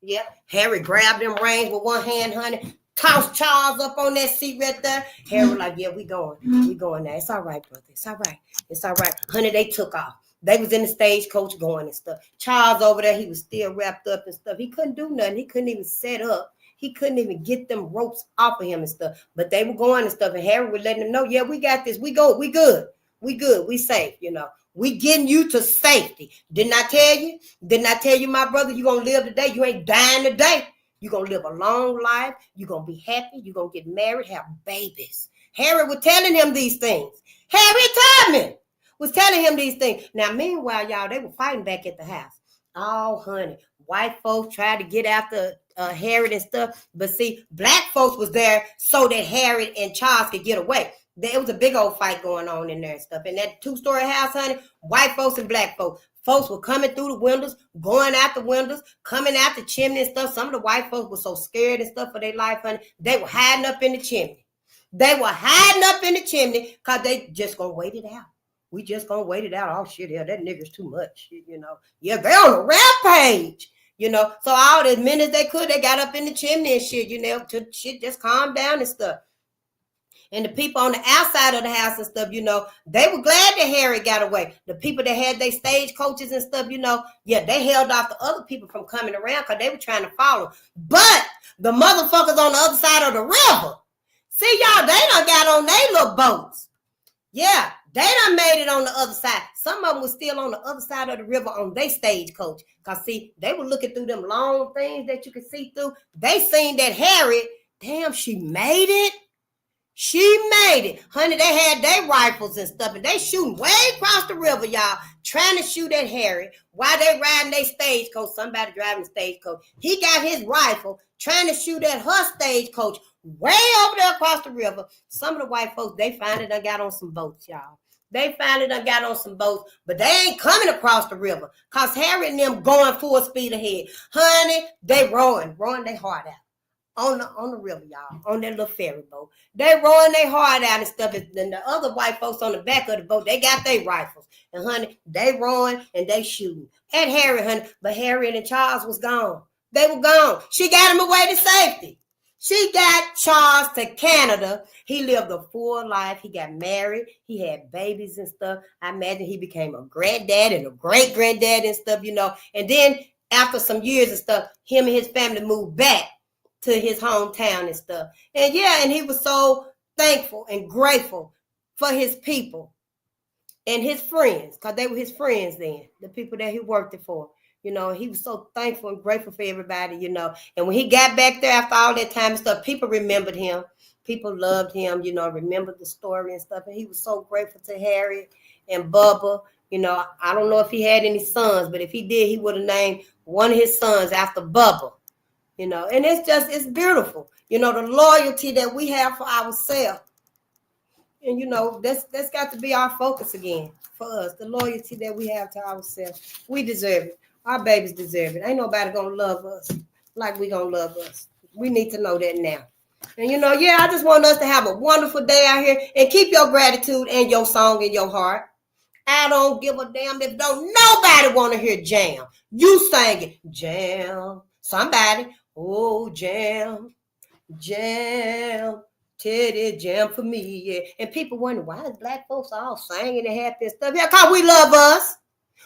B: Yep. Harriet grabbed them reins with one hand, honey. Tossed Charles up on that seat right there. Harriet was like, yeah, we going. We going now. It's all right, brother. It's all right. It's all right. Honey, they took off. They was in the stagecoach going and stuff. Charles over there, he was still wrapped up and stuff. He couldn't do nothing. He couldn't even set up. He couldn't even get them ropes off of him and stuff. But they were going and stuff. And Harry was letting them know, yeah, we got this. We go. We good. We good. We safe, you know. We getting you to safety. Didn't I tell you? Didn't I tell you, my brother, you're going to live today? You ain't dying today. You're going to live a long life. You're going to be happy. You're going to get married, have babies. Harry was telling him these things. Harriet Tubman was telling him these things. Now, meanwhile, y'all, they were fighting back at the house. Oh, honey, white folks tried to get after Harriet and stuff. But see, black folks was there so that Harriet and Charles could get away. There was a big old fight going on in there and stuff. In that two-story house, honey, white folks and black folks. Folks were coming through the windows, going out the windows, coming out the chimney and stuff. Some of the white folks were so scared and stuff for their life, honey. They were hiding up in the chimney. They were hiding up in the chimney because they just going to wait it out. We just gonna wait it out. Oh shit, yeah, that nigga's too much, you know. Yeah, they on a rampage, you know. So all as many as they could, they got up in the chimney and shit, you know, to shit just calm down and stuff. And the people on the outside of the house and stuff, you know, they were glad that Harry got away. The people that had their stage coaches and stuff, you know, yeah, they held off the other people from coming around because they were trying to follow. But the motherfuckers on the other side of the river, see y'all, they done got on their little boats. Yeah, they done made it on the other side. Some of them was still on the other side of the river on their stagecoach. Because, see, they were looking through them long things that you could see through. They seen that Harriet, damn, she made it. She made it. Honey, they had their rifles and stuff, and they shooting way across the river, y'all, trying to shoot at Harriet while they riding their stagecoach. Somebody driving the stagecoach. He got his rifle trying to shoot at her stagecoach way over there across the river. Some of the white folks, they finally done got on some boats, y'all. They finally done got on some boats, but they ain't coming across the river because Harriet and them going full speed ahead. Honey, they rowing their heart out. On the river, y'all, on that little ferry boat. They rowing their heart out and stuff. And then the other white folks on the back of the boat, they got their rifles. And honey, they rowing and they shooting at Harriet, honey. But Harriet and Charles was gone. They were gone. She got him away to safety. She got Charles to Canada. He lived a full life. He got married. He had babies and stuff. I imagine he became a granddad and a great-granddad and stuff, you know. And then after some years and stuff, him and his family moved back to his hometown and stuff. And yeah, and he was so thankful and grateful for his people and his friends, because they were his friends then, the people that he worked it for. You know, he was so thankful and grateful for everybody, you know. And when he got back there after all that time and stuff, people remembered him. People loved him, you know, remembered the story and stuff. And he was so grateful to Harriet and Bubba. You know, I don't know if he had any sons, but if he did, he would have named one of his sons after Bubba. You know, and it's beautiful. You know, the loyalty that we have for ourselves. And, you know, that's got to be our focus again for us. The loyalty that we have to ourselves. We deserve it. Our babies deserve it. Ain't nobody going to love us like we going to love us. We need to know that now. And, you know, yeah, I just want us to have a wonderful day out here and keep your gratitude and your song in your heart. I don't give a damn if don't nobody want to hear jam. You sing it. Jam. Somebody. Oh, jam, jam, Teddy, jam for me, yeah. And people wonder, why is black folks all singing and happy and stuff? Yeah, because we love us.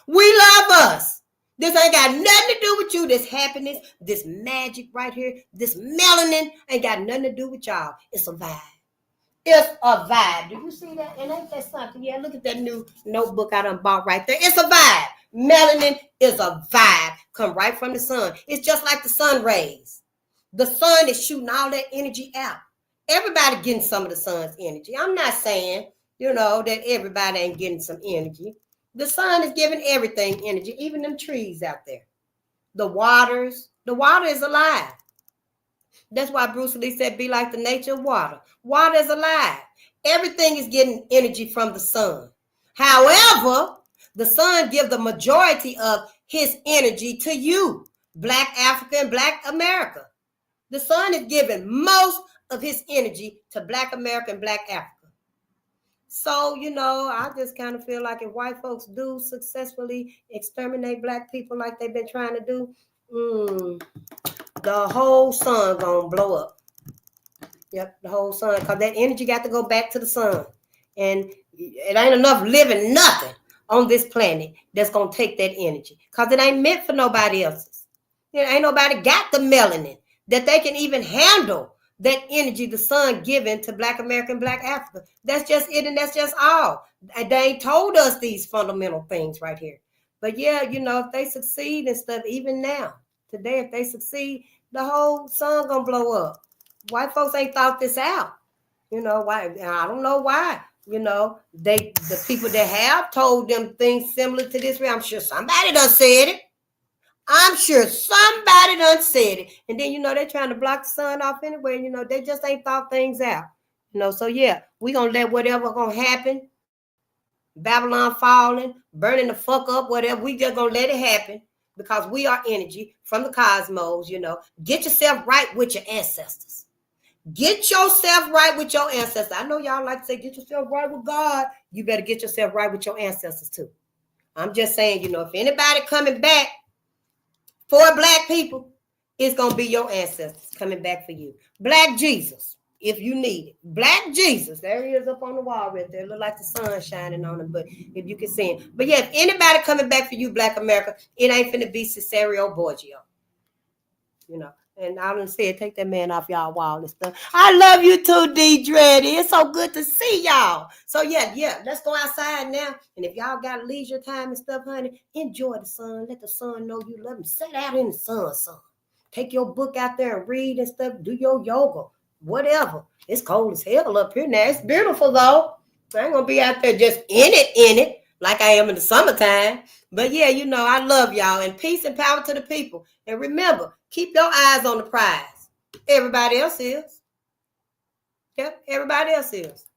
B: We love us. This ain't got nothing to do with you. This happiness, this magic right here, this melanin ain't got nothing to do with y'all. It's a vibe. It's a vibe. Do you see that? And ain't that something? Yeah, look at that new notebook I done bought right there. It's a vibe. Melanin is a vibe, come right from the sun. It's just like the sun rays. The sun is shooting all that energy out. Everybody getting some of the sun's energy. I'm not saying, that everybody ain't getting some energy. The sun is giving everything energy, even them trees out there. The water is alive. That's why Bruce Lee said, be like the nature of water. Water is alive. Everything is getting energy from the sun. However, the sun gives the majority of his energy to you, Black Africa and Black America. The sun is giving most of his energy to Black America and Black Africa. So, I just kind of feel like if white folks do successfully exterminate Black people like they've been trying to do, the whole sun gonna blow up. Yep, the whole sun, because that energy got to go back to the sun. And it ain't enough living nothing on this planet that's gonna take that energy, because it ain't meant for nobody else's. Ain't nobody got the melanin that they can even handle that energy the sun giving to Black America and Black Africa. That's just it, and that's just all. They ain't told us these fundamental things right here. But yeah, if they succeed and stuff, even now, today, if they succeed, the whole sun gonna blow up. White folks ain't thought this out. Why? I don't know why. The people that have told them things similar to this, I'm sure somebody done said it. I'm sure somebody done said it. And then, they're trying to block the sun off anyway. They just ain't thought things out. So yeah, we gonna let whatever gonna happen, Babylon falling, burning the fuck up, whatever, we just gonna let it happen, because we are energy from the cosmos. Get yourself right with your ancestors. Get yourself right with your ancestors. I know y'all like to say, get yourself right with God. You better get yourself right with your ancestors too. I'm just saying, if anybody coming back for Black people, it's going to be your ancestors coming back for you. Black Jesus, if you need it. Black Jesus. There he is up on the wall right there. Look like the sun shining on him, but if you can see him. But yeah, if anybody coming back for you, Black America, it ain't finna be Cesario Borgio. And I done said, take that man off y'all wall and stuff. I love you too, D Dreddy. It's so good to see y'all. So yeah, let's go outside now. And if y'all got leisure time and stuff, honey, enjoy the sun. Let the sun know you love him. Sit out in the sun. Take your book out there and read and stuff. Do your yoga, whatever. It's cold as hell up here now. It's beautiful though. I ain't gonna be out there just in it like I am in the summertime. But yeah, I love y'all, and peace and power to the people. And remember, keep your eyes on the prize. Everybody else is. Yep, everybody else is.